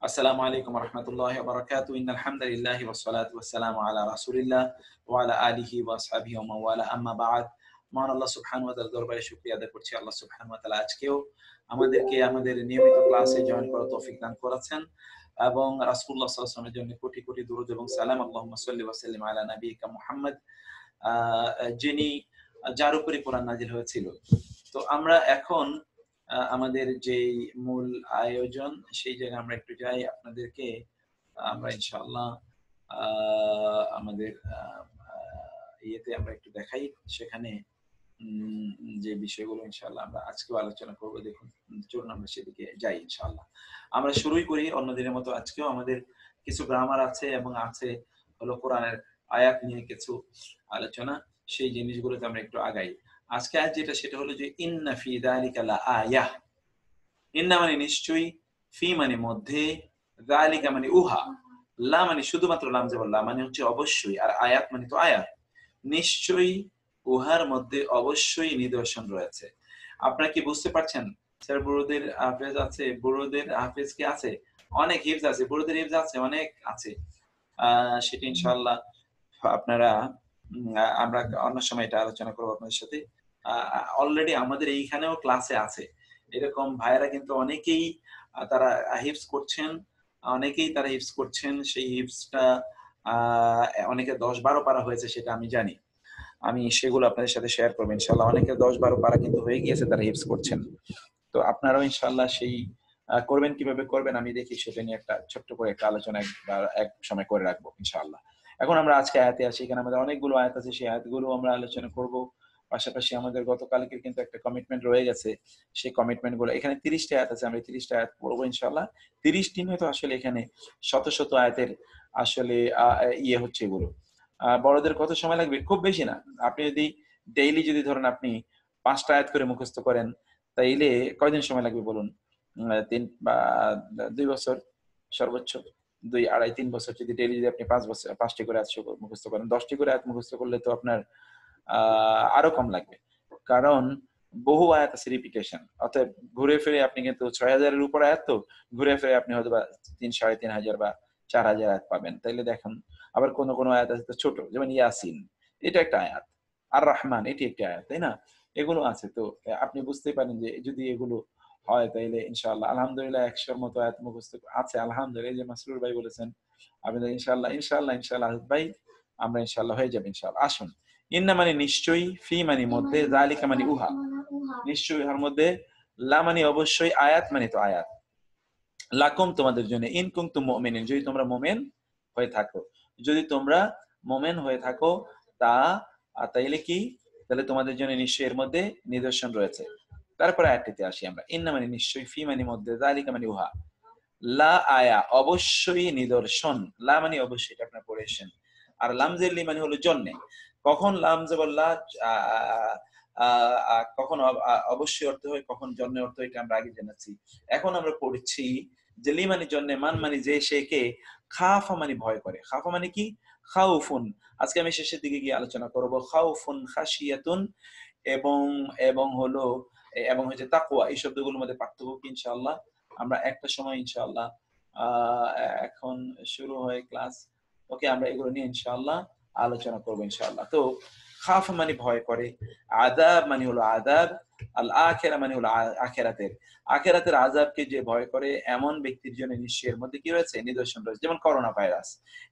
আসসালামু আলাইকুম ওয়া রাহমাতুল্লাহি ওয়া বারাকাতুহু। ইন্নাল হামদালিল্লাহি ওয়াস সালাতু ওয়াস সালামু আলা রাসূলিল্লাহ ওয়া আলা আলিহি ওয়া আসহাবিহি ওয়া মান ওয়ালা, আম্মা বা'দ। মহান আল্লাহ সুবহানাহু ওয়া তাআলার দরবারে শুকরিয়া আদায় করছি। আল্লাহ সুবহানাহু ওয়া তাআলা আজকেও আমাদেরকে আমাদের নিয়মিত ক্লাসে জয়েন করার তৌফিক দান করেছেন এবং রাসূলুল্লাহ সাল্লাল্লাহু আলাইহি ওয়াসাল্লামের জন্য কোটি কোটি দুরূদ এবং সালাম। আল্লাহুম্মা সাল্লি ওয়া সাল্লিম আলা নাবিয়িকা মুহাম্মদ, যিনি যার উপরে কোরআন নাযিল হয়েছিল। তো আমরা এখন আমাদের যেই মূল আয়োজন সেই জায়গায় আমরা একটু যাই। আপনাদেরকে আমরা ইনশাআল্লাহ আমাদের ইয়েতে আমরা একটু দেখাই। সেখানে যে বিষয়গুলো ইনশাআল্লাহ আমরা আজকেও আলোচনা করব। দেখুন, চলুন আমরা সেদিকে যাই ইনশাআল্লাহ। আমরা শুরুই করি অন্য দিনের মতো। আজকেও আমাদের কিছু গ্রামার আছে এবং আছে হলো কোরআনের আয়াত নিয়ে কিছু আলোচনা। সেই জিনিসগুলোতে আমরা একটু আগাই। আজকে আয়াত যেটা সেটা হলো যে ইন্না ফি যালিকা লাআয়াহ। ইন্না মানে নিশ্চয়ই, ফি মানে মধ্যে, যালিকা মানে উহা, লা মানে শুধুমাত্র লাম জবর লা মানে হচ্ছে অবশ্যই, আর আয়াত মানে তো আয়াত। নিশ্চয়ই উহার মধ্যে অবশ্যই নিদর্শন রয়েছে। আপনারা কি বুঝতে পারছেন? স্যার বুড়োদের হাফেজ আছে, বুড়োদের হাফেজ কি আছে? অনেক হিফজ আছে, বুড়োদের হিফজ আছে, অনেক আছে। সেটা ইনশাআল্লাহ আপনারা আমরা অন্য সময় এটা আলোচনা করব আপনাদের সাথে। অলরেডি আমাদের এইখানেও ক্লাসে আছে। এরকম ভাইয়েরা কিন্তু অনেকেই তারা হিফজ করছেন, অনেকেই তারা হিফজ করছেন। সেই হিফজটা আ অনেকে ১০-১২ পারা হয়েছে সেটা আমি জানি। আমি সেগুলো আপনাদের সাথে শেয়ার করব ইনশাআল্লাহ। অনেকের ১০-১২ পারা কিন্তু হয়ে গিয়েছে, তারা হিফজ করছেন। তো আপনারাও ইনশাআল্লাহ সেই করবেন, কিভাবে করবেন আমি দেখি সেটা নিয়ে একটা ছোট্ট করে একটা আলোচনা এক সময় করে রাখবো ইনশাআল্লাহ। এখন আমরা আজকে আয়াতে আসি। এখানে আমাদের অনেকগুলো আয়াত আছে, সেই আয়াতগুলো আমরা আলোচনা করব। পাশাপাশি আমাদের গতকালকের কিন্তু একটা কমিটমেন্ট রয়ে গেছে। সেই কমিটমেন্ট গুলো এখানে ৩০ টা আয়াত আছে, আমরা ৩০ টা আয়াত পড়বো ইনশাআল্লাহ। ৩০ টি নয় তো আসলে এখানে শত শত আয়াতের আসলে ইয়ে হচ্ছে এগুলো। বড়দের কত সময় লাগবে? খুব বেশি না। আপনি যদি ডেইলি যদি ধরেন আপনি ৫ টা আয়াত করে মুখস্থ করেন, তাইলে কয়দিন সময় লাগবে বলুন? ৩ বা ২ বছর সর্বোচ্চ। ২, ২.৫, ৩ বছর যদি ডেইলি যদি আপনি ৫ টি করে আয়াত মুখস্থ করেন, ১০ টি করে আয়াত মুখস্থ করলে তো আপনার আ আরো কম লাগবে। কারণ বহু আয়াত আছে রিপিটেশন। অতএব ঘুরে ফিরে আপনি কিন্তু ৬,০০০ এর উপর আয়াত তো, ঘুরে ফিরে আপনি হয়তোবা ৩, ৩,৫০০ বা ৪,০০০ আয়াত পাবেন। তাইলে দেখেন, আবার কোন কোন আয়াত আছে তো ছোট, যেমন ইয়াসিন, এটা একটা আয়াত। আর রহমান, এটি একটি আয়াত, তাই না? এগুলো আছে। তো আপনি বুঝতেই পারেন যে যদি এগুলো হয় তাইলে ইনশাআল্লাহ আলহামদুলিল্লাহ ১০০ র মতো আয়াত মুখস্থ আছে আলহামদুলিল্লাহ। এই যে মাসরুর ভাই বলেছেন, আপনাদের ইনশাআল্লাহ ভাই, আমরা ইনশাআল্লাহ হয়ে যাবে ইনশাআল্লাহ। আসুন, ইন্না মানে নিশ্চয়ই, ফি মানে মধ্যে, যালিকা মানে উহা, নিশ্চয়ই উহার মধ্যে, লা মানে অবশ্যই, আয়াত মানে তো আয়াত। লাকুম তোমাদের জন্য, ইন কুনতুম মুমিনিন যদি তোমরা মুমিন হয়ে থাকো, যদি তোমরা মুমিন হয়ে থাকো, তা তাইলে কি? তাহলে তোমাদের জন্য নিশ্চয়ই এর মধ্যে নিদর্শন রয়েছে। তারপরে আয়াতটিতে আসি আমরা। ইন্না মানে নিশ্চয়ই, ফি মানে মধ্যে, যালিকা মানে উহা, লা আয়া অবশ্যই নিদর্শন। লা মানে অবশ্যই, এটা আপনারা পড়ে এসেছেন। আর লাম জেরলি মানে হলো জন্যে। কখন লাম জবর লা কখন অবশ্যই অর্থ হয়, কখন জন্যে অর্থ হয়, এটা আমরা আগে জেনেছি। এখন আমরা পড়ছি যে লি মানে জন্যে, মান মানে যে, সে কে, খাফা মানে ভয় করে। খাফা মানে কি? খাউফুন। আজকে আমি শেষের দিকে গিয়ে আলোচনা করব। খাউফুন, খাশিয়াতুন এবং এবং হলো এবং হচ্ছে তাকওয়া, এই শব্দগুলোর মধ্যে পার্থক্য কি ইনশাআল্লাহ আমরা একটা সময় ইনশাআল্লাহ এখন শুরু হয় ক্লাস। ওকে, আমরা এগুলো নিয়ে ইনশাআল্লাহ আলোচনা করব ইনশাআল্লাহ। তো খাফ মানে ভয় করে, আযাব মানে হলো আযাব, আল আখিরা মানে হলো আখিরাতের, আখিরাতের আযাবকে যে ভয় করে এমন ব্যক্তির জন্য নিশ্চয়ই এর মধ্যে কি রয়েছে? নিদর্শন রয়েছে। যেমন করোনা ভাইরাস,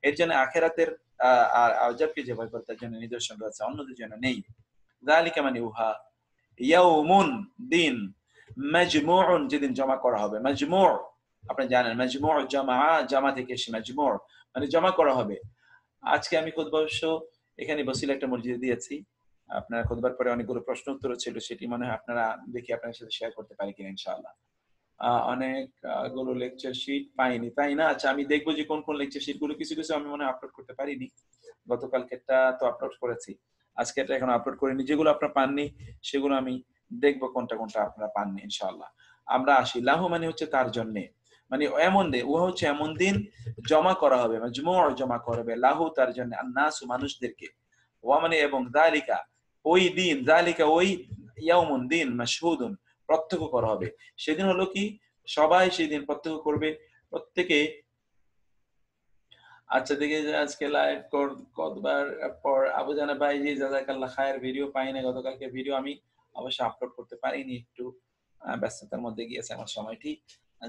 এর জন্য আখিরাতের আযাবকে যে ভয় করে তার জন্য নিদর্শন রয়েছে, অন্যদের জন্য নেই। যালিকা মানে উহা, ইয়াউমুন দিন, মাজমুউন যেদিন জমা করা হবে। মাজমু', আপনি জানেন মাজমু' জামা থেকে এসে মাজমু' মানে জমা করা হবে। আজকে আমি খুতবা অবশ্য এখানে বসিলা একটা মসজিদে দিয়েছি। আপনার খুতবার পরে অনেকগুলো প্রশ্ন উত্তর ছিল, সেটি মনে হয় আপনারা দেখি আপনাদের সাথে শেয়ার করতে পারি কিনা ইনশাআল্লাহ। অনেক গুলো লেকচার শিট পাইনি, তাই না? আচ্ছা, আমি দেখবো যে কোন কোন লেকচার শিট গুলো, কিছু কিছু আমি মনে হয় আপলোড করতে পারিনি। গতকালকেরটা তো আপলোড করেছি, আজকে এটা এখন আপলোড করিনি। যেগুলো আপনারা পাননি সেগুলো আমি দেখবো কোনটা কোনটা আপনারা পাননি ইনশাআল্লাহ। আমরা আসি। লাহু মানে হচ্ছে তার জন্য, মানে এমন দিন, উহা হচ্ছে এমন দিন জমা করা হবে, মাজমু' জমা করবে, লাহু তার জন্য, আন-নাসু মানুষদেরকে, ওয়া মানে এবং, যালিকা ওই দিন, যালিকা ওই, ইয়াউমুন দিন, মাশহুদুন প্রত্যক্ষ করা হবে। সেদিন হলো কি? সবাই সেদিন প্রত্যক্ষ করবে। প্রত্যেকে আচ্ছা দেখি যে আজকে লাইভ কতবার পর আবু জানা ভাই জি জাযাকাল্লাহ খায়ের ভিডিও পাই না গতকালকে ভিডিও আমি অবশ্য আপলোড করতে পারিনি একটু ব্যস্ততার মধ্যে গিয়েছে আমার সময়টি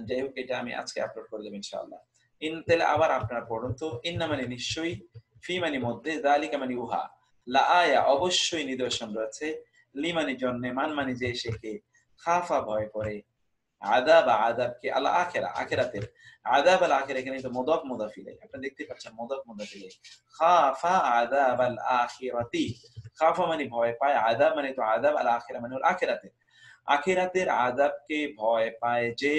যাই হোক এটা আমি আজকে আপলোড করে দেবো ইনশাআল্লাহ তাহলে আবার আপনারা পড়ুন তো ইন্না মানে নিশ্চয়ই ফি মানে মধ্যে যালিকা মানে উহা লা আয়া অবশ্যই নিদর্শন রয়েছে লি মানে জন্যে মান মানে যে শেখে খাফা ভয় করে আযাব আযাবকে আল আখিরা আখিরাতের আযাব আল আখিরা এখানে তো মুদাফ মুদাফ ইলাইহি আপনি দেখতে পাচ্ছেন মুদাফ মুদাফ ইলাইহি খাফা আযাব আল আখিরাতি খাফা মানে ভয় পায় আযাব মানে তো আযাব আল আখিরা মানে হলো আখিরাতে আখিরাতের আযাবকে ভয় পায় যে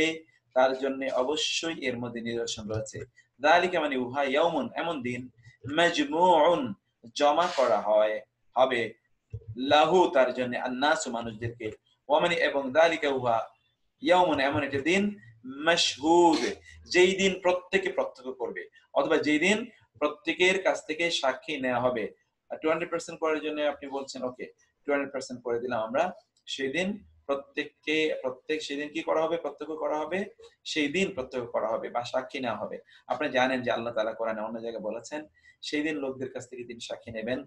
তার জন্য অবশ্যই এর মধ্যে নিদর্শন রয়েছে যালিকা মানে উহা ইয়াউমুন এমন দিন মাজমুউন জমা করা হবে লাহু তার জন্য আন-নাস মানুষদেরকে ওয়া মানে এবং যালিকা উহা ইয়াউমুন এমন একটা দিন মাশহুদ যেই দিন প্রত্যেকে প্রত্যক্ষ করবে অথবা যেই দিন প্রত্যেকের কাছ থেকে সাক্ষী নেওয়া হবে 20% করার জন্য আপনি বলছেন ওকে 20% করে দিলাম আমরা সেই দিন প্রত্যেক সেদিন কি করা হবে প্রত্যক্ষ করা হবে সেই দিন প্রত্যক্ষ করা হবে বা সাক্ষী নেওয়া হবে আপনি জানেন যে আল্লাহ তাআলা কোরআনে অন্য জায়গায় বলেছেন সেই দিন লোকদের কাছ থেকে তিনি সাক্ষী নেবেন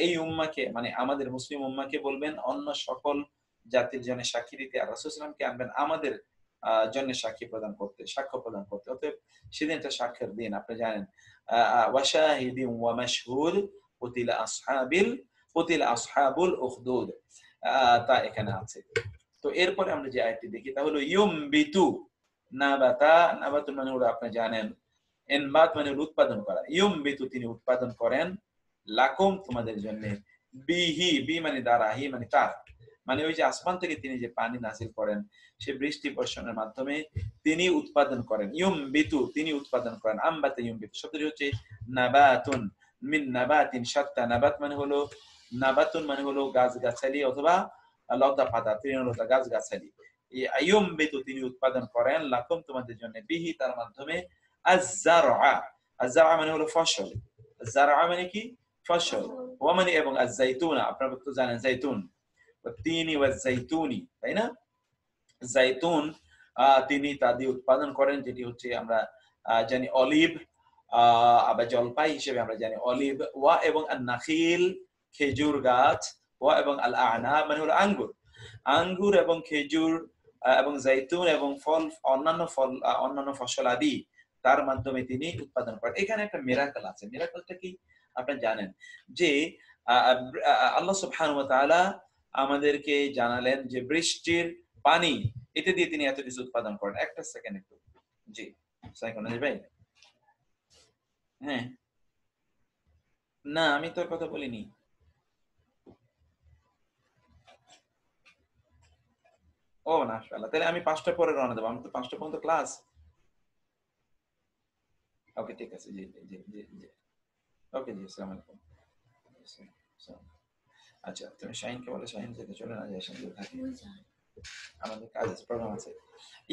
এই উম্মাহকে মানে আমাদের মুসলিম উম্মাহকে বলবেন অন্য সকল জাতির জন্য সাক্ষী দিতে আর রাসূল সাল্লাল্লাহু আলাইহি ওয়াসাল্লামকে আনবেন আমাদের জন্য সাক্ষী প্রদান করতে সাক্ষ্য প্রদান করতে অতএব সেদিনটা সাক্ষ্যের দিন আপনি জানেন ওয়াশাহিদিন ওয়া মাশহুদ কুতিলা আসহাবুল উখদুদ তা এখানে আছে তো এরপরে আমরা যে আয়াতটি দেখি তা হলো ইউমবিতু নাবাতুন মানে হলো আপনি জানেন ইনবাত মানে উৎপাদন করা ইউমবিতু তিনি উৎপাদন করেন লাকুম তোমাদের জন্য বিহি বি মানে দ্বারা হি মানে তার মানে ওই যে আসমান থেকে তিনি যে পানি নাযিল করেন সে বৃষ্টি বর্ষণের মাধ্যমে তিনি উৎপাদন করেন ইউমবিতু তিনি উৎপাদন করেন আমবাতা ইউমবিতু শব্দটি হচ্ছে নাবাতুন মিন নাবাতিন শাত্তা নাবাতুন মানে হলো গাছগাছালি অথবা লতা পাতা তৃণলতা গাছগাছালি ইউমবিতু তিনি উৎপাদন করেন লাকুম তোমাদের জন্য বিহি তার মাধ্যমে আয-যারআ মানে হলো ফসল যারআ মানে কি ফসল ওয়া মানে এবং আয-যাইতুনা আপনারা তো জানেন জাইতুন তিনি ওয়া জাইতুনি তাই না জাইতুন তিনি তা দিয়ে উৎপাদন করেন যেটি হচ্ছে আমরা জানি অলিভ আবার জলপাই হিসেবে আমরা জানি অলিভ ওয়া এবং আন-নাখিল খেজুর গাছ ওয়া এবং আল-আ'নাব মানে হলো আঙ্গুর এবং খেজুর এবং জাইতুন এবং অন্যান্য ফসল আদি তার মাধ্যমে তিনি উৎপাদন করেন এখানে একটা মিরাকল আছে মিরাকলটা কি আপনি জানেন যে আল্লাহ সুবহানাহু ওয়া তাআলা আমাদেরকে জানালেন যে বৃষ্টির পানি এটা দিয়ে তিনি এত কিছু উৎপাদন করেন একটা সেকেন্ড একটু জি সাইকোনাজ ভাই হ্যাঁ না আমি তোর কথা বলিনি ও মাশাআল্লাহ তাহলে আমি 5টা পরে রওনা দেব আমি তো 5টা পর্যন্ত ক্লাস ওকে ঠিক আছে জি জি জি জি ওকে জি আসসালামু আলাইকুম আচ্ছা তুমি শাহিনকে বলে শাহিন যেতে চলে না যায় শাহিন থাকে আমাদের কাজ আছে প্রোগ্রাম আছে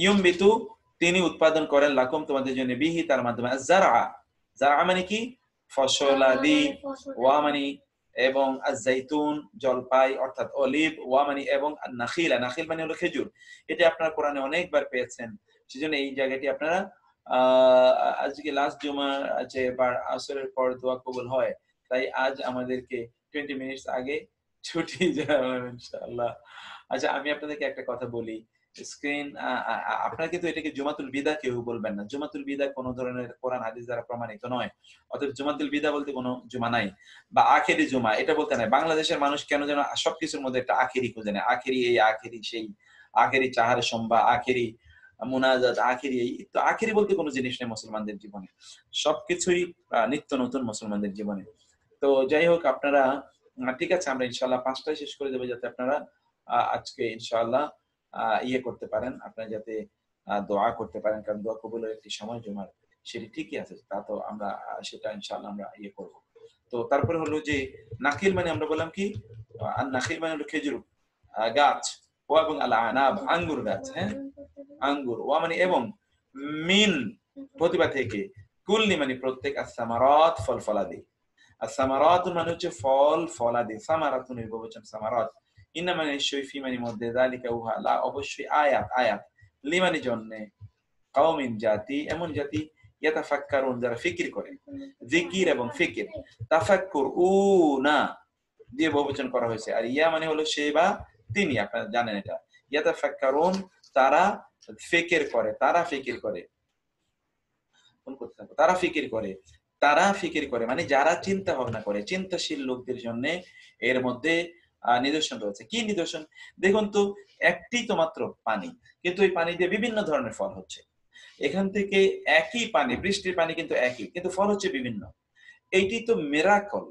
ইউমবিতু তিনি উৎপাদন করেন লাকুম তোমাদের জন্য বিহি তার মাধ্যমে যারআ মানে কি ফসল আদি ওয়া মানে এবং আয-যাইতুন জলপাই অর্থাৎ অলিভ ওয়া মানে এবং নাখিল মানে হলো খেজুর এটা আপনারা কোরআনে অনেকবার পেয়েছেন সেজন্য এই জায়গাটি আপনারা আজকে লাস্ট জুমা আছে এবার আসরের পর দোয়া কবুল হয় তাই আজ আমাদেরকে 20 মিনিটস আগে ছুটি যাবে ইনশাআল্লাহ আচ্ছা আমি আপনাদেরকে একটা কথা বলি স্ক্রিন আপনারা কিন্তু এটাকে জুমাতুল বিদা কেউ বলবেন না জুমাতুল বিদা কোনো ধরনের কোরআন হাদিস দ্বারা প্রমাণিত নয় অতএব জুমাতুল বিদা বলতে কোনো জুমা নাই বা আখেরি জুমা এটা বলতে নাই বাংলাদেশের মানুষ কেন যেন সবকিছুর মধ্যে একটা আখেরি খুঁজে নেয় আখেরি এই আখেরি সেই আখেরি চাহার সম্বা আখেরি মুনাজাত আখেরি এই তো আখেরি বলতে কোনো জিনিস নেই মুসলমানদের জীবনে সবকিছুই নিত্য নতুন মুসলমানদের জীবনে তো যাই হোক আপনারা ঠিক আছে আমরা ইনশাআল্লাহ 5টায় শেষ করে দেব যাতে আপনারা আজকে ইনশাআল্লাহ ইয়ে করতে পারেন আপনারা যাতে দোয়া করতে পারেন কারণ দোয়া কবুলের একটি সময় জুমার সেটি ঠিকই আছে তা তো আমরা সেটা ইনশাআল্লাহ আমরা ইয়ে করব তো তারপরে হলো যে নাখিল মানে আমরা বললাম কি আর নাখিল মানে হলো খেজুর গাছ ও এবং আল-আনাব আঙ্গুর গাছ হ্যাঁ আঙ্গুর ওয়া মানে এবং মিন প্রতিভা থেকে কুল্লি মানে প্রত্যেক আস-সামারাত ফল ফলাদি আস-সামারাত মানে হচ্ছে ফল ফলাদি সামারাতুন এর বহুবচন সামারাত ইন্না মানে নিশ্চয়ই ফি মানে মধ্যে যালিকা উহা লা অবশ্যই আয়াত লিমানি জন্যে কওমিন জাতি, এমন জাতি ইয়াতাফাক্কারুন যারা ফিকির করে, জিকির এবং ফিকির। তাফাক্কুর উনা দিয়ে বহুবচন করা হয়েছে, আর ইয়া মানে হলো সে বা তিনি, আপনারা জানেন এটা। ইয়াতাফাক্কারুন তারা ফিকির করে, তারা ফিকির করে, তারা ফিকির করে, তারা ফিকির করে মানে যারা চিন্তা ভাবনা করে, চিন্তাশীল লোকদের জন্য এর মধ্যে নিদর্শন রয়েছে। কি নিদর্শন? দেখুন তো, একটি তো মাত্র পানি, কিন্তু এই পানি দিয়ে বিভিন্ন ধরনের ফল হচ্ছে। এখান থেকে একই পানি, বৃষ্টির পানি কিন্তু একই, কিন্তু ফল হচ্ছে বিভিন্ন। এইটি তো মিরাকল।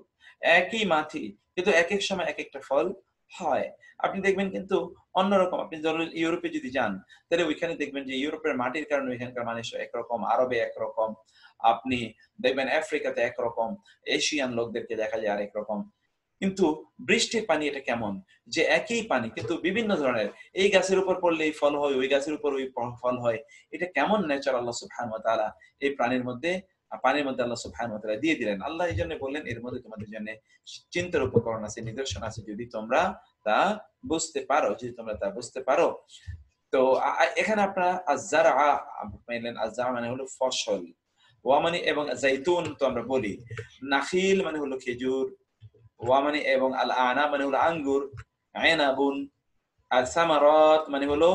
একই মাটি, কিন্তু এক এক সময় এক একটা ফল হয়। আপনি দেখবেন কিন্তু অন্যরকম। আপনি ধরুন ইউরোপে যদি যান, তাহলে ওইখানে দেখবেন যে ইউরোপের মাটির কারণে ওইখানকার মানুষ একরকম, আরবে একরকম, আপনি দেখবেন আফ্রিকাতে একরকম, এশিয়ান লোকদেরকে দেখা যায় আরেক রকম। কিন্তু বৃষ্টির পানি এটা কেমন, যে একই পানি কিন্তু বিভিন্ন ধরনের, এই গাছের উপর পড়লে এই ফল হয়, ওই গাছের উপর ওই ফল হয়। এটা কেমন নেচার আল্লাহ সুবহানাহু ওয়া তাআলা এই পানির মধ্যে আল্লাহ সুবহানাহু ওয়া তাআলা দিয়ে দিলেন। আল্লাহ এই জন্য বললেন এর মধ্যে তোমাদের জন্য চিন্তার উপকরণ আছে, নিদর্শন আছে, যদি তোমরা তা বুঝতে পারো, যদি তোমরা তা বুঝতে পারো। তো এখানে আপনারা আয-যারআ পাইলেন। আয-যারআ মানে হলো ফসল, ওয়া মানে এবং জাইতুন তো আমরা বলি, নাখিল মানে হলো খেজুর, ওয়া মানে এবং আল-আনা মানে হলো আঙ্গুর, আইনাবুন, আর সামারাত মানে হলো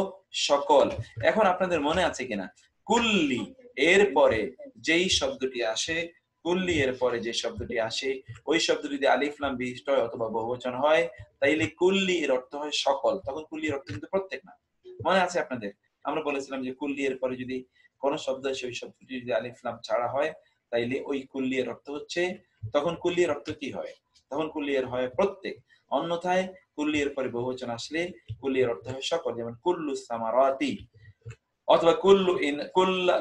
সকল। এখন আপনাদের মনে আছে কিনা, কুল্লি এর পরে যেই শব্দটি আসে, কুল্লি এর পরে যে শব্দটি আসে, ওই শব্দটি যদি আলিফ লাম বিশিষ্ট হয় অথবা বহুবচন হয়, তাইলে কুল্লি এর অর্থ হয় সকল। তখন কুল্লি এর অর্থ কিন্তু প্রত্যেক না। মনে আছে আপনাদের? আমরা বলেছিলাম যে কুল্লি এর পরে যদি কোন শব্দ আসে, ওই শব্দটি যদি আলিফ লাম ছাড়া হয়, তাইলে ওই কুল্লি এর অর্থ হচ্ছে, তখন কুল্লি এর অর্থ কি হয়? তখন কুল্লি এর হয় প্রত্যেক। অন্যথায় কুল্লি এর পরে বহুবচন আসলে কুল্লি এর অর্থ হয় সকল, যেমন কুল্লু সামারাতি, অথবা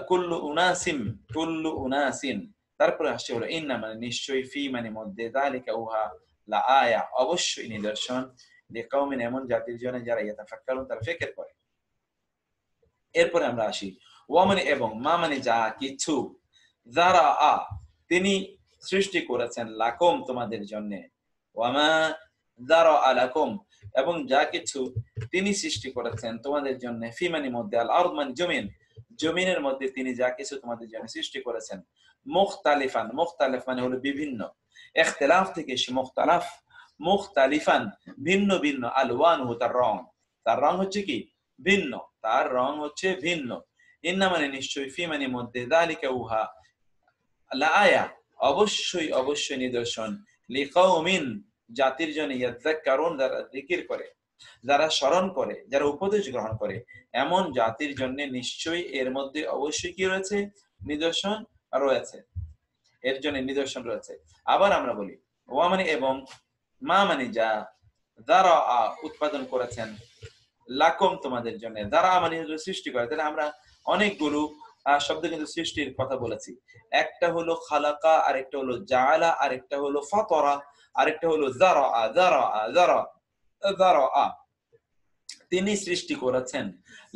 কুল্লু উনাসিম, কুল্লু উনাসিন। তারপরে আসছে হলো ইন্না মানে নিশ্চয়ই, ফি মানে মধ্যে, যালিকা উহা, লা আয়া অবশ্যই নিদর্শন, লিকাউমিন এমন জাতির জন্য যারা ইয়াতাফাক্কারুন তারা ফিকির করে। এরপরে আমরা আসি ওয়া মানে এবং, মা মানে যা কিছু, যারা তিনি সৃষ্টি করেছেন, লাকুম তোমাদের জন্য, ওয়ামা যারা আলাকুম এবং যা কিছু তিনি সৃষ্টি করেছেন তোমাদের জন্য, ফি মানে মধ্যে, আল আরদ মানে জমিন, জমিনের মধ্যে তিনি যা কিছু তোমাদের জন্য সৃষ্টি করেছেন। মুখতালিফান, মুখতালিফ মানে হলো বিভিন্ন, ইখতিলাফ থেকে এসে মুখতালাফ, মুখতালিফান ভিন্ন ভিন্ন, আলওয়ানহু তার রং, তার রং হচ্ছে কি ভিন্ন, তার রং হচ্ছে ভিন্ন। ইন্না মানে নিশ্চয়ই, ফি মানে মধ্যে, যালিকা উহা, লা আয়া অবশ্যই অবশ্যই নিদর্শন, লিকাউমিন জাতির জন্য, ইয়াযাক্কারুন যারা জিকির করে, যারা স্মরণ করে, যারা উপদেশ গ্রহণ করে, এমন জাতির জন্য নিশ্চয়ই এর মধ্যে অবশ্যই কি রয়েছে, নিদর্শন রয়েছে, এর জন্য নিদর্শন রয়েছে। আবার আমরা বলি ওয়া মানে এবং, মা মানে যা, যারা উৎপাদন করেছেন, লাকুম তোমাদের জন্য, যারা মানে সৃষ্টি করে। তাহলে আমরা অনেকগুলো শব্দ কিন্তু সৃষ্টির কথা বলেছি। একটা হলো খালাকা, আরেকটা হলো জাআলা, আরেকটা হলো ফাতারা, আরেকটা হলো যারা, যারা যারা যারা তিনি সৃষ্টি করেছেন,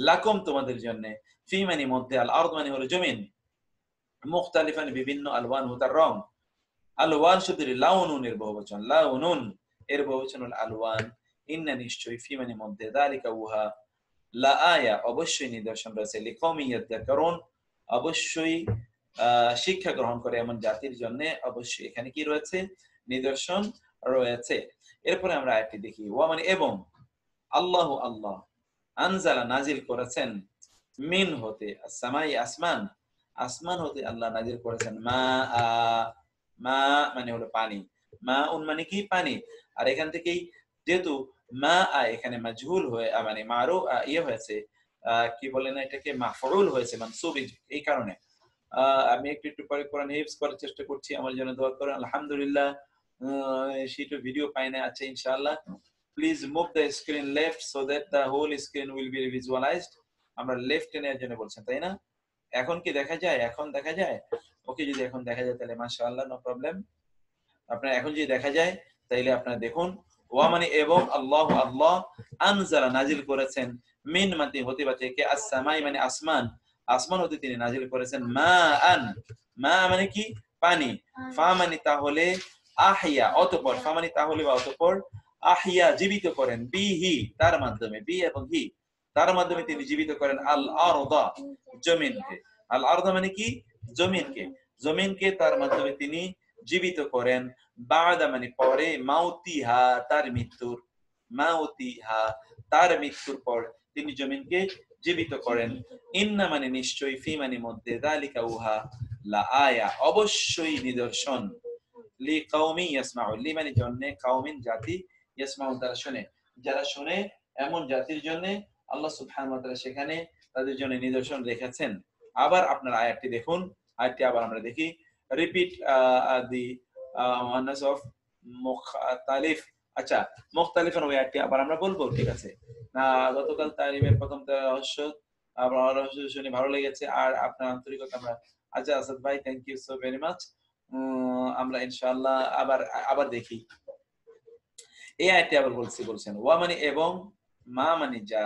লাকুম তোমাদের জন্য, ফি মানে মধ্যে, আল আরদ মানে হলো জমিন, মুখতালিফান বিভিন্ন, আলওয়ান তার রং, আলওয়ান শব্দের লাউনুন এর বহুবচন, লাউনুন এর বহুবচন হলো আলওয়ান। ইন্না নিশ্চয়ই, ফি মানে মধ্যে, যালিকা উহা, লা আয়া অবশ্যই নিদর্শন রয়েছে, লিকাউমিন ইয়াযাক্কারুন অবশ্যই শিক্ষা গ্রহণ করে এমন জাতির জন্য অবশ্যই এখানে কি রয়েছে, নিদর্শন রয়েছে। এরপরে আমরা আয়াতটি দেখি, ওয়া মানে এবং, আল্লাহু আল্লাহ, আনজালা নাজিল করেছেন, মিন হতে, আসমাই আসমান, আসমান হতে আল্লাহ নাজিল করেছেন, মা মা মানে হলো পানি, মা উন মানে কি পানি। আর এখান থেকেই যেহেতু মা এখানে মাজহুল হয়ে মানে মারু ইয়ে হয়েছে, কি বলে না এটাকে, মাফউল হয়েছে, মানসুব, এই কারণে আমি একটু পরে কোরআন হিফজ করার চেষ্টা করছি, আমার জন্য দোয়া করেন। আলহামদুলিল্লাহ সেটা ভিডিও পাই না। আচ্ছা ইনশাআল্লাহ, please move the screen left so that the whole screen will be visualised. আমরা লেফট নেওয়ার জন্য বলছেন, তাই না? এখন কি দেখা যায়? এখন দেখা যায়? ওকে, যদি এখন দেখা যায় তাহলে মাশাআল্লাহ, নো প্রবলেম। আপনার এখন যদি দেখা যায় তাইলে আপনারা দেখুন, ওয়া মানে এবং, আল্লাহু আল্লাহ, আনজালা নাজিল করেছেন, মিন মানে হতে বা থেকে, as-সামাই মানে আসমান, আসমান হতে তিনি নাজিল করেছেন, মাআন, মা মানে কি পানি, ফা মানে তাহলে, আহইয়া অতঃপর, ফা মানে তাহলে বা অতঃপর, আহইয়া জীবিত করেন, বিহি তার মাধ্যমে, বি এবং হি তার মাধ্যমে তিনি জীবিত করেন আল আরদা জমিনকে। আল আরদা মানে কি? জমিনকে। জমিনকে তার মাধ্যমে তিনি জীবিত করেন। বাদা মানে পরে, মাউতিহা তার মৃত্যুর, মাউতিহা তার মৃত্যুর পর তিনি জমিনকে জীবিত করেন। ইন্না মানে নিশ্চয়ই, ফি মানে মধ্যে, যালিকা উহা, লা আয়া অবশ্যই নিদর্শন, লি কওমি ইয়াসমাউন, লি মানে জন্য, কওমিন জাতি, ইয়াসমাউন তারা শুনে, যারা শুনে এমন জাতির জন্য আল্লাহ সুবহানাহু ওয়া তাআলা সেখানে তাদের জন্য নিদর্শন রেখেছেন। আবার আপনারা আয়াতটি দেখুন, আয়াতটি আবার আমরা দেখি। রিপিট দি ওয়াননেস অফ মুখতালিফ। আচ্ছা, মুখতালিফের ওই আয়াতটি আবার আমরা বলবো, ঠিক আছে? গতকাল তালিমের প্রথম রহস্য, আমার রহস্য শুনে ভালো লেগেছে, আর আপনার আন্তরিকতা আমরা, আচ্ছা আসাদ ভাই, thank you so very much. আমরা ইনশাআল্লাহ আবার দেখি এই আয়াতটি আবার বলছেন ওয়া মানে এবং, মা মানে যা,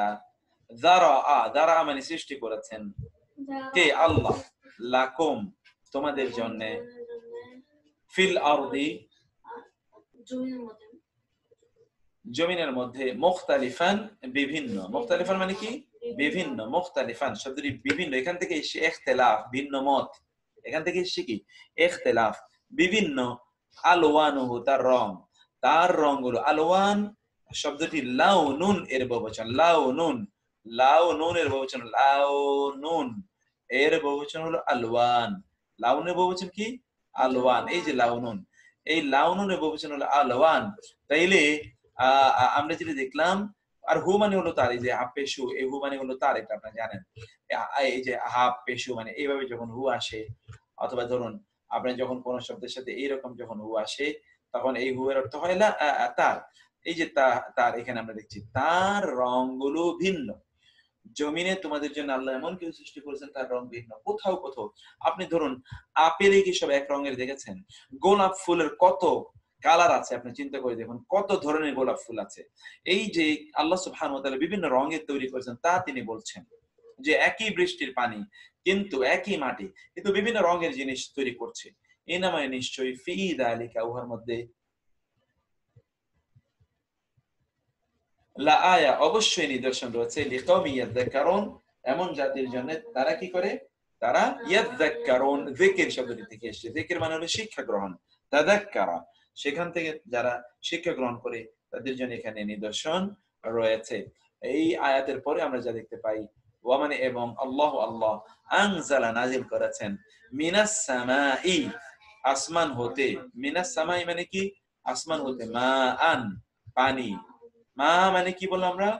যারা মানে সৃষ্টি করেছেন, কে? আল্লাহ, লাকুম তোমাদের জন্য, ফিল আরদি জমিনের মধ্যে, মুখতালিফান বিভিন্ন, মুখতালিফান মানে কি? বিভিন্ন, মুখতালিফান শব্দটি বিভিন্ন, এখান থেকে এসে ইখতিলাফ, ভিন্ন মত, এখান থেকে এসে কি? ইখতিলাফ, বিভিন্ন, আলওয়ানুহু তার রং, তার রংগুলো, আলওয়ান শব্দটি লাউনুন এর বহুবচন, লাউনুন, লাউনুন এর বহুবচন, লাউনুন এর বহুবচন হলো আলওয়ান, লাউনের বহুবচন কি? আলওয়ান। এই যে লাউনুন, এই লাউনুন এর বহুবচন হলো আলওয়ান। তাইলে আমরা যেটা দেখলাম, আর হু মানে হলো তার, এই যে হাফ পেশু, এই হু মানে হলো তার, এটা আপনারা জানেন। এই যে হাফ পেশু মানে এইভাবে যখন হু আসে, অথবা ধরুন আপনি যখন কোন শব্দের সাথে এইরকম যখন হু আসে, তখন এই হু এর অর্থ হয় না তার। এই যে তার, এখানে আমরা দেখছি তার রংগুলো ভিন্ন। জমিনে তোমাদের জন্য আল্লাহ এমন কিছু সৃষ্টি করেছেন তার রং ভিন্ন। কোথাও কোথাও আপনি ধরুন আপেলে কি সব এক রঙের দেখেছেন? গোলাপ ফুলের কত কালার আছে, আপনি চিন্তা করে দেখুন কত ধরনের গোলাপ ফুল আছে। এই যে আল্লাহ সুবহানাহু ওয়া তাআলা বিভিন্ন রঙের তৈরি করেছেন, তা তিনি বলছেন যে একই বৃষ্টির পানি, কিন্তু একই মাটি, কিন্তু বিভিন্ন রঙের জিনিস তৈরি করছে। এই নামে নিশ্চয়ই ফি যালিকা উহার মধ্যে, লা আয়া অবশ্যই নিদর্শন রয়েছে, লিকাওমি ইয়াযাক্কারুন এমন জাতির জন্য তারা কি করে? তারা ইয়াযাক্কারুন, যিকির শব্দটি থেকে এসেছে। যিকির মানে হলো শিক্ষা গ্রহণ, তাযাক্কারা সেখান থেকে যারা শিক্ষা গ্রহণ করে তাদের জন্য এখানে নিদর্শন রয়েছে। এই আয়াতের পরে আমরা যা দেখতে পাই, ওয়া মানে এবং, আল্লাহ আল্লাহ, আনজালা নাযিল করেছেন, মিনাস সামাই আসমান হতে, মিনাস সামাই মানে কি? আসমান হতে, মাআন পানি, মা মানে কি বললাম আমরা?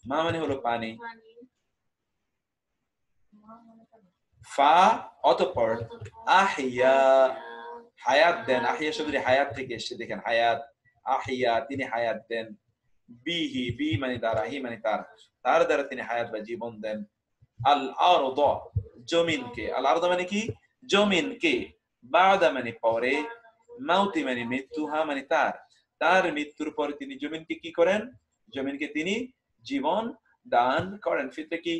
মা মানে হলো পানি, ফা অতঃপর, আহিয়া হায়াত দেন, আহিয়া শব্দটি হায়াত থেকে এসেছে, দেখেন হায়াত, আহিয়া তিনি হায়াত দেন, বিহি বি মানে দ্বারা, হি মানে তার, তার দ্বারা তিনি হায়াত বা জীবন দেন। আল আরদ জমিনকে, আল আরদ মানে কি? জমিনকে, বাদা মানে পরে, মাউতি মানে মৃত্যু, হা মানে তার, তার মৃত্যুর পরে তিনি জমিনকে কি করেন? জমিনকে তিনি জীবন দান করেন। ফিতরা কি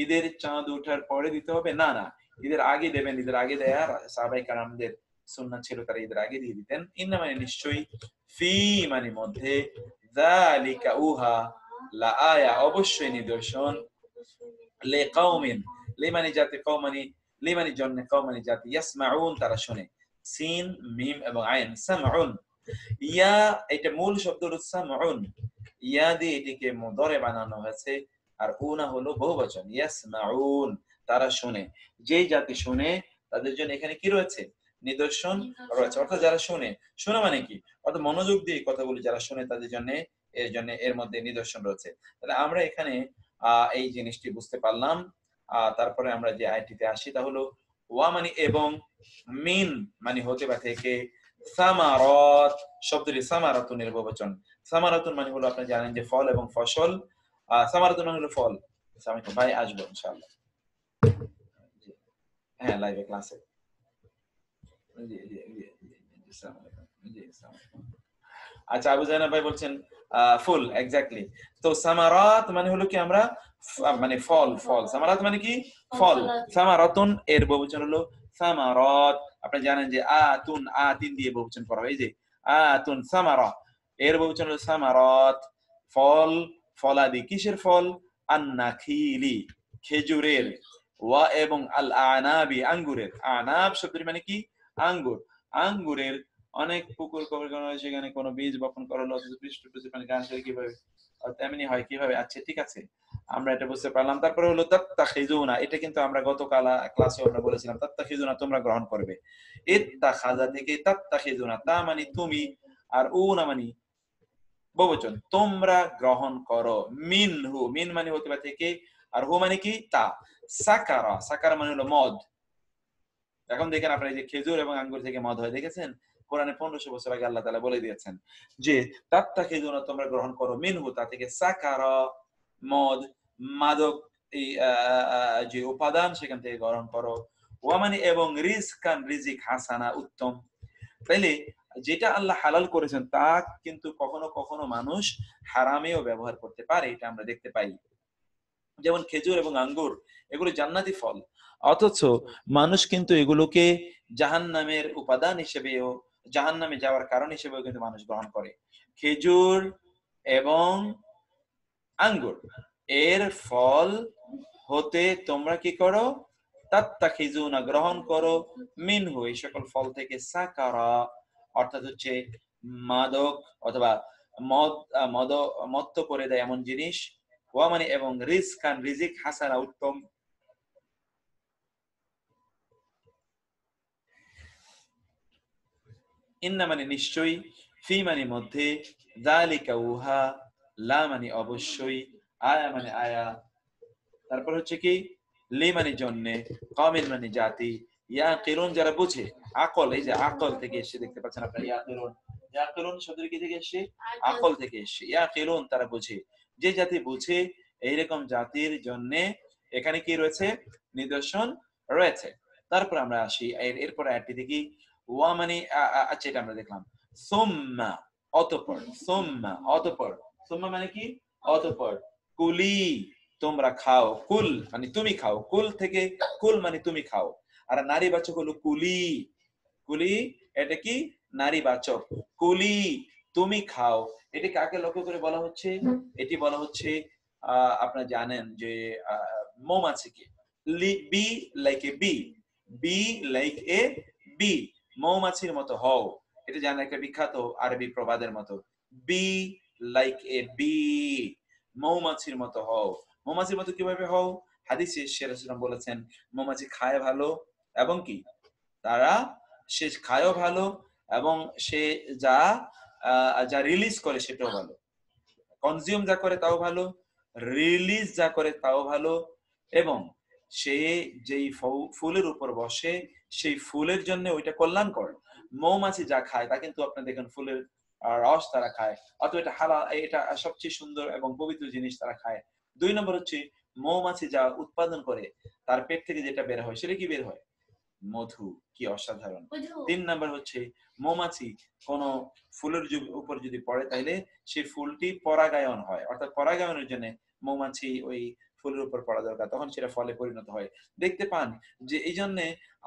ঈদের চাঁদ ওঠার পরে দিতে হবে? না না, ঈদের আগে দেবেন। ঈদের আগে দেয়া সাহাবায়ে কেরামদের সুন্নাত ছিল, তারা ঈদের আগে দিয়ে দিতেন। ইন্না মানে নিশ্চয়ই, ফি মানে মধ্যে, যালিকা উহা, লা আয়া অবশ্যই নিদর্শন, লে কওমিন, লে মানে জাতি, কওম মানে, লে মানে জন্য, কওম মানে জাতি, ইয়াসমাউন তারা শুনে, সিন মিম এবং আইন, সামউন, ইয়া এটা মূল শব্দ হলো সামউন, ইয়া দিয়ে এটিকে মুদারে বানানো হয়েছে, আর উনা হলো বহুবচন, ইয়াসমাউন তারা শুনে। যেই জাতি শুনে তাদের জন্য এখানে কি রয়েছে? নিদর্শন রয়েছে। অর্থাৎ যারা শুনে, শোনা মানে কি? অর্থাৎ মনোযোগ দিয়ে কথাগুলি যারা শুনে তাদের জন্য এর মধ্যে নিদর্শন রয়েছে। তাহলে আমরা এখানে এই জিনিসটি বুঝতে পারলাম। তারপরে আমরা যে আয়াতটিতে আসি তা হলো, ওয়া মানে এবং, মিন মানে হতে বা থেকে, সামারাত শব্দটি সামারাতুন এর বহুবচন। সামারাতুন মানে হলো আপনি জানেন যে ফল এবং ফসল, সামারাতুন মানে হলো ফল। আমি তো ভাই আসবো ইনশাআল্লাহ, হ্যাঁ লাইভে ক্লাসে। জি জি জি জি, আসসালামু আলাইকুম। জি আসসালামু আলাইকুম। আচ্ছা, আবু জায়নাব ভাই বলছেন ফুল, এক্স্যাক্টলি। তো সামারাত মানে হলো কি, আমরা মানে ফল, ফল, সামারাত মানে কি? ফল। সামারাতুন এর বহুবচন হলো সামারাত। আপনি জানেন যে আতুন, আতিন দিয়ে বহুবচন করা হয়, এই যে আতুন সামারা, এর বহুবচন হলো সামারাত, ফল, ফলাদি। কিসের ফল? আন-নাখিলি খেজুরের, ওয়া এবং আল আনাবি আঙ্গুরের। আনাব শব্দের মানে কি? আঙ্গুর। আঙ্গুরের অনেক পুকুর কবর করা হয়, সেখানে কোনো বীজ বপন করা হলো, অথচ পৃষ্ঠপোষক পানি গাছ হয় কিভাবে? তেমনি হয় কিভাবে? আচ্ছা ঠিক আছে, আমরা এটা বুঝতে পারলাম। তারপরে হলো তাত্তাখিজুনা, এটা কিন্তু আমরা গতকাল ক্লাসে আমরা বলেছিলাম তাত্তাখিজুনা তোমরা গ্রহণ করবে। ইত্তাখাযা থেকে তাত্তাখিজুনা, তা মানে তুমি, আর উনা মানে বহুবচন, তোমরা গ্রহণ করো। মিনহু, মিন মানে হতে পারে থেকে, আর হু মানে কি? তা। সাকারা, সাকারা মানে হলো মদ। এখন দেখেন আপনারা, এই যে খেজুর এবং আঙ্গুর থেকে মদ হয়, দেখেছেন? কোরআনে 1500 বছর আগে আল্লাহ তাআলা বলে দিয়েছেন যে তাত্তাখিজুনা, তোমরা গ্রহণ করো, মিনহু তা থেকে, সাকারা মদ, মাদক, এই যে উপাদান সেখান থেকে গ্রহণ করো। ওয়া মানে এবং রিজকান, রিজিক, হাসানা উত্তম। তাইলে যেটা আল্লাহ হালাল করেছেন তা কিন্তু কখনো কখনো মানুষ হারামেও ব্যবহার করতে পারে, এটা আমরা দেখতে পাই। যেমন খেজুর এবং আঙ্গুর, এগুলো জান্নাতি ফল, অথচ মানুষ কিন্তু এগুলোকে জাহান্নামের উপাদান হিসেবেও, জাহান্নামে যাওয়ার কারণ হিসেবেও কিন্তু মানুষ গ্রহণ করে। খেজুর এবং আঙ্গুর এর ফল হতে তোমরা কি করো? তাত্তাখিজুনা, গ্রহণ করো, মিনহু, এই সকল ফল থেকে, সাকারা অর্থাৎ হচ্ছে মাদক অথবা মদ, মত্ত করে দেয় এমন জিনিস। ওয়া মানে এবং রিজকান, রিজিক, হাসানা উত্তম। ইন্না মানে নিশ্চয়ই, ফি মানে মধ্যে, যালিকা উহা, লা মানে অবশ্যই, আয়া মানে আয়া, তারপর হচ্ছে কি, লি মানে জন্যে, কামিল মানে জাতি, ইয়াকিলুন যারা বুঝে, আকল, এই যে আকল থেকে এসে দেখতে পাচ্ছেন আপনারা, ইয়াকিলুন, ইয়াকিলুন শব্দের কি থেকে এসে? আকল থেকে এসে। ইয়াকিলুন তারা বুঝে, যে জাতি বুঝে, এইরকম জাতির জন্য এখানে কি রয়েছে? নিদর্শন রয়েছে। তারপর আমরা আসি এরপর আয়াতটি দেখি। ওয়া মানে আচ্ছা এটা আমরা দেখলাম। সুম্মা অতঃপর, সুম্মা অতঃপর, সুম্মা মানে কি? অতঃপর, কুলি তোমরা খাও, কুল মানে তুমি খাও, কুল থেকে, কুল মানে তুমি খাও, আর নারীবাচক হলো কুলি, কুলি এটা কি? নারীবাচক। কুলি তুমি খাও, এটা কাকে লক্ষ্য করে বলা হচ্ছে? এটি বলা হচ্ছে আপনারা জানেন যে মৌমাছিকে, be like a bee, be like a bee, মৌমাছির মতো হও, এটা জানেন একটা বিখ্যাত আরবি প্রবাদের মতো, বি লাইক এ বি, মৌমাছির মতো হও। মৌমাছির মতো কিভাবে হও? হাদিসে রাসূলুল্লাহ বলেছেন মৌমাছি খায় ভালো, এবং কি তারা, সে খায়ও ভালো, এবং সে যা যা রিলিজ করে সেটাও ভালো, কনজিউম যা করে তাও ভালো, রিলিজ যা করে তাও ভালো, এবং সে যেই ফুলের উপর বসে সেই ফুলের জন্য ওইটা কল্যাণকর। মৌমাছি যা খায় তা কিন্তু আপনি দেখেন ফুলের রস তারা খায়, অথবা এটা হালাল, এটা সবচেয়ে সুন্দর এবং পবিত্র জিনিস তারা খায়। 2 নম্বর হচ্ছে মৌমাছি যা উৎপাদন করে তার পেট থেকে যেটা বের হয় সেটা কি বের হয়? মধু। কি অসাধারণ! 3 নাম্বার হচ্ছে মৌমাছি কোন ফুলের উপর যদি পড়ে তাইলে সেই ফুলটি পরাগায়ন হয়, অর্থাৎ পরাগায়নের জন্য মৌমাছি ওই ফুলের উপর পড়া দরকার, তখন সেটা ফলে পরিণত হয়। দেখতে পান যে এই জন্য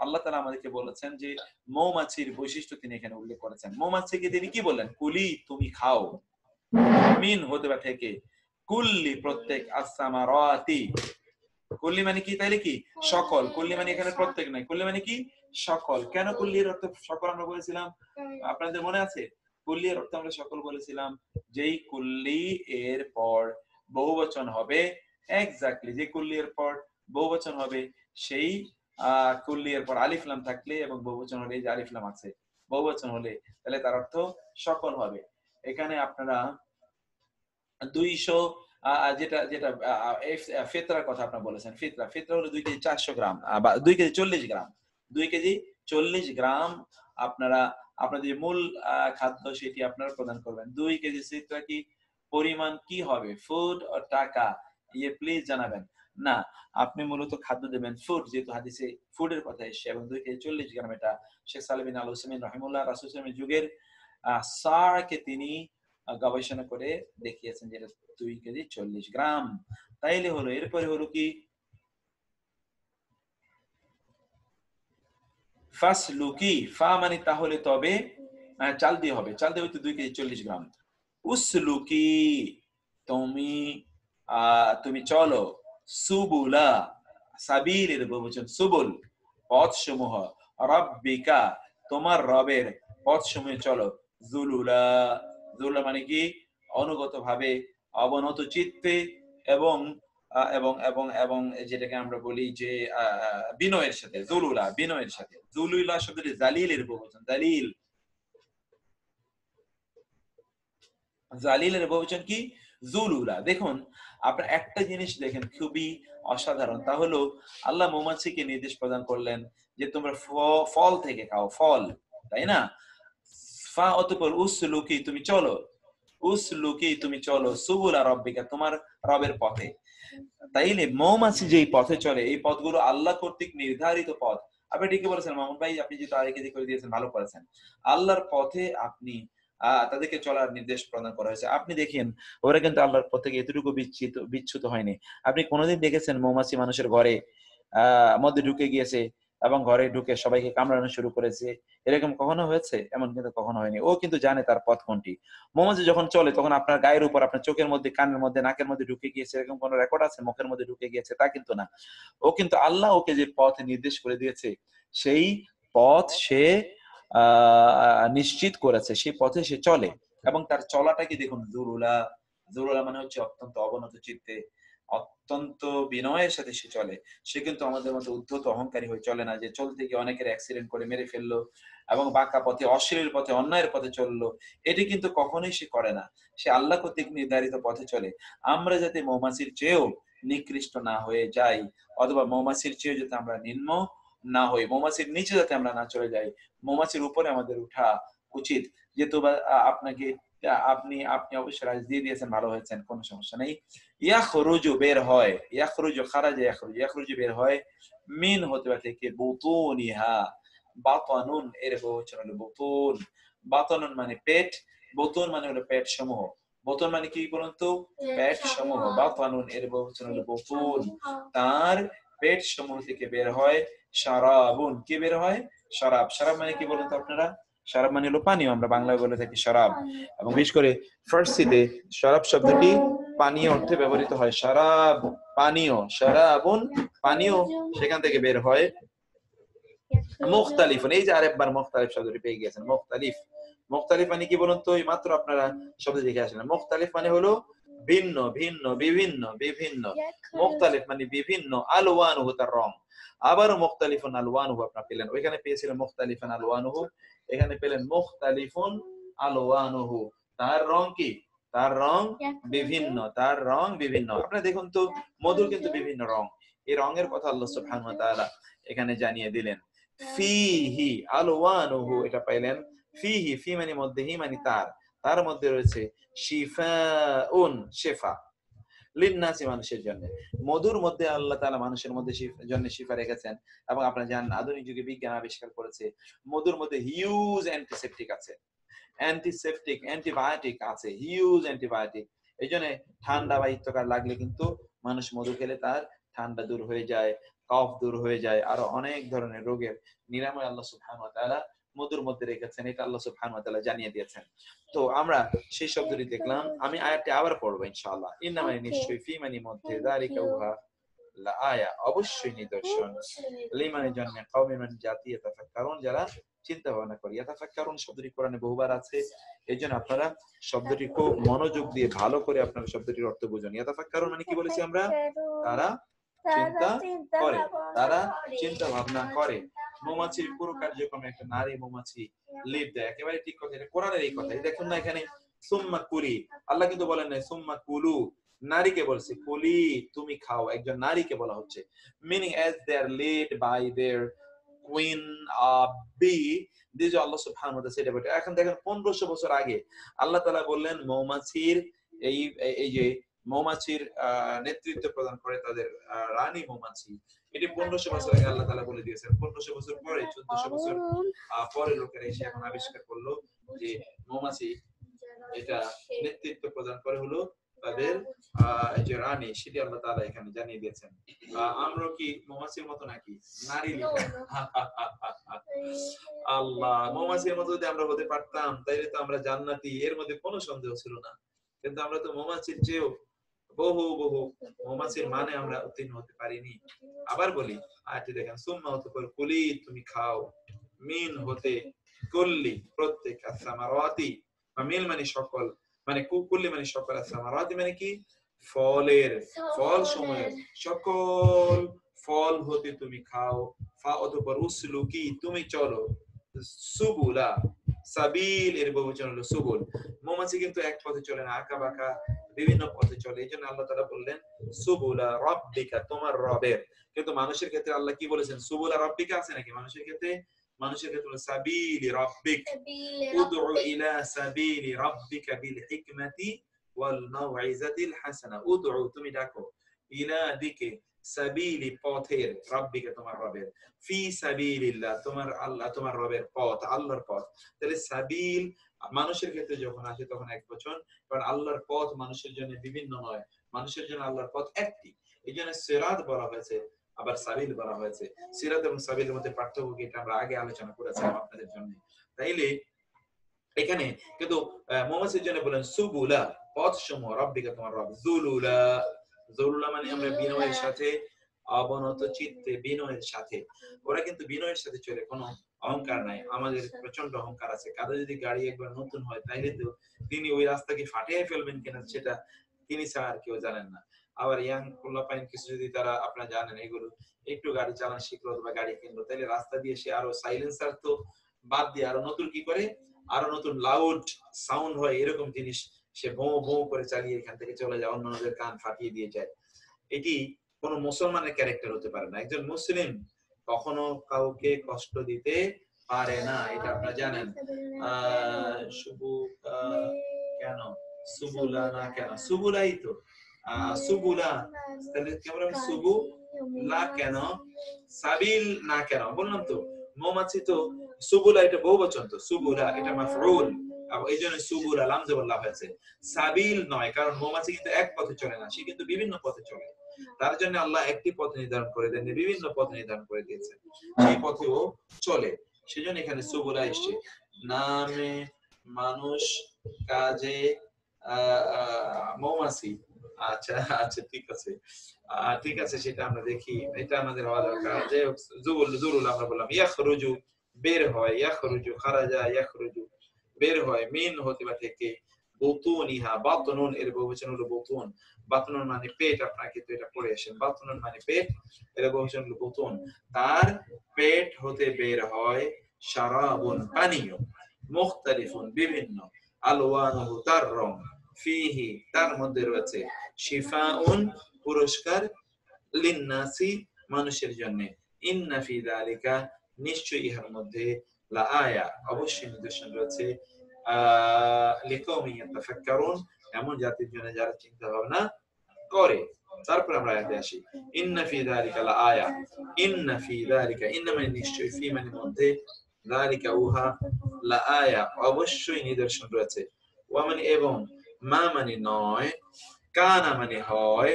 আল্লাহ তাআলা আমাদেরকে বলেছেন যে মৌমাছির বৈশিষ্ট্য তিনি এখানে উল্লেখ করেছেন। মৌমাছিকে তিনি কি বললেন? কুলি তুমি খাও, মিন হতে বা থেকে, কুল্লি প্রত্যেক, আস-সামারাতি, কুল্লি মানে কি? তাইলে কি? সকল। কুল্লি মানে এখানে প্রত্যেক নাই, কুল্লি মানে কি? সকল। কেন কুল্লির অর্থ সকল আমরা বলেছিলাম? আপনাদের মনে আছে? কুল্লির অর্থ আমরা সকল বলেছিলাম, যেই কুল্লি এর পর বহুবচন হবে, এক্স্যাক্টলি যে কুল্লি এর পর বহুবচন হবে, সেই কুল্লি এর পর আলিফ লাম থাকলে এবং বহুবচন হলে, যে আলিফ লাম আছে, বহুবচন হলে তাহলে তার অর্থ সকল হবে। এখানে আপনারা 200 যেটা যেটা ফিতরার কথা আপনারা বলেছেন, ফিতরা, ফিতরা হলো 2 কেজি 400 গ্রাম, বা 2 কেজি 40 গ্রাম, 2 কেজি 40 গ্রাম আপনারা আপনাদের যে মূল খাদ্য সেটি আপনারা প্রদান করবেন। 2 কেজি ফিতরা কি পরিমাণ কি হবে? ফুড ও টাকা, প্লিজ জানাবেন। না, আপনি মূলত খাদ্য দেবেন ফুড, যেহেতু হাদিসে ফুডের কথা এসেছে, এবং 2 কেজি 40 গ্রাম, এটা শেখ সালেহ বিন আল উসাইমিন রাহিমাহুল্লাহ রাসূল সাল্লাল্লাহু আলাইহি যুগের সারকে তিনি গবেষণা করে দেখিয়েছেন যে 2 কেজি 40 গ্রাম। তাইলে হলো, এরপরে হলো কি? ফাসলুকি, ফা মানে তাহলে, তবে, চাল দিয়ে হবে, চাল দিয়ে হয়তো 2 কেজি 40 গ্রাম। উসলুকি তুমি তুমি চলো, সুবুলা, সাবিলের বহুবচন সুবুল, পথসমূহ, রব্বিকা, তোমার রবের পথসমূহে চলো, জুলুলা, জুলুলা মানে কি অনুগত ভাবে, অবনত চিত্তে, এবং এবং এবং এবং যেটাকে আমরা বলি যে বিনয়ের সাথে, জুলুলা বিনয়ের সাথে। জুলুলা শব্দটি জালিলের বহুবচন, জালিল, জালিলের বহুবচন কি জুলুলা। দেখুন আপনার একটা জিনিস দেখেন খুবই অসাধারণ, তা হলো আল্লাহ মৌমাছিকে নির্দেশ প্রদান করলেন যে তোমরা ফল থেকে খাও, ফল, তাই না? ফা অতঃপর উসলুকি, তুমি চলো, উসলুকি তুমি চলো, সুবুলা রব্বিকা, তোমার রবের পথে। তাইলে মৌমাছি যেই পথে চলে, এই পথগুলো আল্লাহ কর্তৃক নির্ধারিত পথ। আপনি ঠিকই বলেছেন মামুন ভাই, আপনি যেহেতু আরেকে করে দিয়েছেন, ভালো করেছেন। আল্লাহর পথে আপনি তাদেরকে চলার নির্দেশ প্রদান করা হয়েছে। আপনি দেখেন ওরা কিন্তু আল্লাহর পথ থেকে এতটুকু বিচ্যুত হয়নি। আপনি কোনোদিন দেখেছেন মৌমাছি মানুষের ঘরে মধ্যে ঢুকে গিয়েছে এবং ঘরে ঢুকে সবাইকে কামড়ানো শুরু করেছে? এরকম কখনো হয়েছে? এমন কিন্তু কখনো হয়নি। ও কিন্তু জানে তার পথ কোনটি। মৌমাছি যখন চলে তখন আপনার গায়ের উপর, আপনার চোখের মধ্যে, কানের মধ্যে, নাকের মধ্যে ঢুকে গিয়েছে এরকম কোন রেকর্ড আছে? মুখের মধ্যে ঢুকে গিয়েছে তা কিন্তু না। ও কিন্তু আল্লাহ ওকে যে পথ নির্দেশ করে দিয়েছে সেই পথ সে নিশ্চিত করেছে, সেই পথে সে চলে। এবং তার চলাটাকে দেখুন, জুরুলা, জুরুলা মানে হচ্ছে অত্যন্ত অবনত চিত্তে, অত্যন্ত বিনয়ের সাথে সে চলে। সে কিন্তু আমাদের মতো উদ্ধত অহংকারী হয়ে চলে না, যে চলতে গিয়ে অনেকের অ্যাক্সিডেন্ট করে মেরে ফেললো এবং বাঁকা পথে, অশ্লীল পথে, অন্যায়ের পথে চললো। এটি কিন্তু কখনোই সে করে না। সে আল্লাহ কর্তৃক নির্ধারিত পথে চলে। আমরা যাতে মৌমাছির চেয়েও নিকৃষ্ট না হয়ে যাই, অথবা মৌমাছির চেয়েও যাতে আমরা নিম্ন না হই, মৌমাছির নিচে যাতে আমরা না চলে যাই, মৌমাছির উপরে আমাদের উঠা উচিত। যেহেতু আপনাকে আপনি আপনি অবশ্যই রাজ দিয়ে দিয়েছেন, ভালো হয়েছেন, কোনো সমস্যা নেই। ইয়াখরুজু বের হয়, ইয়াখরুজু খারাজা, ইয়াখরুজু, ইয়াখরুজু বের হয়, মিন হতে থেকে, বুতুনিহা, বাতানুন এর বহুবচন হলো বুতুন। বাতানুন মানে পেট, বুতুন মানে হলো পেট সমূহ। বুতুন মানে কি বলুন তো? পেট সমূহ। বাতানুন এর বহুবচন হলো বুতুন। তার পেট সমূহ থেকে বের হয় শারাবুন, কি বের হয়? শরাব। শরাব মানে কি বলুন তো আপনারা? শরাব মানে হলো পানীয়, আমরা বাংলায় বলে থাকি শরাব। এবং বিশেষ করে ফার্সিতে শরাব শব্দটি পানীয় অর্থে ব্যবহৃত হয়। শরাব পানীয়, শরাবুন পানীয়, সেখান থেকে বের হয় মুখতালিফুন। এই যে আরেকবার মুখতালিফ শব্দটি পেয়ে গেছেন, মুখতালিফ। মুখতালিফ মানে কি বলুন তো? এই মাত্র আপনারা শব্দ দেখে আসলেন। মুখতালিফ মানে হলো ভিন্ন, ভিন্ন, বিভিন্ন, বিভিন্ন। মুখতালিফ মানে বিভিন্ন, আলওয়ানুহু তার রং। আবারও মুখতালিফুন আলওয়ানুহু আপনারা পেলেন, ওইখানে পেয়েছিলেন মুখতালিফুন আলওয়ানুহু, এখানে পেলেন মুখতালিফুন আলওয়ানুহু। তার রং কি? তার রং বিভিন্ন, তার রং বিভিন্ন। আপনারা দেখুন তো, মধুর কিন্তু বিভিন্ন রং। এই রঙের কথা আল্লাহ সুবহানাহু ওয়া তাআলা এখানে জানিয়ে দিলেন। ফিহি আলওয়ানুহু, এটা পাইলেন। ফিহি, ফি মানে মধ্যে, হি মানে তার, তার মধ্যে রয়েছে শিফাউন, শিফা, লিন্নাসি মানুষের জন্য। মধুর মধ্যে আল্লাহ তাআলা মানুষের মধ্যে জন্য শিফা রেখেছেন। এবং আপনারা জানেন আধুনিক যুগে বিজ্ঞান আবিষ্কার করেছে মধুর মধ্যে হিউজ অ্যান্টিসেপটিক আছে, অ্যান্টিসেপটিক, অ্যান্টিবায়োটিক আছে, হিউজ অ্যান্টিবায়োটিক। এই জন্য ঠান্ডা বা ইত্যকার লাগলে কিন্তু মানুষ মধু খেলে তার ঠান্ডা দূর হয়ে যায়, কফ দূর হয়ে যায়, আরো অনেক ধরনের রোগের নিরাময় আল্লাহ সুবহানাহু ওয়া তাআলা মধুর মধ্যে রেখেছেন, এটা আল্লাহ সুবহানাহু ওয়া তাআলা জানিয়ে দিয়েছেন। তো আমরা সেই শব্দটি দেখলাম। আমি আয়াতটি আবার পড়বো ইনশাআল্লাহ। ইন্নামা, নিশ্চয়ই, ফি মানে মধ্যে, যালিকা উহা, লা আয়া অবশ্যই নিদর্শন, লিমানের জন্য, কওমের মানে জাতি, ইয়াতাফাক্কারুন যারা চিন্তা ভাবনা করে। ইয়াতাফাক্কারুন শব্দটি কোরআনে বহুবার আছে, এইজন্য আপনারা শব্দটি খুব মনোযোগ দিয়ে ভালো করে আপনারা শব্দটির অর্থ বুঝুন। ইয়াতাফাক্কারুন মানে কি বলেছি আমরা? তারা চিন্তা করে, তারা চিন্তা ভাবনা করে। মৌমাছির পুরো কার্যক্রমে একটা নারী মৌমাছি লিড দেয়, একেবারে ঠিক কথা, এটা কোরআনের এই কথা। দেখুন না এখানে সুম্মা কুলি, আল্লাহ কিন্তু বলেন না সুম্মা কুলু, নারীকে বলছে কুলি, তুমি খাও, একজন নারীকে বলা হচ্ছে। Meaning as they are led by their queen bee, this is Allah subhanahu wa ta'ala said about it. এখন দেখেন 1500 বছর আগে আল্লাহ তাআলা বললেন মৌমাছির এই এই যে মৌমাছির নেতৃত্ব প্রদান করে তাদের রানী মৌমাছি, এটি 1500 বছর আগে আল্লাহ তাআলা বলে দিয়েছেন। 1500 বছর পরে, 1400 বছর পরে লোকেরা এসে এখন আবিষ্কার করলো যে মৌমাছি এটা নেতৃত্ব প্রদান করে হলো তাদের যে রানী, সেটি আল্লাহ তাআলা এখানে জানিয়ে দিয়েছেন। আমরা কি মৌমাছির মতো নাকি নারী? আল্লাহ, মৌমাছির মতো যদি আমরা হতে পারতাম তাইলে তো আমরা জান্নাতি, এর মধ্যে কোনো সন্দেহ ছিল না। কিন্তু আমরা তো মৌমাছির চেয়েও বহু বহু মৌমাছির মানে আমরা উত্তীর্ণ হতে পারিনি। আবার বলি আয়াতটি দেখেন, সুম্মা অতঃপর কুলি তুমি খাও, মিন হতে, কুল্লি প্রত্যেক, আস-সামারাতি বা মিল মানে সকল, মানে কুল্লি মানে সকল, আস-সামারাতি মানে কি ফলের, ফল সময়ের সকল ফল হতে তুমি খাও। ফা অতঃপর উসলুকি তুমি চলো, সুবুলা, সাবিল এর বহুবচন হলো সুবুল। মৌমাছি কিন্তু এক পথে চলে না, আঁকা বাঁকা বিভিন্ন পথে চলে। এই জন্য আল্লাহ তাআলা বললেন সুবুলা রাব্বিকা, তোমার রবের। কিন্তু মানুষের ক্ষেত্রে আল্লাহ কি বলেছেন? সুবুলা রাব্বিকা আছে নাকি মানুষের ক্ষেত্রে? মানুষের ক্ষেত্রে সাবিলি রাব্বিক, উদউ ইলা সাবিলি রাব্বিকা বিল হিকমাতি ওয়াল মাউইজাতিল হাসানা। উদউ তুমি ডাকো, ইলা দিকে, সাবিলি পথের, রাব্বিকা তোমার রবের, ফি সাবিলিল্লাহ তোমার আল্লাহ তোমার রবের পথ, আল্লাহর পথ। তাহলে সাবিল মানুষের ক্ষেত্রে যখন আসে তখন এক বচন, কারণ আল্লাহর পথ মানুষের জন্য বিভিন্ন নয়, মানুষের জন্য আল্লাহর পথ একটি। এই জন্য সিরাত বলা হয়েছে, আবার সাবিল বলা হয়েছে। সিরাত এবং সাবিলের মধ্যে পার্থক্য কি এটা আমরা আগে আলোচনা করেছিলাম আপনাদের জন্য। তাইলে এখানে কিন্তু মৌমাছির জন্য বলেন সুবুলা পথ সমূহ, রাব্বিকা তোমার রব, যুলুলা, যুলুলা মানে আমরা বিনয়ের সাথে, অবনত চিত্তে বিনয়ের সাথে। ওরা কিন্তু বিনয়ের সাথে চলে, কোনো অহংকার নাই। আমাদের প্রচন্ড অহংকার আছে। কারো যদি গাড়ি একবার নতুন হয় তাইলে তো তিনি ওই রাস্তাকে ফাটিয়ে ফেলবেন কিনা সেটা তিনি ছাড়া আর কেউ জানেন না। আবার ইয়াং পোলাপাইন কিছু যদি তারা আপনারা জানেন এগুলো একটু গাড়ি চালানো শিখলো বা গাড়ি কিনলো, তাহলে রাস্তা দিয়ে সে আরো সাইলেন্সার তো বাদ দিয়ে আরো নতুন কি করে, আরো নতুন লাউড সাউন্ড হয় এরকম জিনিস সে ভোঁ ভোঁ করে চালিয়ে এখান থেকে চলে যায়, অন্যদের কান ফাটিয়ে দিয়ে যায়। এটি কোন মুসলমানের ক্যারেক্টার হতে পারে না। একজন মুসলিম কখনো কাউকে কষ্ট দিতে পারে না, এটা আপনারা জানেন। শুভু কেন সুবুলা না, কেন সুবুলাই তো, সুবুলা, তাহলে কেমন সুবু লা কেন, সাবিল না কেন? বললাম তো মৌমাছি তো সুবুলা এটা বহুবচন, তো সুবুলা এটা মাফউল, এই জন্য সুবুলা লাম জবর বলা হয়েছে, সাবিল নয়। কারণ মৌমাছি কিন্তু এক পথে চলে না, সে কিন্তু বিভিন্ন পথে চলে। তার জন্য আল্লাহ একটি পথ নির্ধারণ করে দেন, বিভিন্ন পথ নির্ধারণ করে দিয়েছেন, সেই পথেও চলে। সেজন্য এখানে সুবুলা এসছে, নামে মানুষ, কাজে মৌমাছি। আচ্ছা আচ্ছা ঠিক আছে, ঠিক আছে, সেটা আমরা দেখি, এটা আমাদের হওয়া দরকার। যে জুরুল আমরা বললাম ইয়াখরুজু বের হয়, ইয়াখরুজু খারাজা ইয়াখরুজু বের হয়, মিন হতে বা থেকে, বুতুনিহা বাতনুন এর বহুবচন হলো বুতুন। বাতনুন মানে পেট, আপনারা কিন্তু এটা পড়ে আসেন, বাতনুন মানে পেট, এর বহুবচন হলো বুতুন। তার পেট হতে বের হয় শারাবুন পানীয়, মুখতালিফুন বিভিন্ন, আলওয়ানুহু তার রং, ফিহি তার মধ্যে রয়েছে, শিফাউন পুরস্কার, লিন্নাসি মানুষের জন্য, ইন্না ফি যালিকা নিশ্চয়ই ইহার মধ্যে, লাআয়া অবশ্যই নিদর্শন রয়েছে, লিকাউমিন ইয়াতাফাক্কারুন এমন জাতির জন্য যারা চিন্তা ভাবনা করে। তারপর আমরা আয়াতে আসি, ইন্না ফি যালিকা লাআয়া, ইন্না ফি যালিকা, ইন্না মানে নিশ্চয়ই, ফি মানে মধ্যে, যালিকা উহা, লাআয়া অবশ্যই নিদর্শন রয়েছে, ওয়া মানে এবং, মা মানে নয়, কানা মানে হয়,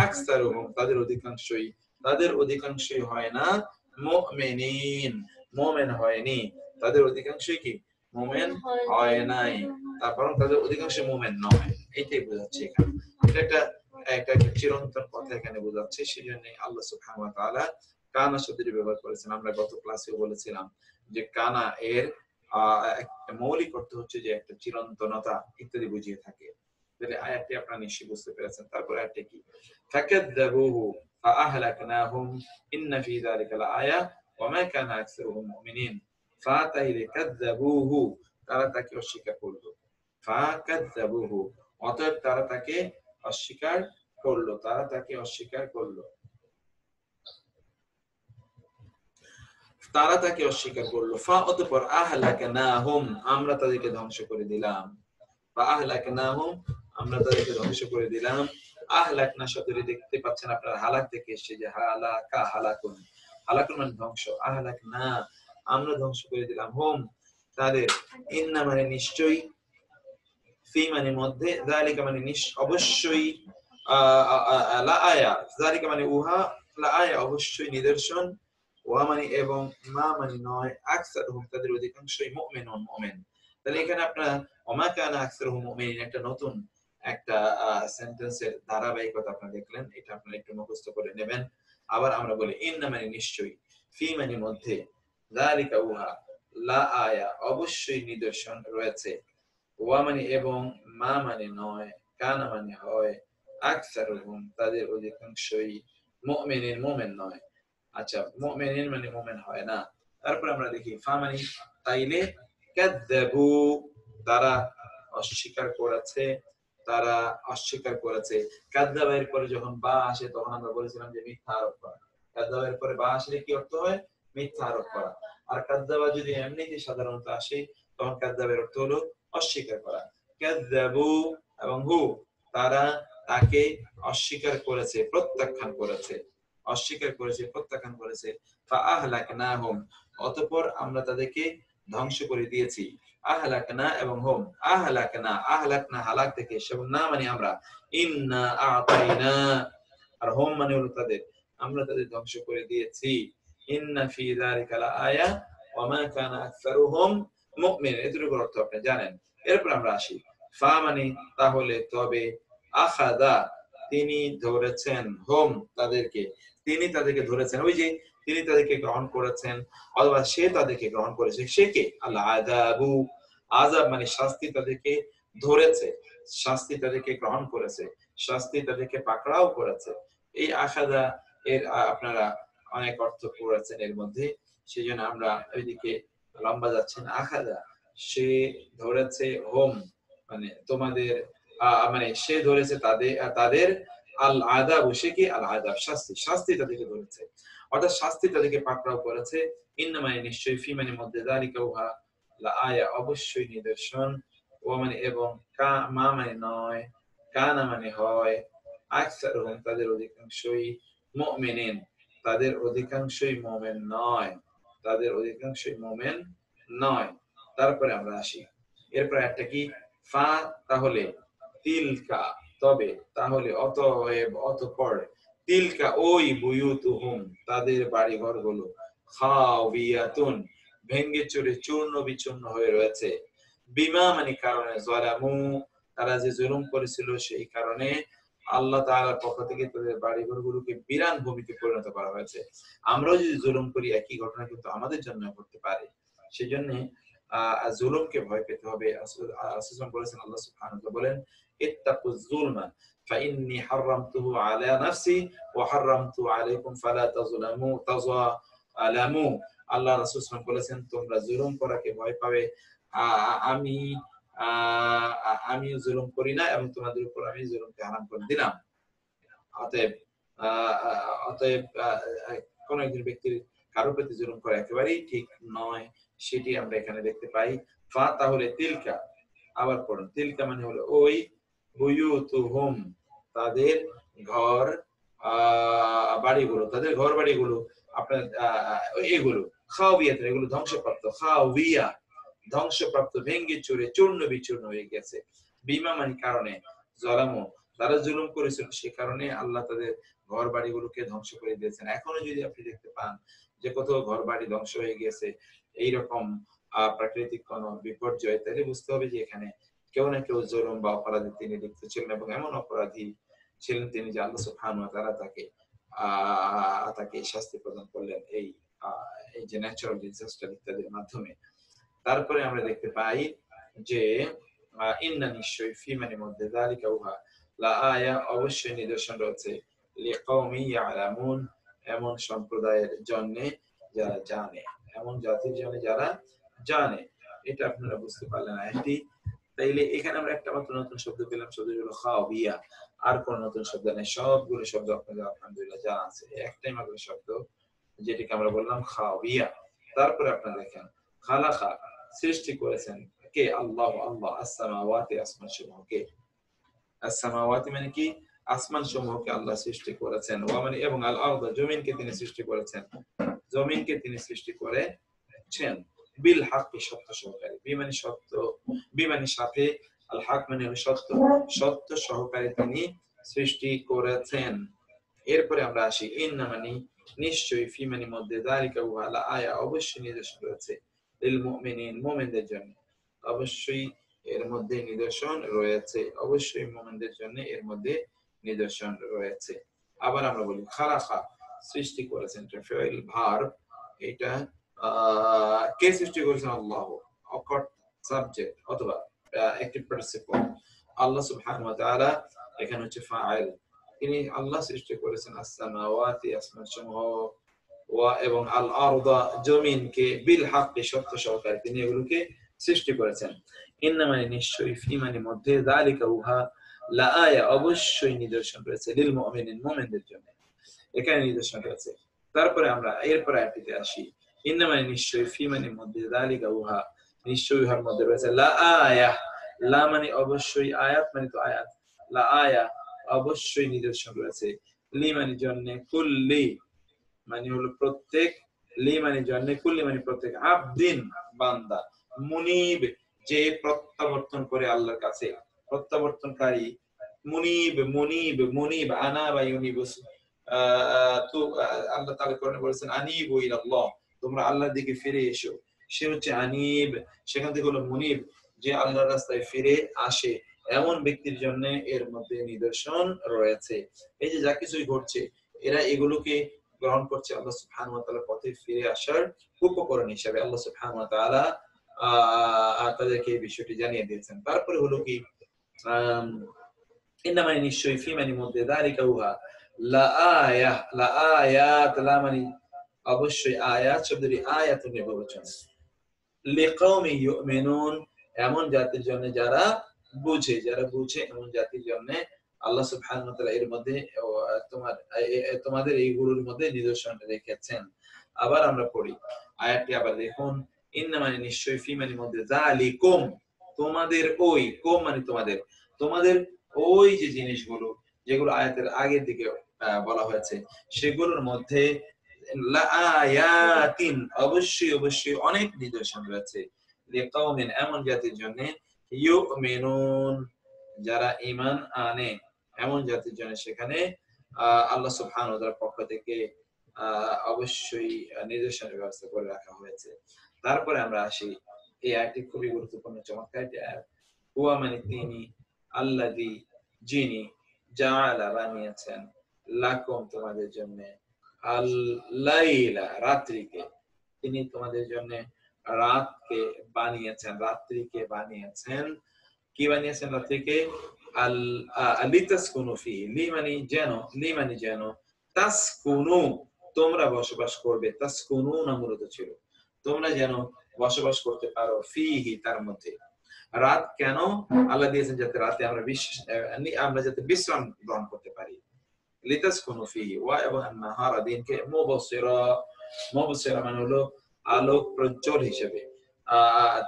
আকসারুহুম তাদের অধিকাংশই, তাদের অধিকাংশই হয় না, মুমিনিন মুমিন হয়নি, তাদের অধিকাংশই কি মুমিন হয় নাই, তারপর তাদের অধিকাংশ মুমিন নয়, এটাই বোঝাচ্ছে এখানে। এটা একটা চিরন্তন কথা এখানে বোঝাচ্ছে। সেজন্য আল্লাহ সুবহানাহু ওয়া তাআলা কানা শব্দটি ব্যবহার করেছেন। আমরা গত ক্লাসেও বলেছিলাম যে কানা এর একটা মৌলিক অর্থ হচ্ছে যে একটা চিরন্তনতা ইত্যাদি বুঝিয়ে থাকে। তাহলে আয়াতটি আপনারা নিশ্চয়ই বুঝতে পেরেছেন। তারপর আয়াতটি কি, ফাকাযযাবুহু ফাআহলাকনাহুম ইন্না ফি যালিকা লাআয়া ওয়া মা কানা আকসারুহুম মুমিনিন। ফাতাইলে কাযযাবুহু তারা তাকে অস্বীকার করলো, ফাকাযযাবুহু অতএব তারা তাকে অস্বীকার করলো, তারা তাকে অস্বীকার করলো, তারা তাকে অস্বীকার করলো। ফা অতঃপর আহলাকনাহুম আমরা তাদেরকে ধ্বংস করে দিলাম, ফা আহলাকনাহুম আমরা তাদেরকে ধ্বংস করে দিলাম। আহলাকনা শব্দটি দেখতে পাচ্ছেন আপনারা হালাক থেকে এসেছে, যে হালাকা হালাকুন, হালাকুন মানে ধ্বংস, আহলাকনা আমরা ধ্বংস করে দিলাম, হুম তাদের, ইন্না মানে নিশ্চয়ই, ফি মানে মধ্যে, যালিকা মানে অবশ্যই, লাআয়া যালিকা মানে উহা, লাআয়া অবশ্যই নিদর্শন, ওয়া মানে এবং, মা মানে নয়, আকসারুহুম তাদের অধিকাংশই মুমিনুন মুমিন। তাহলে এখানে আপনারা ওয়া মা কানা আকসারুহুম মুমিনিন একটা নতুন একটা সেন্টেন্সের ধারাবাহিকতা আপনারা দেখলেন, এটা আপনারা একটু মুখস্থ করে নেবেন। আবার আমরা বলি ইন্না মানে নিশ্চয়ই, ফি মানে মধ্যে, যালিকা উহা, লা আয়া অবশ্যই নিদর্শন রয়েছে, ওয়া মানে এবং, মা মানে নয়, কানা মানে হয়, আকসারুহুম তাদের অধিকাংশই, মুমিনিন মুমিন নয়। আচ্ছা, মুমিনিন মানে মুমিন হয় না। তারপর আমরা দেখি ফা মানে তাইলে, কাযযাবু তারা অস্বীকার করেছে, তারা অস্বীকার করেছে। কাযযাবের পরে যখন বা আসে তখন আমরা বলেছিলাম যে মিথ্যা আরোপ করা। কাযযাবের পরে বা আসলে কি অর্থ হয়? মিথ্যা আরোপ করা। আর কাযযাবা যদি এমনিতে সাধারণত আসে তখন কাযযাবের অর্থ হলো অস্বীকার করা। কাযযাবু এবং হু তারা তাকে অস্বীকার করেছে, প্রত্যাখ্যান করেছে, অস্বীকার করেছে, প্রত্যাখ্যান করেছে। ফাআহলাকনাহুম অতঃপর আমরা তাদেরকে ধ্বংস করে দিয়েছি। আহলাকনা এবং হুম, আহলাকনা, আহলাকনা হালাক থেকে, এবং না মানে আমরা, ইন্না আতাইনা আর হুম মানে হলো তাদের, আমরা তাদের ধ্বংস করে দিয়েছি। ইন্না ফি যালিকা লাআয়া ওয়া মা কানা আকসারুহুম মুমিনিন, এতটুকুর অর্থ আপনি জানেন। এরপর আমরা আসি ফা মানে তাহলে, তবে, আখাযা তিনি ধরেছেন, হুম তাদেরকে, তিনি তাদেরকে ধরেছেন, ওই যে তিনি তাদেরকে গ্রহণ করেছেন, অথবা সে তাদেরকে গ্রহণ করেছে, সে কে? আল্লাহ। আযাবু, আযাব মানে শাস্তি, তাদেরকে ধরেছে, শাস্তি তাদেরকে গ্রহণ করেছে, শাস্তি তাদেরকে পাকড়াও করেছে। এই আখাযা এর আপনারা অনেক অর্থ করেছেন এর মধ্যে, সেজন্য আমরা ওইদিকে লম্বা যাচ্ছেন। আখাযা সে ধরেছে, হোম মানে তোমাদের, মানে সে ধরেছে তাদের, তাদের, আল আযাব সে কি? আল আযাব শাস্তি, শাস্তি তাদেরকে ধরেছে, অর্থাৎ শাস্তি তাদেরকে পাকড়াও করেছে। ইন্না মানে নিশ্চয়ই, ফি মানে মধ্যে, যালিকা উহা, লা আয়া অবশ্যই নিদর্শন, ওয়া মানে এবং, কা মা মানে নয়, কানা মানে হয়, আকসারুহুম তাদের অধিকাংশই, মুমিনিন তাদের অধিকাংশই মুমিন নয়, তাদের অধিকাংশই মুমিন নয়। তারপরে আমরা আসি, এরপর একটা কি, ফা তাহলে, তিলকা তবে, তাহলে, অতএব, অতঃপর, তিলকা ওই, বুয়ুতুহুম তাদের বাড়ি ঘরগুলো, খাওয়াতুন ভেঙ্গে চুরে চূর্ণ বিচূর্ণ হয়ে রয়েছে, বিমা মানে কারণে, যালামু তারা যে জুলুম করেছিল সেই কারণে আল্লাহ তাআলার পক্ষ থেকে তাদের বাড়ি ঘরগুলোকে বিরান ভূমিতে পরিণত করা হয়েছে। আমরাও যদি জুলুম করি একই ঘটনা কিন্তু আমাদের জন্য ঘটতে পারে। সেজন্য জুলুমকে ভয় পেতে হবে। রাসূল বলেছেন, আল্লাহ সুবহানাহু ওয়া তাআলা বলেন, ইত্তাকুজ যুলমা ফাইন্নী হারামতুহু আলা নাফসি ওয়া হারামতু আলাইকুম ফালা তাযলামু। আল্লাহ রাসূল বলেছেন, তোমরা জুলুম করাকে ভয় পাবে, আমি আমি জুলুম করি না এবং তোমাদের উপর আমি জুলুমকে হারাম করে দিলাম। অতএব অতএব কোন একজন ব্যক্তির কারো প্রতি জুলুম করা একেবারেই ঠিক নয়, সেটি আমরা এখানে দেখতে পাই। ফা তাহলে তিলকা, আবার পড়ুন, তিলকা মানে হলো ওই, বুয়ুতুহুম তাদের ঘর বাড়িগুলো, তাদের ঘর বাড়িগুলো, আপনার এগুলো, খাওয়িয়াত এগুলো ধ্বংসপ্রাপ্ত, খাওয়িয়া ধ্বংসপ্রাপ্ত, ভেঙ্গে চুরে চূর্ণ বিচূর্ণ হয়ে গেছে, বিমা মানে কারণে, যালামু তারা জুলুম করেছিল সে কারণে আল্লাহ তাদের ঘর বাড়িগুলোকে ধ্বংস করে দিয়েছেন। এখনো যদি আপনি দেখতে পান যে কোথাও ঘর বাড়ি ধ্বংস হয়ে গেছে, এইরকম প্রাকৃতিক কোন বিপর্যয়, তাহলে বুঝতে হবে যে এখানে কেউ না কেউ জুলুম বা অপরাধী তিনি লিপ্ত ছিলেন, এবং এমন অপরাধী ছিলেন তিনি যে আল্লাহ সুবহানাহু ওয়া তাআলা তাকে শাস্তি প্রদান করলেন এই যে ন্যাচারাল ডিজাস্টার ইত্যাদির মাধ্যমে। তারপরে আমরা দেখতে পাই যে ইন্না নিশ্চয়ই, ফি মানে মধ্যে, যালিকা উহা, লা আয়া অবশ্যই নিদর্শন রয়েছে, লিকাওমি ইয়ালামুন এমন সম্প্রদায়ের জন্য যারা জানে, এমন জাতির জন্য যারা জানে। এটা আপনারা বুঝতে পারলেন আয়াতটি। তাইলে এখানে আমরা একটা মাত্র নতুন শব্দ পেলাম, শব্দটি হলো খাওয়িয়া। আর কোন নতুন শব্দ নেই, সবগুলো শব্দ আপনাদের আলহামদুলিল্লাহ জানা আছে। একটাই মাত্র শব্দ যেটিকে আমরা বললাম খাওয়িয়া। তারপরে আপনারা দেখেন, খালাকা সৃষ্টি করেছেন কে? আল্লাহ, আল্লাহ। আসসামাওয়াতি আসমান সমূহকে, আসসামাওয়াতি মানে কি? আসমান সমূহকে আল্লাহ সৃষ্টি করেছেন, ওয়া মানে এবং, আল আরদ জমিনকে তিনি সৃষ্টি করেছেন, জমিনকে তিনি সৃষ্টি করেছেন, বিল হক সত্য সহকারে, বিমানি সত্য, বিমানি সাথে, আল হক মানে সত্য, সত্য সহকারে তিনি সৃষ্টি করেছেন। এরপরে আমরা আসি, ইন্না মানে নিশ্চয়ই, ফি মানে মধ্যে, যালিকা ওয়ালা আয়া অবশ্যই নিদর্শন রয়েছে, লিল মুমিনিন মুমিনদের জন্য, অবশ্যই এর মধ্যে নিদর্শন রয়েছে, অবশ্যই মুমিনদের জন্য এর মধ্যে নিদর্শন রয়েছে। আবার আমরা বলি খালাকা, সৃষ্টি করেছেন, ফিল ভার্ব, এটা কে সৃষ্টি করেছেন? আল্লাহ, অকট সাবজেক্ট অথবা অ্যাক্টিভ পার্টিসিপল আল্লাহ সুবহানাহু ওয়া তাআলা, এখানে হচ্ছে ফাইল, তিনি আল্লাহ সৃষ্টি করেছেন আসসামাওয়াতি, আসমান সমূহ, ওয়া এবং আল আরদা, জমিনকে, বিল হাক্কি, সত্য সহকারে তিনি এগুলোকে সৃষ্টি করেছেন। ইন্নামা, নিশ্চয়ই, ফি মানে মধ্যে, যালিকা উহা, লা আয়া, অবশ্যই নিদর্শন রয়েছে, লিল মুমিনিন, মুমিনদের জন্য এখানে নিদর্শন রয়েছে। তারপরে আমরা এরপর আয়াতটিতে আসি। ইন্নামা, নিশ্চয়ই, ফি মানে মধ্যে, যালিকা উহা, নিশ্চয়ই উহার মধ্যে রয়েছে, লা আয়া, লা মানে অবশ্যই, আয়াত মানে তো আয়াত, লা আয়া অবশ্যই নিদর্শন রয়েছে, লি মানে জন্য, কুল্লি মানে হলো প্রত্যেক, লি মানে জন্য, কুল্লি মানে প্রত্যেক, আবদিন বান্দা, মুনিব যে প্রত্যাবর্তন করে আল্লাহর কাছে, প্রত্যাবর্তনকারী, মুনিব, মুনিব, মুনিব, আনা বা ইউনিব, তো আল্লাহ তাআলা কোরআনে বলেছেন আনিবু ইলাল্লাহ, তোমরা আল্লাহর দিকে ফিরে এসো, সে হচ্ছে আনিব, সেখান থেকে হলো মুনিব, যে আল্লাহর রাস্তায় ফিরে আসে, এমন ব্যক্তির জন্য এর মধ্যে নিদর্শন রয়েছে। এই যে যা কিছুই ঘটছে, এরা এগুলোকে গ্রহণ করছে আল্লাহ সুবহানাহু ওয়া তাআলার পথে ফিরে আসার উপকরণ হিসেবে। আল্লাহ সুবহানাহু ওয়া তাআলা তাদেরকে এই বিষয়টি জানিয়ে দিয়েছেন। তারপরে হলো কি, ইন্নামা, নিশ্চয়ই, ফি মানে মধ্যে, যালিকা উহা, লা আয়া, লা আয়াত, লা মানে অবশ্যই, আয়াত শব্দটি আয়াতুন এর বহুবচন, লিকাওমি ইউমিনুন, এমন জাতির জন্য যারা বুঝে, যারা বুঝে, এমন জাতির জন্য আল্লাহ সুবহানাহু ওয়া তাআলা এর মধ্যে তোমাদের এইগুলোর মধ্যে নিদর্শন রেখেছেন। আবার আমরা পড়ি আয়াতটি, আবার দেখুন, ইন্নামা, নিশ্চয়ই, ফি মানে মধ্যে, যালিকুম, তোমাদের ওই, কুম মানে তোমাদের, তোমাদের ওই যে জিনিসগুলো যেগুলো আয়াতের আগের দিকে বলা হয়েছে, সেগুলোর মধ্যে লাআয়াতিন, অবশ্যই অবশ্যই অনেক নিদর্শন রয়েছে, লিকাওমিন, এমন জাতির জন্য, ইউমিনুন, যারা ঈমান আনে, এমন জাতির জন্য সেখানে আল্লাহ সুবহানাহু ওয়া তাআলার পক্ষ থেকে অবশ্যই নিদর্শনের ব্যবস্থা করে রাখা হয়েছে। তারপরে আমরা আসি, এই আয়াতটি খুবই গুরুত্বপূর্ণ, চমৎকার একটি আয়াত। হুয়া মানে তিনি, আল্লাযী যিনি, জাআলা বানিয়েছেন, লাকুম তোমাদের জন্য, আল লাইলা রাত্রিকে, তিনি তোমাদের জন্য রাতকে বানিয়েছেন, রাত্রিকে বানিয়েছেন, কি বানিয়েছেন রাত্রিকে? আল লিতাসকুনু ফিহি, লি মানে যেন, লি মানে যেন, তাসকুনু তোমরা বসবাস করবে, তাসকুনু মূলত ছিল, তোমরা যেন বসবাস করতে পারো, ফিহি তার মধ্যে। রাত কেন আল্লাহ দিয়েছেন? যাতে রাতে আমরা যাতে বিশ্রাম গ্রহণ করতে পারি। লিতাসকুনু ফিহি, ওয়া এবং আন-নাহারা দিনকে, মুবসিরা, মুবসিরা মানে হলো আলোক প্রজ্জ্বল হিসেবে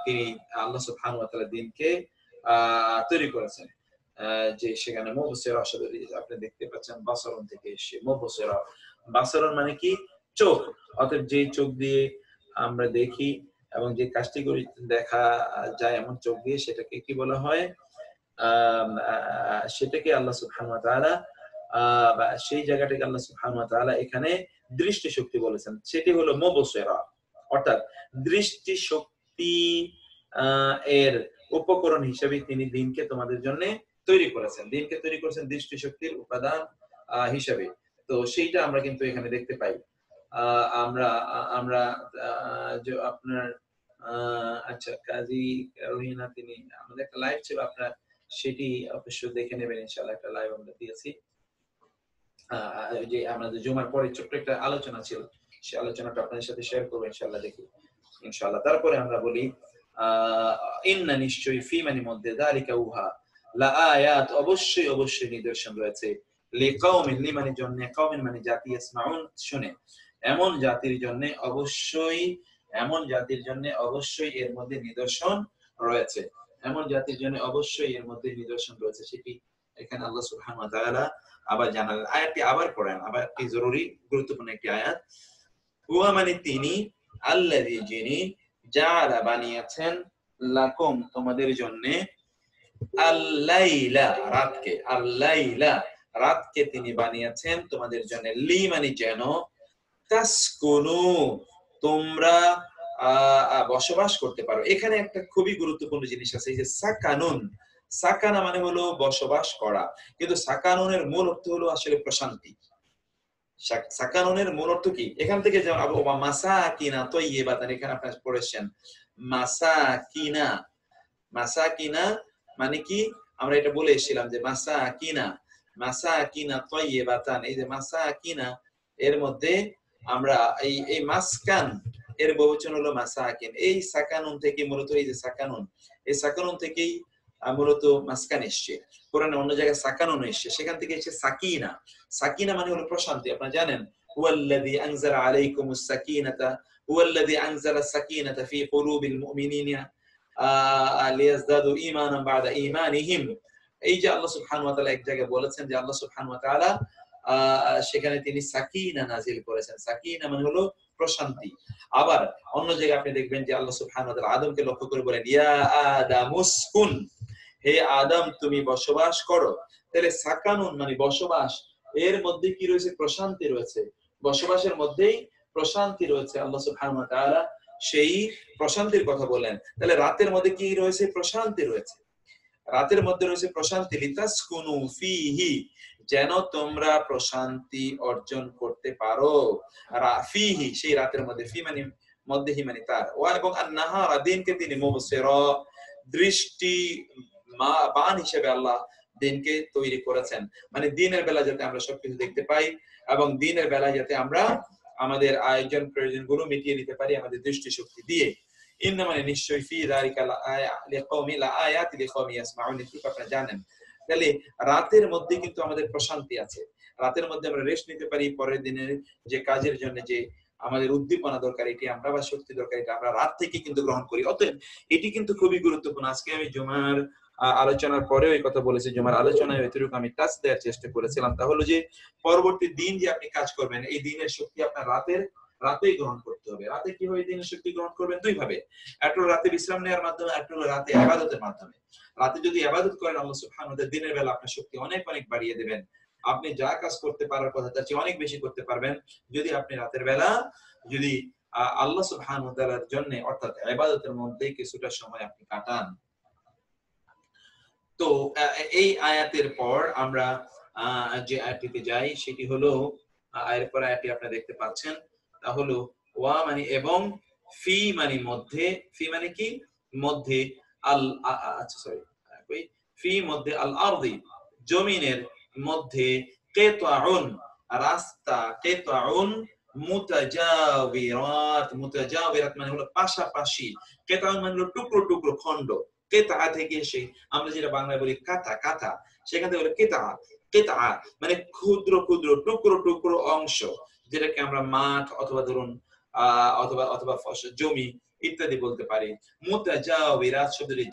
তিনি আল্লাহ সুবহানাহু ওয়া তাআলা দিনকে তৈরি করেছেন, যে সেখানে মুবসিরা শব্দটি আপনি দেখতে পাচ্ছেন বাসরন থেকে এসে, মুবসিরা, বাসরন মানে কি? চোখ, অর্থাৎ যে চোখ দিয়ে আমরা দেখি এবং যে কাজটি করি দেখা যায় এমন চোখ দিয়ে, সেটাকে কি বলা হয়? সেটাকে আল্লাহ সুবহানাহু ওয়া তাআলা সেই জায়গাটাকে আল্লাহ সুবহানাহু ওয়া তাআলা এখানে দৃষ্টি শক্তি বলেছেন, সেটি হলো মুবসিরা, অর্থাৎ দৃষ্টি শক্তি এর উপকরণ হিসেবে তিনি দিনকে তোমাদের জন্য তৈরি করেছেন, দিনকে তৈরি করেছেন দৃষ্টি শক্তির উপাদান হিসেবে। তো সেইটা আমরা কিন্তু এখানে দেখতে পাই। আমরা আমরা আপনার আচ্ছা, কাজী রোহিনা, তিনি আমাদের একটা লাইভ ছিল, আপনার সেটি অবশ্য দেখে নেবেন ইনশাআল্লাহ, একটা লাইভ আমরা দিয়েছি, যে আমাদের জুমার পরে ছোট্ট একটা আলোচনা ছিল, সেই আলোচনাটা আপনাদের সাথে শেয়ার করবো ইনশাআল্লাহ, দেখি ইনশাআল্লাহ। তারপরে আমরা বলি ইন্না, নিশ্চয়ই, ফি মানে মধ্যে, যালিকা উহা, লা আয়াত, অবশ্যই অবশ্যই নিদর্শন রয়েছে, লিকাওমিন, লি মানে জন্য, কাওমিন মানে জাতি, ইসমাউন শুনে, এমন জাতির জন্য অবশ্যই, এমন জাতির জন্য অবশ্যই এর মধ্যে নিদর্শন রয়েছে, এমন জাতির জন্য অবশ্যই এর মধ্যে নিদর্শন রয়েছে, সেটি এখানে আল্লাহ সুবহানাহু ওয়া তাআলা আবার জানালেন। আয়াতটি আবার পড়েন, আবার একটি জরুরি গুরুত্বপূর্ণ একটি আয়াত। হুয়া মানে তিনি, আল্লাযী যিনি, জাআলা বানিয়েছেন, লাকুম তোমাদের জন্য, আল-লাইলা রাতকে, আল-লাইলা রাতকে তিনি বানিয়েছেন তোমাদের জন্য, লি মানে যেন, তাসকুনু তোমরা বসবাস করতে পারো। এখানে একটা খুবই গুরুত্বপূর্ণ জিনিস আছে, এই যে সাকানুন, সাকানা মানে হলো বসবাস করা, কিন্তু সাকানুনের মূল অর্থ হলো আসলে প্রশান্তি। সাকানুনের মূল অর্থ কি? এখান থেকে যেমন মাসাকিনা তাইয়্যিবাতান, এখানে আপনারা পড়েছেন মাসাকিনা, মাসাকিনা মানে কি? আমরা এটা বলে এসেছিলাম যে মাসাকিনা, মাসাকিনা তাইয়্যিবাতান, এই যে মাসাকিনা এর মধ্যে আমরা এই মাসকান এর বহুবচন হলো মাসাকিন। এই সাকানুন থেকে মূলত এই যে সাকানুন, এই সাকানুন থেকেই মূলত মাসকান এসছে। কোরআনে অন্য জায়গায় সাকানুন এসছে, সেখান থেকে এসেছে সাকিনা। সাকিনা মানে হলো প্রশান্তি। আপনারা জানেন হুয়াল্লাযী আনজালা আলাইকুমুস সাকিনাতা, হুয়াল্লাযী আনজালা সাকিনাতা ফি কুলুবিল মুমিনিনা লিয়াজদাদু ঈমানান বা'দা ঈমানিহিম। এই যে আল্লাহ সুবহানাহু ওয়া তাআলা এক জায়গায় বলেছেন যে আল্লাহ সুবহানাহু ওয়া তাআলা সেখানে তিনি সাকিনা নাজিল করেছেন। সাকিনা মানে হলো প্রশান্তি। আবার অন্য জায়গায় আপনি দেখবেন যে আল্লাহ সুবহানাহু ওয়া তাআলা আদমকে লক্ষ্য করে বলেন ইয়া আদামুসকুন, হে আদম তুমি বসবাস করো। তাহলে সাকানুন মানে বসবাস, এর মধ্যে কি রয়েছে? প্রশান্তি রয়েছে। বসবাসের মধ্যেই প্রশান্তি রয়েছে। আল্লাহ সুবহানাহু ওয়া তাআলা সেই প্রশান্তির কথা বলেন। তাহলে রাতের মধ্যে কি রয়েছে? প্রশান্তি রয়েছে। রাতের মধ্যে রয়েছে প্রশান্তি, লিতাসকুনু ফিহি, যেন তোমরা প্রশান্তি অর্জন করতে পারো। ফিহি সেই রাতের মধ্যে, ফি মানে মধ্যে, হি মানে তার, ওয়া এবং আন-নাহারা দিনকে তিনি মুবসিরা দৃষ্টি বান হিসেবে আল্লাহ দিনকে তৈরি করেছেন। মানে দিনের বেলা যাতে আমরা সবকিছু দেখতে পাই এবং দিনের বেলা যাতে আমরা আমাদের আয়োজন প্রয়োজনগুলো মিটিয়ে নিতে পারি আমাদের দৃষ্টি শক্তি দিয়ে। ইন্না মানে নিশ্চয়ই, ফি যালিকা লিকাওমি লাআয়াতি লিকাওমি ইয়াসমাউন, ঠিক আপনারা জানেন। তাহলে রাতের মধ্যে কিন্তু আমাদের প্রশান্তি আছে। রাতের মধ্যে আমরা রেস্ট নিতে পারি, পরের দিনের যে কাজের জন্য যে আমাদের উদ্দীপনা দরকার, এটি আমরা বা শক্তি দরকার, এটা আমরা রাত থেকে কিন্তু গ্রহণ করি। অতএব এটি কিন্তু খুবই গুরুত্বপূর্ণ। আজকে আমি জুমার আলোচনার পরেও এই কথা বলেছি, জুমার আলোচনায় এতটুকু আমি টাচ দেওয়ার চেষ্টা করেছিলাম, তা হলো যে পরবর্তী দিন যে আপনি কাজ করবেন, এই দিনের শক্তি আপনার রাতেই গ্রহণ করতে হবে। রাতে কিভাবে দিনের শক্তি গ্রহণ করবেন? দুই ভাবে। একটা হলো রাতে বিশ্রাম নেওয়ার মাধ্যমে, একটা হলো রাতে ইবাদতের মাধ্যমে। রাতে যদি ইবাদত করেন আল্লাহ সুবহানাহু ওয়া তাআলা দিনের বেলা আপনার শক্তি অনেক অনেক বাড়িয়ে দেবেন। আপনি যা কাজ করতে পারার কথা তার চেয়ে অনেক বেশি করতে পারবেন যদি আপনি রাতের বেলা যদি আল্লাহ সুবহানাহু ওয়া তাআলার জন্য, অর্থাৎ ইবাদতের মধ্যে কিছুটা সময় আপনি কাটান। তো এই আয়াতের পর আমরা যে আয়াতটিতে যাই, সেটি হলো আয়াতের পর আয়াতটি আপনারা দেখতে পাচ্ছেন, তা হলো ওয়া মানে এবং, ফি মানে মধ্যে, ফি মানে কি? মধ্যে, আল আচ্ছা সরি, ফি মধ্যে, আল আরদি জমিনের মধ্যে, কিতাউন রাস্তা, কিতাউন মুতাজাওয়িরাত, মুতাজাওয়িরাত মানে হলো পাশাপাশি, কিতাউন মানে হলো টুকরো টুকরো খণ্ড। কেতা থেকে এসে আমরা যেটা বাংলায় বলি কাতা, কাতা, সেখান থেকে বলে কেতা, কেতা মানে ক্ষুদ্র ক্ষুদ্র টুকরো টুকরো অংশ, যেটাকে আমরা মাঠ অথবা ধরুন অথবা অথবা জমি ইত্যাদি বলতে পারি। মুতাজাওয়িরাত শব্দটি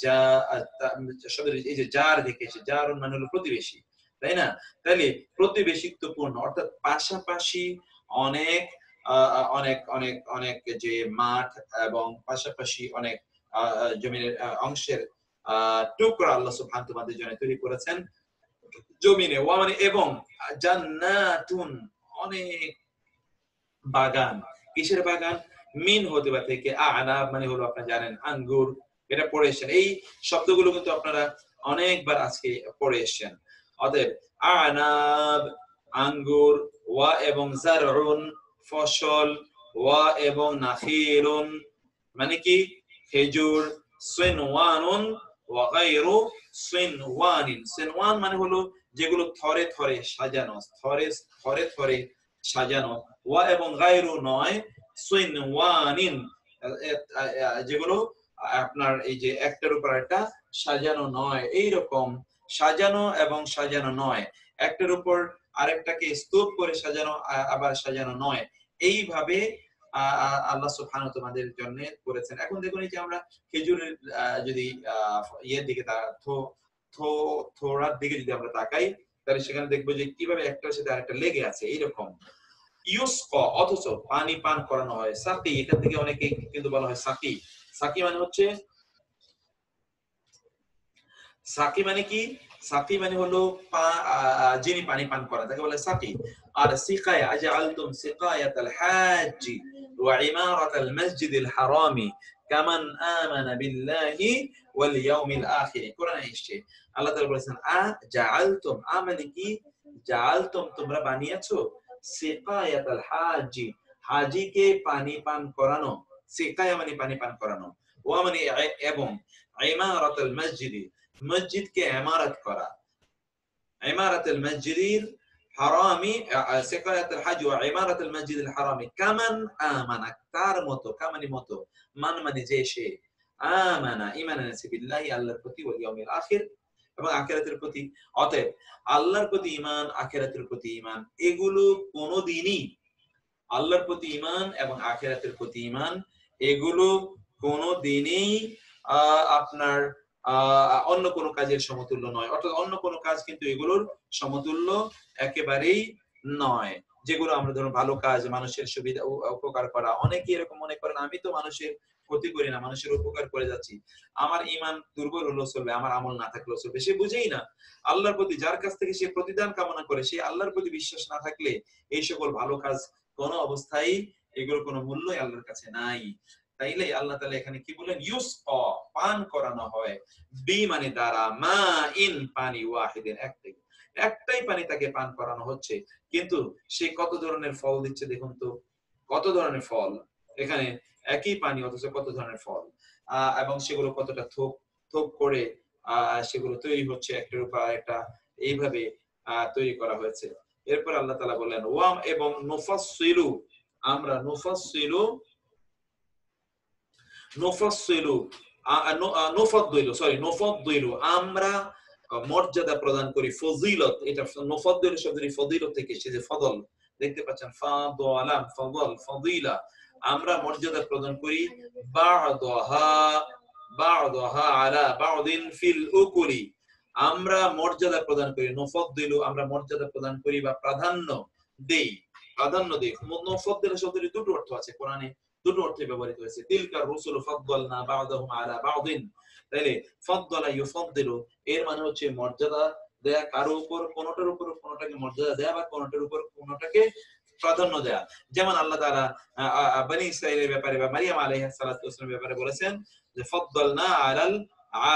শব্দটি এই যে জার থেকে এসে, জার মানে হলো প্রতিবেশী, তাই না? তাহলে প্রতিবেশিত্বপূর্ণ, অর্থাৎ পাশাপাশি অনেক অনেক অনেক অনেক যে মাঠ এবং পাশাপাশি অনেক জমিনের অংশের টুকরা আল্লাহ সুবহানাহু ওয়া তাআলা জন্য তৈরি করেছেন জমিনে। ওয়া মানে এবং, জান্নাতুন অনেক বাগান। কিসের বাগান? মিন হতে পারে থেকে, আনাব মানে হলো আপনারা জানেন আঙ্গুর, এটা পড়ে এসেছেন। এই শব্দগুলো কিন্তু আপনারা অনেকবার আজকে পড়ে এসেছেন। অতএব আনাব আঙ্গুর, ওয়া এবং জারউন ফসল, ওয়া এবং নাখিলুন মানে কি? খেজুর, সিনওয়ানুন ওয়া গায়রু সিনওয়ানিন, সিনওয়ান মানে হলো যেগুলো থরে থরে সাজানো, থরে থরে থরে সাজানো, ওয়া এবং গায়রু নয়, সিনওয়ানিন যেগুলো আপনার এই যে একটার উপর একটা সাজানো নয়, এইরকম সাজানো এবং সাজানো নয়, একটার উপর আরেকটাকে স্তূপ করে সাজানো আবার সাজানো নয়, এইভাবে আল্লাহ সুবহানাহু ওয়া তাআলা আমাদের জন্য করেছেন। এখন দেখুন এই যে আমরা খেজুরের যদি ইয়ের দিকে থোড়ার দিকে যদি আমরা তাকাই, তাহলে সেখানে দেখবো যে কিভাবে একটার সাথে আরেকটা লেগে আছে এইরকম। ইউসকা অথচ পানি পান করানো হয়, সাকি এখান থেকে অনেকে কিন্তু বলা হয় সাকি। সাকি মানে হচ্ছে সাকি মানে কি? সাকি মানে হলো যিনি পানি পান করেন তাকে বলে সাকি। আর সিকায়া আজআলতুম সিকায়াতাল হাজ্জি ওয়া ইমারাতাল মাসজিদিল হারামি কামান আমানা বিল্লাহি ওয়াল ইয়াউমিল আখির। কোরআনে এসেছে আল্লাহ তাআলা বলেছেন জাআলতুম, মানে কি? জাআলতুম তোমরা বানিয়েছো, সিকায়াতাল হাজ্জি হাজিকে পানি পান করানো, সিকায়া মানে পানি পান করানো, ওয়া মানে এবং ইমারাতাল মাসজিদি মসজিদকে ইমারত করা, ইমারাতুল মসজিদিল হারামি, সিকায়াতুল হজ ওয়া ইমারাতুল মসজিদিল হারামি কামান আমানা, তার মতো, কামানি মতো, মান মানে যে সে, আমানা ঈমান এনেছে, বিল্লাহি আল্লাহর প্রতি, ওয়াল ইয়াউমিল আখির এবং আখিরাতের প্রতি। অতএব আল্লাহর প্রতি ঈমান, আখিরাতের প্রতি ঈমান, এগুলো কোনোদিনই, আল্লাহর প্রতি ঈমান এবং আখিরাতের প্রতি ঈমান এগুলো কোনোদিনই আপনার অন্য কোনো কাজের সমতুল্য নয়। অর্থাৎ অন্য কোনো কাজ কিন্তু এগুলোর সমতুল্য একেবারেই নয়। যেগুলো আমরা ধরুন ভালো কাজ, মানুষের সুবিধা উপকার করা, অনেকে এরকম মনে করেন আমি তো মানুষের ক্ষতি করি না, মানুষের উপকার করে যাচ্ছি, আমার ঈমান দুর্বল হলেও চলবে, আমার আমল না থাকলেও চলবে। সে বুঝেই না আল্লাহর প্রতি, যার কাছ থেকে সে প্রতিদান কামনা করে, সে আল্লাহর প্রতি বিশ্বাস না থাকলে এই সকল ভালো কাজ কোন অবস্থায়, এগুলোর কোনো মূল্যই আল্লাহর কাছে নাই। তাইলে আল্লাহ তাআলা এখানে কি বলেন? ইউসকা, পান করানো হয়, বি মানে দ্বারা, মা ইন পানি, ওয়াহিদিন একটাই পানি তাকে পান করানো হচ্ছে, কিন্তু সে কত ধরনের ফল দিচ্ছে দেখুন তো, কত ধরনের ফল এখানে, একই পানি অথচ কত ধরনের ফল, এবং সেগুলো কতটা থোক থোক করে সেগুলো তৈরি হচ্ছে, একটার উপর একটা এইভাবে তৈরি করা হয়েছে। এরপর আল্লাহ তাআলা বললেন ওয়াম, এবং নুফাসসিলু, আমরা নুফাসসিলু নুফাদ্দিলু আমরা মর্যাদা প্রদান করি, ফজিলত, এটা নুফাদ্দিলু শব্দটি ফজিলত থেকে এসেছে, যে ফদল দেখতে পাচ্ছেন, ফাদালা ফদল ফজিলা, আমরা মর্যাদা প্রদান করি, বা'দাহা আলা বা'দিন ফিল উকুলি, আমরা মর্যাদা প্রদান করি, নুফাদ্দিলু আমরা মর্যাদা প্রদান করি বা প্রাধান্য দেই, প্রাধান্য দেই। নুফাদ্দিলু শব্দটির দুটো অর্থ আছে কোরআনে, দুটো অর্থে ব্যবহৃত হয়েছে। তিলকার রুসুল ফাদ্দালনা বা'দাহুম আলা বা'দিন, তাইলে ফাদ্দালা ইউফাদ্দিলু এর মানে হচ্ছে মর্যাদা দেয়া, কারো উপর কোনটার উপর কোনটাকে মর্যাদা দেয়া, বা কোনটার উপর কোনটাকে প্রাধান্য দেয়া। যেমন আল্লাহ তাআলা বনি ইসরাঈলের ব্যাপারে বা মারিয়াম আলাইহিস সালাতু ওয়াসসালামের ব্যাপারে বলেছেন যে ফাদ্দালনা আলাল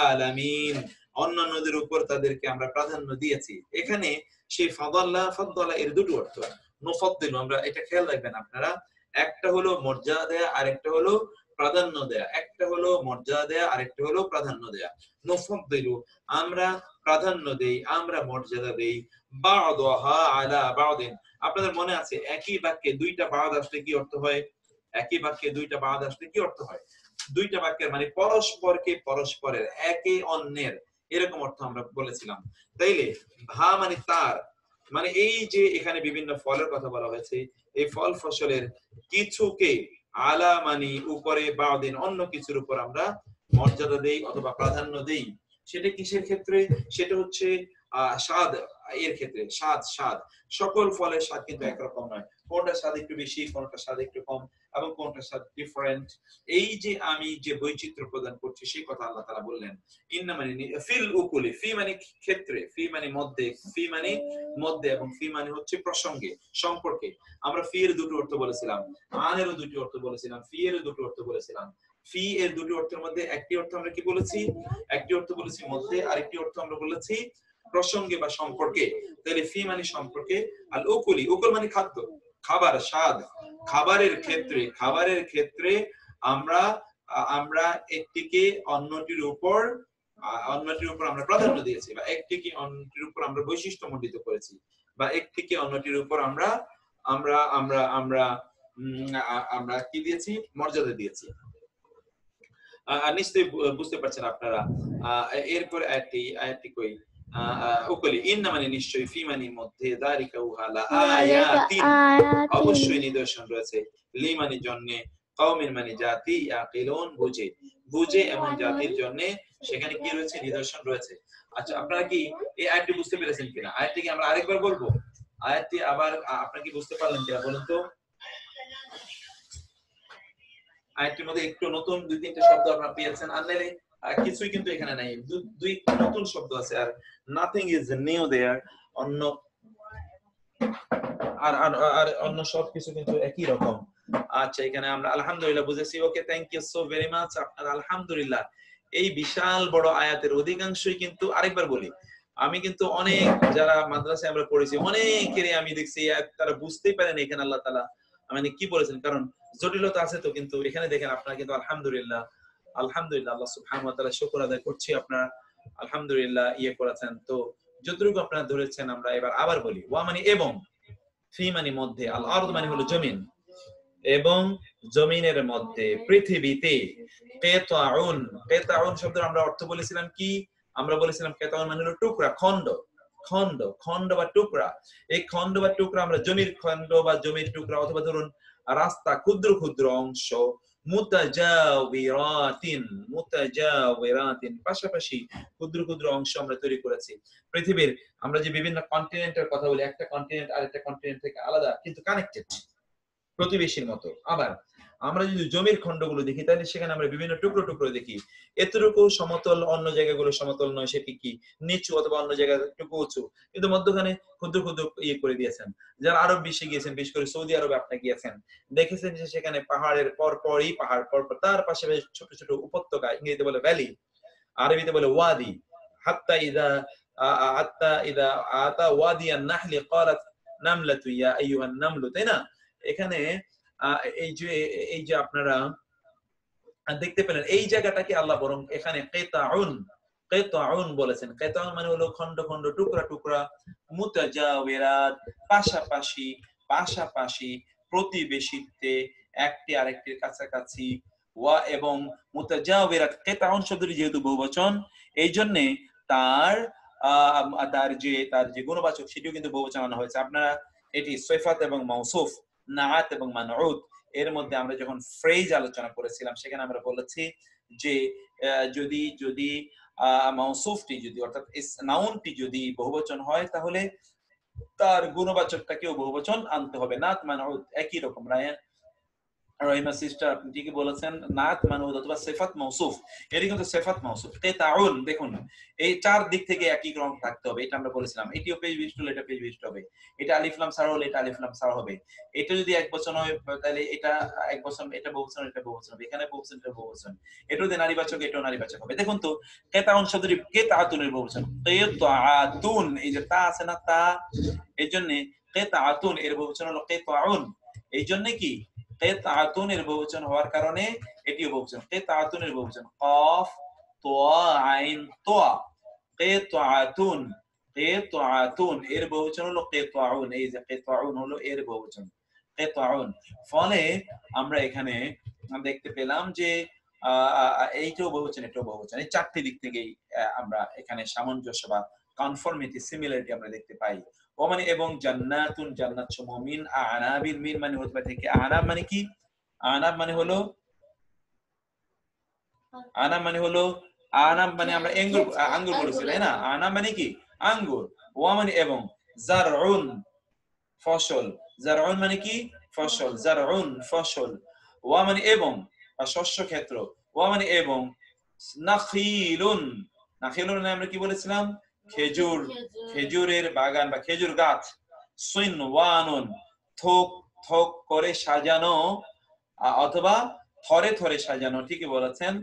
আলামিন, অন্যান্যদের উপর তাদেরকে আমরা প্রাধান্য দিয়েছি। এখানে সেই ফাদ্দালা এর দুটো অর্থ। নুফাদ্দিলু, আমরা এটা খেয়াল রাখবেন আপনারা, একটা হলো মর্যাদা দেয়া, আরেকটা হলো প্রাধান্য দেয়া, একটা হলো মর্যাদা দেয়া, আরেকটা হলো প্রাধান্য দেয়া। নুফাদ্দিলু আমরা প্রাধান্য দেই, আমরা মর্যাদা দেই, বা'দাহা আলা বা'দিন। আপনাদের মনে আছে একই বাক্যে দুইটা বাদ আসলে কি অর্থ হয়? একই বাক্যে দুইটা বাদ আসলে কি অর্থ হয়? দুইটা বাক্যের মানে পরস্পরকে পরস্পরের, একে অন্যের, এরকম অর্থ আমরা বলেছিলাম। তাইলে ভা মানে তার, মানে এই যে এখানে বিভিন্ন ফলের কথা বলা হয়েছে, এই ফল ফসলের কিছুকে, আলা মানে উপরে, বাদিন অন্য কিছুর উপর আমরা মর্যাদা দেই অথবা প্রাধান্য দেই। সেটা কিসের ক্ষেত্রে? সেটা হচ্ছে স্বাদ এর ক্ষেত্রে। স্বাদ সকল ফলের স্বাদ কিন্তু একরকম নয়, কোনটা স্বাদ একটু বেশি, কোনটা স্বাদ একটু কম, এবং কোনটা স্বাদ ডিফারেন্ট। এই যে আমি যে বৈচিত্র্য প্রদান করছি সেই কথা আল্লাহ তাআলা বললেন। ইন্না মানে ফিল উকুলি, ফি মানে ক্ষেত্রে, ফি মানে মধ্যে, ফি মানে মধ্যে, এবং ফি মানে হচ্ছে প্রসঙ্গে, সম্পর্কে। আমরা ফি এর দুটো অর্থ বলেছিলাম, আনেরও দুটো অর্থ বলেছিলাম, ফি এর দুটো অর্থ বলেছিলাম। ফি এর দুটো অর্থের মধ্যে একটি অর্থ আমরা কি বলেছি? একটি অর্থ বলেছি মধ্যে, আরেকটি অর্থ আমরা বলেছি প্রসঙ্গে বা সম্পর্কে। তাহলে ফি মানে সম্পর্কে, আর উকুলি, উকুল মানে খাদ্য, খাবার, স্বাদ। খাবারের ক্ষেত্রে আমরা একটিকে অন্যটির উপর আমরা প্রাধান্য দিয়েছি, বা একটিকে অন্যটির উপর আমরা বৈশিষ্ট্য মণ্ডিত করেছি, বা একটিকে অন্যটির উপর আমরা আমরা আমরা আমরা আমরা কি দিয়েছি? মর্যাদা দিয়েছি। নিশ্চয়ই বুঝতে পারছেন আপনারা। এরপর আয়াতটি কই, উকুলি, ইন্না মানে নিশ্চয়ই, ফি মানে মধ্যে, যালিকা উহা, লা আয়াতিন অবশ্যই নিদর্শন রয়েছে, লি মানে জন্য, কওমিন মানে জাতি, ইয়াকিলুন বুঝে এমন জাতির জন্য সেখানে কি রয়েছে? নিদর্শন রয়েছে। আচ্ছা, আপনারা কি এই আয়াতটি বুঝতে পেরেছেন কিনা? আয়াতটি কি আমরা আরেকবার বলবো? আয়াতটি আবার আপনারা কি বুঝতে পারলেন কিনা বলুন তো? আয়াতটির মধ্যে একটু নতুন দুই তিনটা শব্দ আপনারা পেয়েছেন, আনলে কিছুই কিন্তু এখানে নাই, দুই নতুন শব্দ আছে, আর নাথিং ইজ নিউ দেয়ার, অন্য আর আর আর অন্য সব কিছু কিন্তু একই রকম। আচ্ছা, এখানে আমরা আলহামদুলিল্লাহ বুঝেছি। Okay, thank you so very much. আপনার আলহামদুলিল্লাহ এই বিশাল বড় আয়াতের অধিকাংশই কিন্তু, আরেকবার বলি, আমি কিন্তু অনেক যারা মাদ্রাসায় আমরা পড়েছি অনেকেরই আমি দেখছি তারা বুঝতেই পারেন এখানে আল্লাহ তাআলা মানে কি বলেছেন, কারণ জটিলতা আছে তো। কিন্তু এখানে দেখেন আপনারা কিন্তু আলহামদুলিল্লাহ আলহামদুলিল্লাহ আল্লাহ সুবহানাহু ওয়া তাআলা শুকর আদায় করছি, আপনারা আলহামদুলিল্লাহ করেছেন। তো যতটুকু আপনারা ধরেছেন আমরা এবার আবার বলি। ওয়া মানে এবং, ফি মানে মধ্যে, আল আরদ মানে হলো জমিন, এবং জমিনের মধ্যে, পৃথিবীতে, কিতাউন, কিতাউন শব্দের আমরা অর্থ বলেছিলাম কি? আমরা বলেছিলাম কিতাউন মানে হলো টুকরা, খণ্ড, খণ্ড, খণ্ড বা টুকরা। এই খণ্ড বা টুকরা আমরা জমির খণ্ড বা জমির টুকরা, অথবা ধরুন রাস্তা, ক্ষুদ্র ক্ষুদ্র অংশ, মুতাজাওয়িরাতিন, মুতাজাওয়িরাতিন, পাশাপাশি ক্ষুদ্র ক্ষুদ্র অংশ আমরা তৈরি করেছি। পৃথিবীর আমরা যে বিভিন্ন কন্টিনেন্টের কথা বলি, একটা কন্টিনেন্ট আরেকটা কন্টিনেন্ট থেকে আলাদা কিন্তু কানেক্টেড, প্রতিবেশীর মতো। আবার আমরা যদি জমির খণ্ডগুলো দেখি তাহলে সেখানে আমরা বিভিন্ন টুকরো টুকরো দেখি। এতটুকু সমতল, অন্য জায়গাগুলো সমতল নয়, সেটি কি নিচু, অথবা অন্য জায়গা টুকু উঁচু, কিন্তু মধ্যখানে ক্ষুদ্র ক্ষুদ্র করে দিয়েছেন। যারা আরব বিশ্বে গিয়েছেন, বিশেষ করে সৌদি আরবে আপনি গিয়েছেন, দেখেছেন যে সেখানে পাহাড়ের পরপরই পাহাড়, পরপর তার পাশে ছোট ছোট উপত্যকা, ইংরেজিতে বলে ভ্যালি, আরবিতে বলে ওয়াদি। হাত্তা ইদা হাত্তা ইদা আতা ওয়াদিয়ান নাহলি ক্বালাত নামলাতু ইয়া আইয়ুহান নামলু, তাই না? এখানে এই যে আপনারা দেখতে পেলেন, এই জায়গাটাকে আল্লাহ বরং এখানে কিতাউন, কিতাউন বলেছেন। কিতাউন মানে হলো খণ্ড খণ্ড, টুকরা টুকরা, মুতাজাওয়িরাত, পাশাপাশি, পাশাপাশি, প্রতিবেশিত্বে, একটি আরেকটির কাছাকাছি। ওয়া এবং মুতাজাওয়িরাত, কিতাউন শব্দটি যেহেতু বহুবচন, এই জন্য তার তার যে গুণবাচক সেটিও কিন্তু বহুবচন আনা হয়েছে। আপনারা এটি সিফাত এবং মাউসুফ, নাআত এবং মানউত, এর মধ্যে আমরা যখন ফ্রেজ আলোচনা করেছিলাম সেখানে আমরা বলেছি যে যদি যদি মাউসুফটি যদি, অর্থাৎ নাউনটি যদি বহুবচন হয় তাহলে তার গুণবাচকটাকেও বহুবচন আনতে হবে। নাত মানউত একই রকম। রহিমা সিস্টার, আপনি ঠিকই বলেছেন, নাত মানউত অথবা সিফাত মাউসুফ, এটি কিন্তু সিফাত মাউসুফ। কিতাউন দেখুন, এই চার দিক থেকে একই ক্রম থাকতে হবে, এটা আমরা বলেছিলাম। এটিও পেজ বিশিষ্ট হলে এটা পেজ বিশিষ্ট হবে, এটা আলিফ লাম সারা হলে এটা আলিফ লাম সারা হবে, এটা যদি এক বচন হয় তাহলে এটা এক বচন, এটা বহুবচন, এটা বহুবচন হবে, এখানে বহুবচন, এটা বহুবচন, এটা যদি নারীবাচক, এটাও নারীবাচক হবে। দেখুন তো, কিতাউন শব্দটি কিতাতুনের বহুবচন, কিতাতুন, এই যে তা আছে না, তা, এইজন্য কিতাতুন এর বহুবচন হলো কিতাউন। এইজন্য কি কিতাতুন এর বহুবচন হওয়ার কারণে এটিও বহুবচন। কিতাতুন এর বহুবচন কফ তোয়া আইন তোয়া, কিতাতুন, কিতাতুন এর বহুবচন হলো কিতাউন। এই যে কিতাউন হলো এর বহুবচন, কিতাউন। ফলে আমরা এখানে দেখতে পেলাম যে এইটাও বহুবচন, এটাও বহুবচন। এই চারটি দিক থেকেই আমরা এখানে সামঞ্জস্য বা কনফর্মিটি, সিমিলারিটি আমরা দেখতে পাই। ও মানে এবং, জান্নাতুন জান্নাত সমূহ, মিন আনাবিন, মিন মানে হতে পারে থেকে, আনাব মানে কি? আনাব মানে হলো, আনাব মানে হলো, আনাব মানে আমরা আঙ্গুর বলেছি, তাই না? আনাব মানে কি? আঙ্গুর। ওয়া মানে এবং, জারউন ফসল, জারউন মানে কি? ফসল, জারউন ফসল। ওয়া মানে এবং বা শস্য ক্ষেত্র, ওয়া মানে এবং, নাখিলুন, নাখিলুন মানে আমরা কি বলেছিলাম? খেজুর, খেজুরের বাগান বা খেজুর গাছ। সিনওয়ানুন, থোক থোক করে সাজানো, অথবা থরে থরে সাজানো, ঠিকই বলেছেন।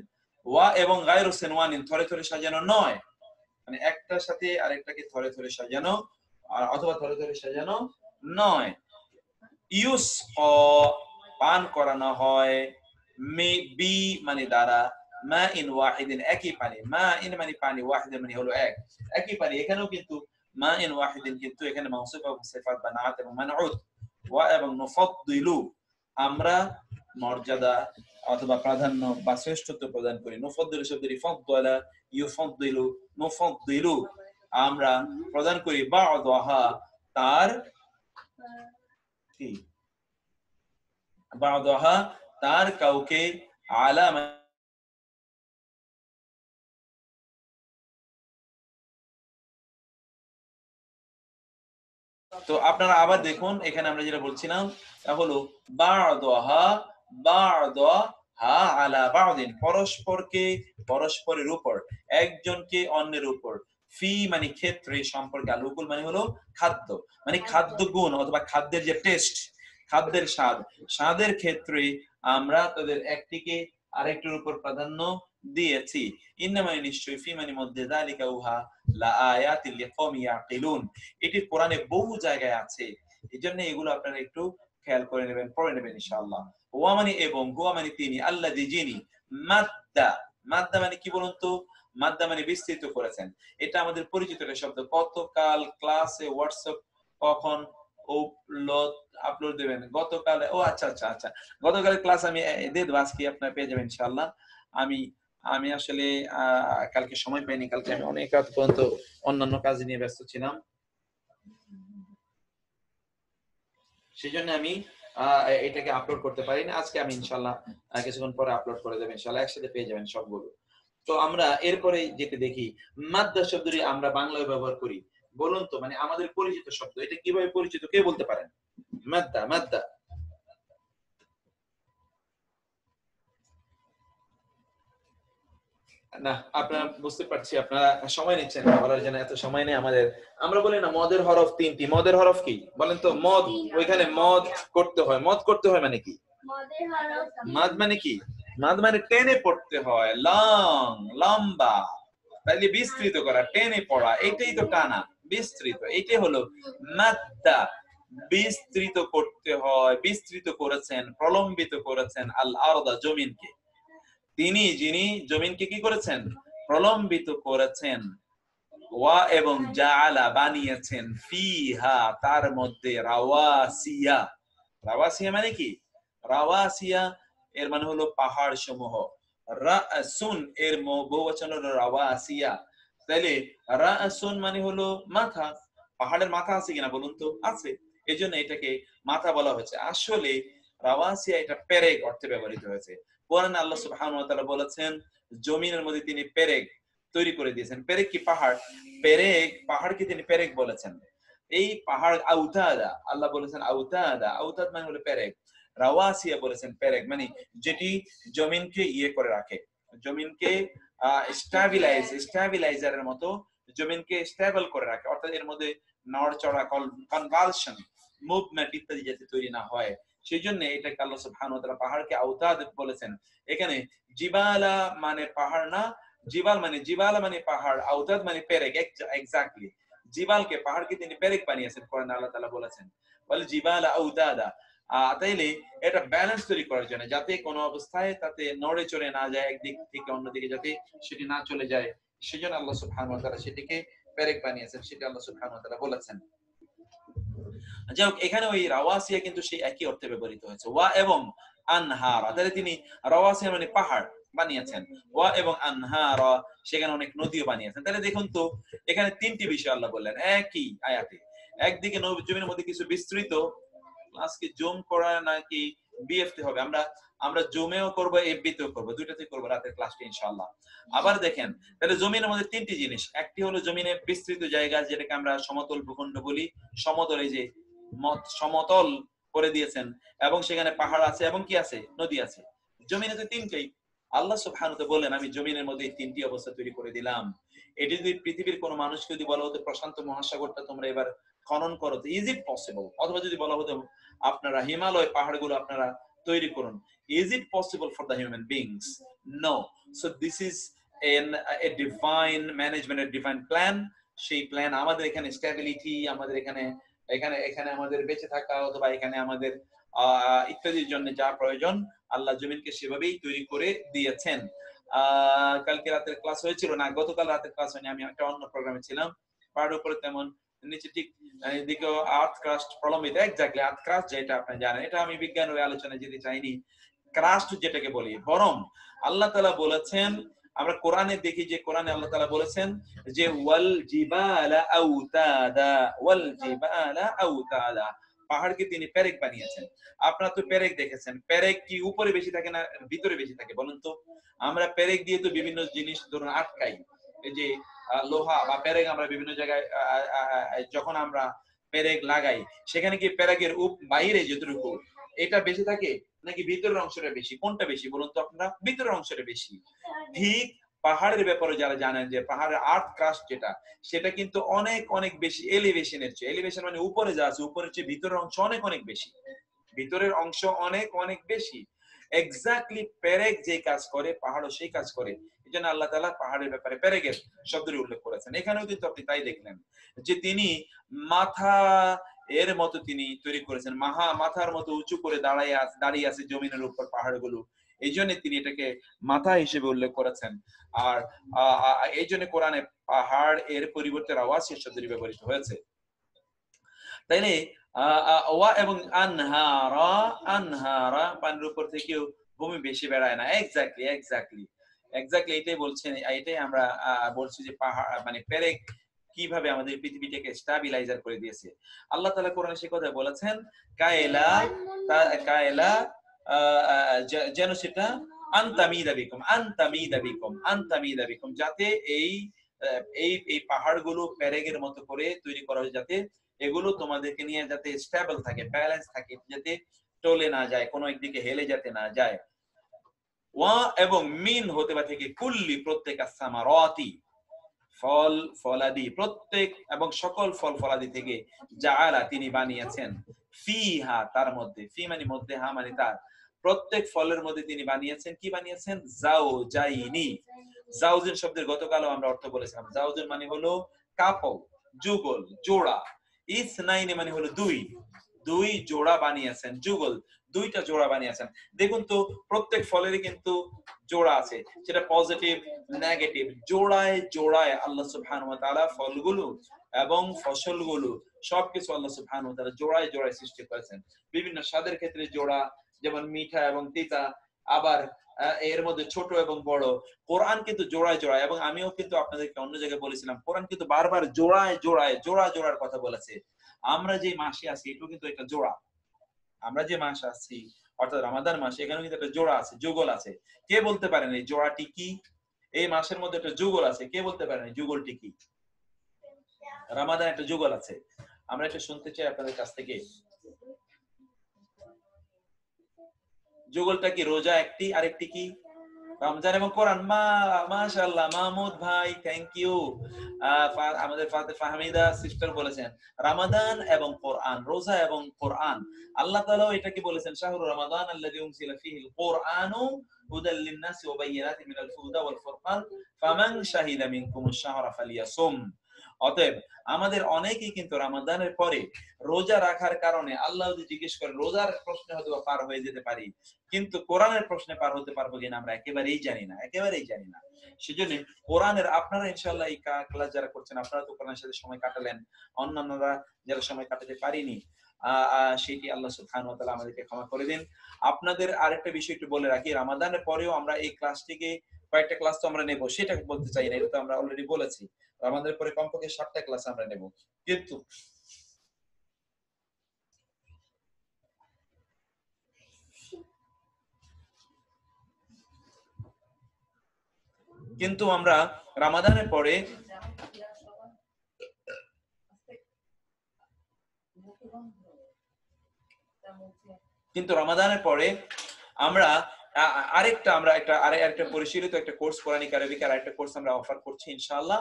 ওয়া এবং গায়রু সিনওয়ানিন, থরে থরে সাজানো নয়, মানে একটার সাথে আরেকটাকে থরে থরে সাজানো, অথবা থরে থরে সাজানো নয়। ইউসকা, পান করানো হয়, বি মানে দ্বারা, মা ইন ওয়াহিদিন, একই পানি, মা ইন মানে পানি, ওয়াহিদ মানে হলো এক, একই পানি। এখানেও কিন্তু মা ইন ওয়াহিদিন কিন্তু এখানে মাউসুফ এবং সিফাত বা নাআত এবং মানউত। ওয়া এবং নুফাদ্দিলু, আমরা মর্যাদা অথবা প্রাধান্য বা শ্রেষ্ঠত্ব প্রদান করি। নুফাদ্দিলু শব্দটি ফাদ্দালা, ইউফাদ্দিলু, নুফাদ্দিলু, আমরা প্রদান করি, বা'দাহা, তার কি, বা'দাহা তার কাউকে, আলা। তো আপনারা আবার দেখুন, এখানে আমরা যেটা বলছিলাম তা হলো বা'দাহা, বা'দাহা আলা বা'দিন, পরস্পরকে পরস্পরের উপর, একজনকে অন্যের উপর, ফি মানে ক্ষেত্রে সম্পর্কে, আল উকুল মানে হলো খাদ্য, মানে খাদ্য গুণ অথবা খাদ্যের যে টেস্ট, খাদ্যের স্বাদ, স্বাদের ক্ষেত্রে আমরা তাদের একটিকে আরেকটির উপর প্রাধান্য দিয়েছি। ইন্না মানে নিশ্চয়ই, ফি মানে মধ্যে, যালিকা উহা, লা আয়াতিল লিকওমি ইয়াকিলুন, এটি কোরআনে বহু জায়গায় আছে, এজন্য এগুলো আপনারা একটু খেয়াল করে নেবেন, পড়ে নেবেন ইনশাআল্লাহ। ওয়া মানে এবং, হুয়া মানে তিনি, আল্লাযী যিনি, মাদ্দা, মাদ্দা মানে কি বলুন তো? মাদ্দা মানে বিস্তৃত করেছেন। এটা আমাদের পরিচিত একটা শব্দ। গতকাল ক্লাসে হোয়াটসঅ্যাপ কখন আপলোড দেবেন? গতকাল, ও আচ্ছা আচ্ছা আচ্ছা, গতকালের ক্লাস আমি দিয়ে দেবো, আজকে আপনারা পেয়ে যাবেন ইনশাআল্লাহ। আমি আমি আসলে কালকে সময় পাইনি, কালকে আমি অনেক রাত পর্যন্ত অন্যান্য কাজ নিয়ে ব্যস্ত ছিলাম, সেই জন্য আমি এটাকে আপলোড করতে পারিনি। আজকে আমি ইনশাআল্লাহ কিছুক্ষণ পরে আপলোড করে দেবেন ইনশাআল্লাহ, একসাথে পেয়ে যাবেন সবগুলো। তো আমরা এরপরে যেটা দেখি, মাদ্দা শব্দটি আমরা বাংলায় ব্যবহার করি, বলুন তো, মানে আমাদের পরিচিত শব্দ, এটা কিভাবে পরিচিত, কে বলতে পারেন? মাদ্দা, মাদ্দা না, আপনারা বুঝতে পারছি আপনারা সময় নিচ্ছেন না বলার জন্য, এত সময় নেই আমাদের। আমরা বলি না মদের হরফ তিনটি, মদের হরফ কি বলেন তো? মদ, ওইখানে মদ করতে হয়, মদ করতে হয় মানে কি? মাদ মানে কি? মাদ মানে টেনে পড়তে হয়, লং, লম্বা, তাইলে বিস্তৃত করা, টেনে পড়া, এটাই তো টানা, বিস্তৃত, এইটাই হলো মাদ্দা। বিস্তৃত করতে হয়, বিস্তৃত করেছেন, প্রলম্বিত করেছেন আল আরদা, জমিনকে, তিনি যিনি জমিনকে কি করেছেন? প্রলম্বিত করেছেন। ওয়া এবং জাআলা বানিয়েছেন, ফিহা তার মধ্যে, রাওয়াসিয়া, রাওয়াসিয়া মানে কি? রাওয়াসিয়া এর মানে হলো পাহাড় সমূহ, রাসুন এর বহুবচন হলো রাওয়াসিয়া, তাইলে রাসুন মানে হলো মাথা, পাহাড়ের মাথা আছে কিনা বলুন তো? আছে, এজন্য এটাকে মাথা বলা হয়েছে। আসলে রাওয়াসিয়া এটা পেরেক অর্থে ব্যবহৃত হয়েছে। কোরআনে আল্লাহ সুবহানাহু ওয়া তাআলা বলেছেন জমিনের মধ্যে তিনি পেরেক তৈরি করে দিয়েছেন। পেরেক কি? পাহাড়। পেরেক, পাহাড়কে তিনি পেরেক বলেছেন। এই পাহাড় আউতাদা, আল্লাহ বলেছেন আউতাদা, আউতাদ মানে হলো পেরেক। রাওয়াসিয়া বলেছেন পেরেক, মানে যেটি জমিনকে ইয়ে করে রাখে, জমিনকে স্ট্যাবিলাইজারের মতো জমিনকে স্টেবল করে রাখে, অর্থাৎ এর মধ্যে নড়চড়া, কনভালশন, মুভমেন্ট ইত্যাদি যাতে তৈরি না হয়, সেই জন্য এটাকে আল্লাহ সুবহানাহু ওয়া তাআলা পাহাড়কে আওতাদ বলেছেন। এখানে জিবালা মানে পাহাড় না, জিবালা মানে পাহাড়, আওতাদ মানে পেরেক, এক্স্যাক্টলি। জিবালকে, পাহাড়কে তিনি পেরেক বানিয়েছেন, কোরআনে আল্লাহ তাআলা বলেছেন বল জিবালা আওতাদা। তাইলে এটা ব্যালেন্স তৈরি করার জন্য, যাতে কোনো অবস্থায় তাতে নড়ে চড়ে না যায়, একদিক থেকে অন্যদিকে যাতে সেটি না চলে যায়, সেজন্য আল্লাহ সুবহানাহু ওয়া তাআলা সেটিকে পেরেক বানিয়েছেন, সেটা আল্লাহ সুবহানাহু ওয়া তাআলা বলেছেন। যাই হোক, এখানে ওই রাওয়াসিয়া কিন্তু সেই একই অর্থে ব্যবহৃত হয়েছে। ওয়া এবং আনহারা, তাহলে তিনি রাওয়াসিয়া মানে পাহাড় বানিয়েছেন, ওয়া এবং আনহারা সেখানে অনেক নদীও বানিয়েছেন। তাহলে দেখুন তো, এখানে তিনটি বিষয় আল্লাহ বললেন একই আয়াতে। একদিকে জমিনের মধ্যে কিছু বিস্তৃত, আজকে জুম করা নাকি বিএফতে হবে, আমরা জুমেও করব, এফবিতেও করব, দুইটাতে করব রাতের ক্লাসটি ইনশাআল্লাহ। আবার দেখেন, তাহলে জমিনের মধ্যে তিনটি জিনিস, একটি হলো জমিনে বিস্তৃত জায়গা, যেটাকে আমরা সমতল ভূখণ্ড বলি, সমতল, এই যে সমতল করে দিয়েছেন, এবং সেখানে পাহাড় আছে এবং কি আছে? নদী আছে। জমিনে তো তিনটেই। আল্লাহ সুবহানাহু ওয়া তাআলা বলেন আমি জমিনের মধ্যে তিনটি অবস্থা তৈরি করে দিলাম। এটি যদি পৃথিবীর কোনো মানুষকে যদি বলা হতো প্রশান্ত মহাসাগরটা তোমরা এবার খনন করো, তো ইজ ইট পসিবল? অথবা যদি বলা হতো আপনারা হিমালয় পাহাড়গুলো আপনারা তৈরি করুন, is it possible for the human beings? No. So this is a divine management, a divine plan. সেই প্ল্যান আমাদের এখানে স্টেবিলিটি, আমাদের এখানে এখানে এখানে আমাদের বেঁচে থাকা, অথবা এখানে আমাদের ইত্যাদির জন্য যা প্রয়োজন, আল্লাহ জমিনকে সেভাবেই তৈরি করে দিয়েছেন। কালকে রাতের ক্লাস হয়েছিল না, গতকাল রাতের ক্লাস হয়নি, আমি একটা অন্য প্রোগ্রামে ছিলাম। পাহাড়ের উপরে তেমন নিচে ঠিক এদিকে আর্থ ক্রাস্ট প্রলম্বিত, এক্স্যাক্টলি আর্থ ক্রাস্ট যেটা আপনি জানেন, এটা আমি বিজ্ঞানের আলোচনায় যেতে চাইনি, ক্রাস্ট যেটাকে বলি, বরং আল্লাহ তাআলা বলেছেন, আমরা কোরআনে দেখি যে কোরআনে আল্লাহ তাআলা বলেছেন যে ওয়াল জিবালা আউতাদা, ওয়াল জিবালা আউতাদা, পাহাড়কে তিনি পেরেক বানিয়েছেন। আপনারা তো পেরেক দেখেছেন, পেরেক কি উপরে বেশি থাকে না ভিতরে বেশি থাকে বলুন তো? আমরা পেরেক দিয়ে তো বিভিন্ন জিনিস ধরুন আটকাই, এই যে লোহা বা পেরেক আমরা বিভিন্ন জায়গায় যখন আমরা পেরেক লাগাই, সেখানে কি পেরেকের বাইরে যতটুকু এটা বেশি থাকে নাকি ভিতরের অংশটা বেশি? কোনটা বেশি বলুন তো আপনারা? ভিতরের অংশটা বেশি। ঠিক পাহাড়ের ব্যাপারে যারা জানেন যে পাহাড়ের আর্থ ক্রাস্ট যেটা, সেটা কিন্তু অনেক অনেক বেশি এলিভেশনের চেয়ে, এলিভেশন মানে উপরে যা আছে উপরের চেয়ে ভিতরের অংশ অনেক অনেক বেশি, ভিতরের অংশ অনেক অনেক বেশি। এক্স্যাক্টলি পেরেক যে কাজ করে পাহাড়ও সেই কাজ করে। এই জন্য আল্লাহ তাআলা পাহাড়ের ব্যাপারে পেরেকের শব্দটি উল্লেখ করেছেন। এখানেও কিন্তু আপনি তাই দেখলেন যে তিনি মাথা এর মতো তিনি তৈরি করেছেন, মাথার মতো উঁচু করে দাঁড়িয়ে আছে জমিনের উপর পাহাড়গুলো। এই জন্য তিনি এটাকে মাথা হিসেবে উল্লেখ করেছেন। আর এই জন্য কোরআনে পাহাড় এর পরিবর্তে রাওয়াসি শব্দটি ব্যবহৃত হয়েছে। তাইলে ওয়া এবং আনহারা, আনহারা পানির উপর থেকেও ভূমি বেশি বেড়ায় না। এক্স্যাক্টলি এটাই বলছেন, এটাই আমরা বলছি যে পাহাড় মানে পেরেক কিভাবে আমাদের পৃথিবীটাকে স্টাবিলাইজার করে দিয়েছে। আল্লাহ তাআলা কোরআনে সে কথা বলেছেন, কায়লা কায়লা যেন সেটা আনতামিদা বিকুম, যাতে এই এই পাহাড়গুলো পেরেকের মতো করে তৈরি করা হয়, যাতে এগুলো তোমাদেরকে নিয়ে যাতে স্টেবল থাকে, ব্যালেন্স থাকে, যাতে টলে না যায়, কোনো একদিকে হেলে যাতে না যায়। ওয়া এবং মিন হতে বা থেকে কুল্লি প্রত্যেক আসামারাতি ফল ফলাদি প্রত্যেক এবং সকল ফল ফলাদি থেকে জাআলা তিনি বানিয়েছেন ফিহা তার মধ্যে, ফি মানে মধ্যে, হা মানে তার, প্রত্যেক ফলের মধ্যে তিনি বানিয়েছেন কি বানিয়েছেন জাওজাইনি। জাওজিন শব্দের গতকালও আমরা অর্থ বলেছিলাম। জাওজিন মানে হলো কাপল, যুগল, জোড়া। ইসনাইনি মানে হলো দুই, দুই জোড়া বানিয়েছেন, যুগল দুইটা জোড়া বানিয়েছেন। দেখুন তো প্রত্যেক ফলেরই কিন্তু জোড়া আছে, সেটা পজিটিভ নেগেটিভ, জোড়ায় জোড়ায় আল্লাহ সুবহানাহু ওয়া তাআলা ফলগুলো এবং ফসলগুলো সবকিছু আল্লাহ সুবহানাহু ওয়া তাআলা জোড়ায় জোড়ায় সৃষ্টি করেছেন। বিভিন্ন স্বাদের ক্ষেত্রে জোড়া, যেমন মিঠা এবং তিতা, আবার এর মধ্যে ছোট এবং বড়। কোরআন কিন্তু জোড়ায় জোড়ায়, এবং আমিও কিন্তু আপনাদেরকে অন্য জায়গায় বলেছিলাম কোরআন কিন্তু বারবার জোড়ায় জোড়ায় জোড়ার কথা বলেছে। আমরা যে মাসে আছি এটাও কিন্তু একটা জোড়া, আমরা যে মাস আছি অর্থাৎ রমাদান মাস, এখানেও কিন্তু একটা জোড়া আছে, যুগল আছে। কে বলতে পারেন এই জোড়াটি কি? এই মাসের মধ্যে একটা যুগল আছে, কে বলতে পারেন এই যুগলটি কি? রমাদান একটা যুগল আছে, আমরা এটা শুনতে চাই আপনাদের কাছ থেকে। যুগলটা কি? রোজা একটি, আরেকটি কি? রমজান এবং কোরআন। মাশাআল্লাহ মাহমুদ ভাই, থ্যাংক ইউ। আমাদের ফাহমিদা সিস্টার বলেছেন রমাদান এবং কোরআন, রোজা এবং কোরআন। আল্লাহ তাআলা এটা কি বলেছেন, শাহরু রমাদান আল্লাযী উনজিলা ফীহিল কুরআনু হুদাল লিন-নাসি ওয়া বায়্যিনাতিন মিনাল হুদা ওয়াল ফুরকান ফামান শাহিদা মিনকুমুশ শাহরা ফালিয়াসুম। অতএব আমাদের অনেকেই কিন্তু রমাদানের পরে রোজা রাখার কারণে আল্লাহ যদি জিজ্ঞেস করেন রোজার প্রশ্নে হয়তো পার হয়ে যেতে পারি, কিন্তু কোরআনের প্রশ্নে পার হতে পারবো কিনা আমরা একেবারেই জানি না। সেজন্য কোরআনের, আপনারা ইনশাআল্লাহ এই ক্লাস যারা করছেন আপনারা তো কোরআনের সাথে সময় কাটালেন, অন্যান্যরা যারা সময় কাটাতে পারিনি সেটি আল্লাহ সুবহানাহু ওয়া তাআলা আমাদেরকে ক্ষমা করে দিন। আপনাদের আরেকটা বিষয় একটু বলে রাখি, রমাদানের পরেও আমরা এই ক্লাসটিকে কয়েকটা ক্লাস তো আমরা নেব, সেটা বলতে চাই না, এটা তো আমরা অলরেডি বলেছি। রমাদানের পরে কমপক্ষে 7টা ক্লাস আমরা নেব, কিন্তু আমরা রমাদানের পরে আমরা আরেকটা পরিশীলিত একটা কোর্স, কোরআনিক আরবিকের আরেকটা কোর্স আমরা অফার করছি ইনশাআল্লাহ।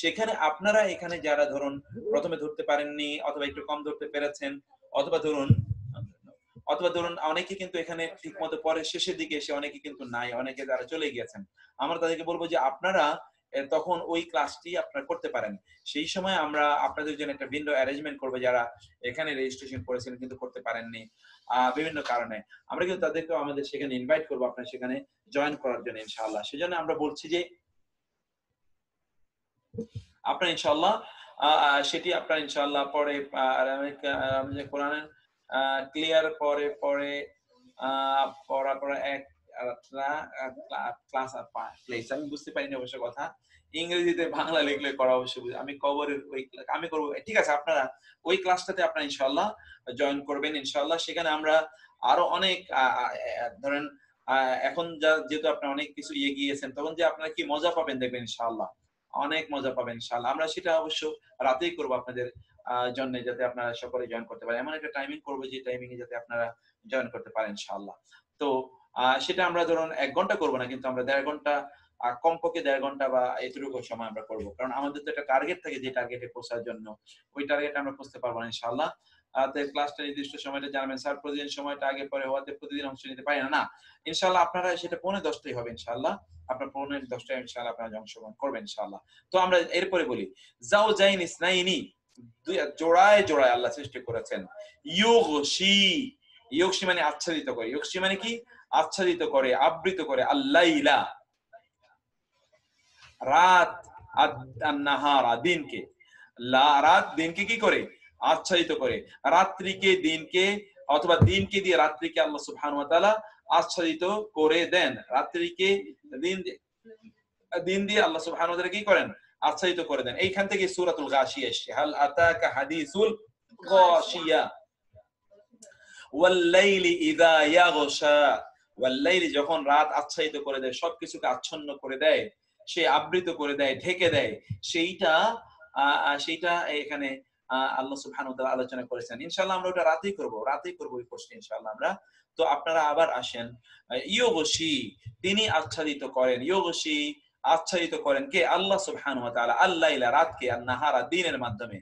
সেখানে আপনারা এখানে যারা ধরুন প্রথমে ধরতে পারেননি অথবা একটু কম ধরতে পেরেছেন, অথবা ধরুন অনেকে কিন্তু এখানে ঠিকমতো পরে শেষের দিকে এসে অনেকে কিন্তু নাই, অনেকে যারা চলে গিয়েছেন, আমরা তাদেরকে বলবো যে আপনারা তখন ওই ক্লাসটি আপনারা করতে পারেন। সেই সময় আমরা আপনাদের জন্য একটা ভিন্ন অ্যারেঞ্জমেন্ট করবো, যারা এখানে রেজিস্ট্রেশন করেছিলেন কিন্তু করতে পারেননি বিভিন্ন কারণে, আমরা কিন্তু তাদেরকে আমাদের সেখানে ইনভাইট করবো আপনার সেখানে জয়েন করার জন্য ইনশাআল্লাহ। সেজন্য আমরা বলছি যে আপনার ইনশাআল্লাহ সেটি আপনার ইনশাআল্লাহ পরে কোরআনের ক্লিয়ার পরে পড়ার পরে এক ক্লাস প্লেস, আমি বুঝতে পারিনি অবশ্য কথা, ইংরেজিতে বাংলা লিখলে করা অবশ্য আমি কবরের আমি করবো, ঠিক আছে। আপনারা ওই ক্লাসটাতে আপনারা ইনশাআল্লাহ জয়েন করবেন ইনশাআল্লাহ। সেখানে আমরা আরো অনেক ধরেন এখন যেহেতু আপনারা অনেক কিছু গিয়েছেন, তখন যে আপনারা কি মজা পাবেন দেখবেন ইনশাআল্লাহ, অনেক মজা পাবেন ইনশাআল্লাহ। আমরা সেটা অবশ্য রাতেই করবো আপনাদের জন্য, যাতে আপনারা সকলে জয়েন করতে পারেন। এমন একটা টাইমিং করবো যে টাইমিং এ যাতে আপনারা জয়েন করতে পারেন ইনশাআল্লাহ। তো সেটা আমরা ধরুন 1 ঘন্টা করবো না, কিন্তু আমরা 1.5 ঘন্টা কমপক্ষে 1.5 ঘন্টা বা এতটুকু সময় আমরা করব, কারণ আমাদের তো একটা টার্গেট থাকে, যে টার্গেটে পৌঁছার জন্য ওই টার্গেট আমরা পৌঁছতে পারবো না ইনশাআল্লাহ। ক্লাসটা নির্দিষ্ট সময়টা জানাবেন স্যার, প্রতিদিন সময়টা আগে পরে হওয়াতে প্রতিদিন অংশ নিতে পারি না। না, ইনশাআল্লাহ আপনারা সেটা 10:45 হবে ইনশাআল্লাহ। আপনার 10:45 ইনশাআল্লাহ আপনারা অংশগ্রহণ করবেন ইনশাআল্লাহ। তো আমরা এরপরে বলি, যাওজাইন ইসনাইনি, জোড়ায় জোড়ায় আল্লাহ সৃষ্টি করেছেন। ইউগশি, ইউগশি মানে আচ্ছাদিত করে, ইউগশি মানে কি? আচ্ছাদিত করে, আবৃত করে। আল্লাইলা রাত, আন-নাহারা দিনকে, রাত দিনকে কি করে? আচ্ছাদিত করে। রাত্রিকে দিনকে, অথবা দিনকে দিয়ে রাত্রিকে আল্লাহ সুবহানাহু ওয়া তাআলা আচ্ছাদিত করে দেন। রাত্রিকে দিন দিয়ে আল্লাহ সুবহানাহু ওয়া তাআলা কি করেন? আচ্ছাদিত করে দেন। এইখান থেকে সূরাতুল গাশিয়া এসেছে, হাল আতাকা হাদিসুল গাশিয়া ওয়াল লাইলি ইযা ইয়াগশা, ওয়াল লাইলি যখন রাত আচ্ছাদিত করে দেয়, সবকিছুকে আচ্ছন্ন করে দেয়, সে আবৃত করে দেয়, ঢেকে দেয়, সেইটা এখানে আল্লাহ সুবহানাহু ওয়া তাআলা আলোচনা করেছেন। ইনশাআল্লাহ আমরা ওটা রাতেই করব ওই কোর্সটা ইনশাআল্লাহ আমরা। তো আপনারা আবার আসেন। ইয়গশি, তিনি আচ্ছাদিত করেন, ইয়গশি আচ্ছাদিত করেন কে? আল্লাহ সুবহানাহু ওয়া তাআলা। আল-লাইলা রাতকে, আন-নাহারা দিনের মাধ্যমে,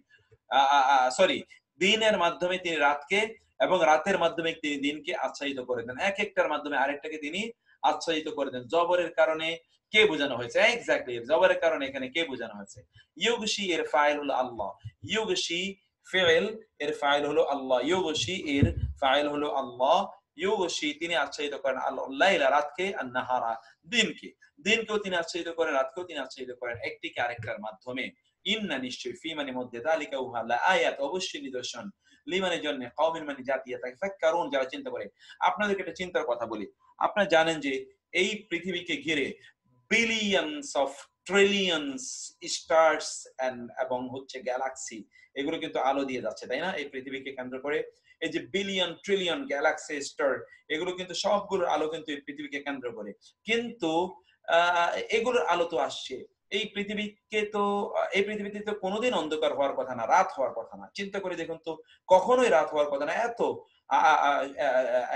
দিনের মাধ্যমে তিনি রাতকে, এবং রাতের মাধ্যমে তিনি দিনকে আচ্ছাদিত করে দেন। এক একটার মাধ্যমে আরেকটাকে তিনি আচ্ছাদিত করে দেন। জবরের কারণে কে বোঝানো হয়েছে? এক্স্যাক্টলি, জবরের কারণে এখানে কে বোঝানো হয়েছে? ইউগশি এর ফাইল হলো আল্লাহ, ইউগশি ফিল এর ফাইল হলো আল্লাহ, ইউগশি এর ফাইল হলো আল্লাহ। ইউগশি তিনি আচ্ছাদিত করেন আল-লাইলা রাতকে, আন-নাহারা দিনকে, দিনকেও তিনি আচ্ছাদিত করেন, রাতকেও তিনি আচ্ছাদিত করেন, একটিকে আরেকটার মাধ্যমে। ইন্না নিশ্চয়ই, ফি মানে মধ্যে, যালিকা উহা, লা আয়াত অবশ্যই নিদর্শন, লিমানের জন্য, কওমের মানে জাতি, ইয়াতাফাক্কারুন যারা চিন্তা করে। আপনাদেরকে একটা চিন্তার কথা বলি। আপনারা জানেন যে এই পৃথিবীকে ঘিরে বিলিয়নস অফ ট্রিলিয়নস স্টার্স এবং হচ্ছে গ্যালাক্সি, এগুলো কিন্তু আলো দিয়ে যাচ্ছে, তাই না? এই পৃথিবীকে কেন্দ্র করে এই যে বিলিয়ন ট্রিলিয়ন গ্যালাক্সি স্টার, এগুলো কিন্তু সবগুলোর আলো কিন্তু এই পৃথিবীকে কেন্দ্র করে। কিন্তু এগুলোর আলো তো আসছে এই পৃথিবীতে তো কোনোদিন অন্ধকার হওয়ার কথা না, রাত হওয়ার কথা না। চিন্তা করে দেখুন তো, কখনোই রাত হওয়ার কথা না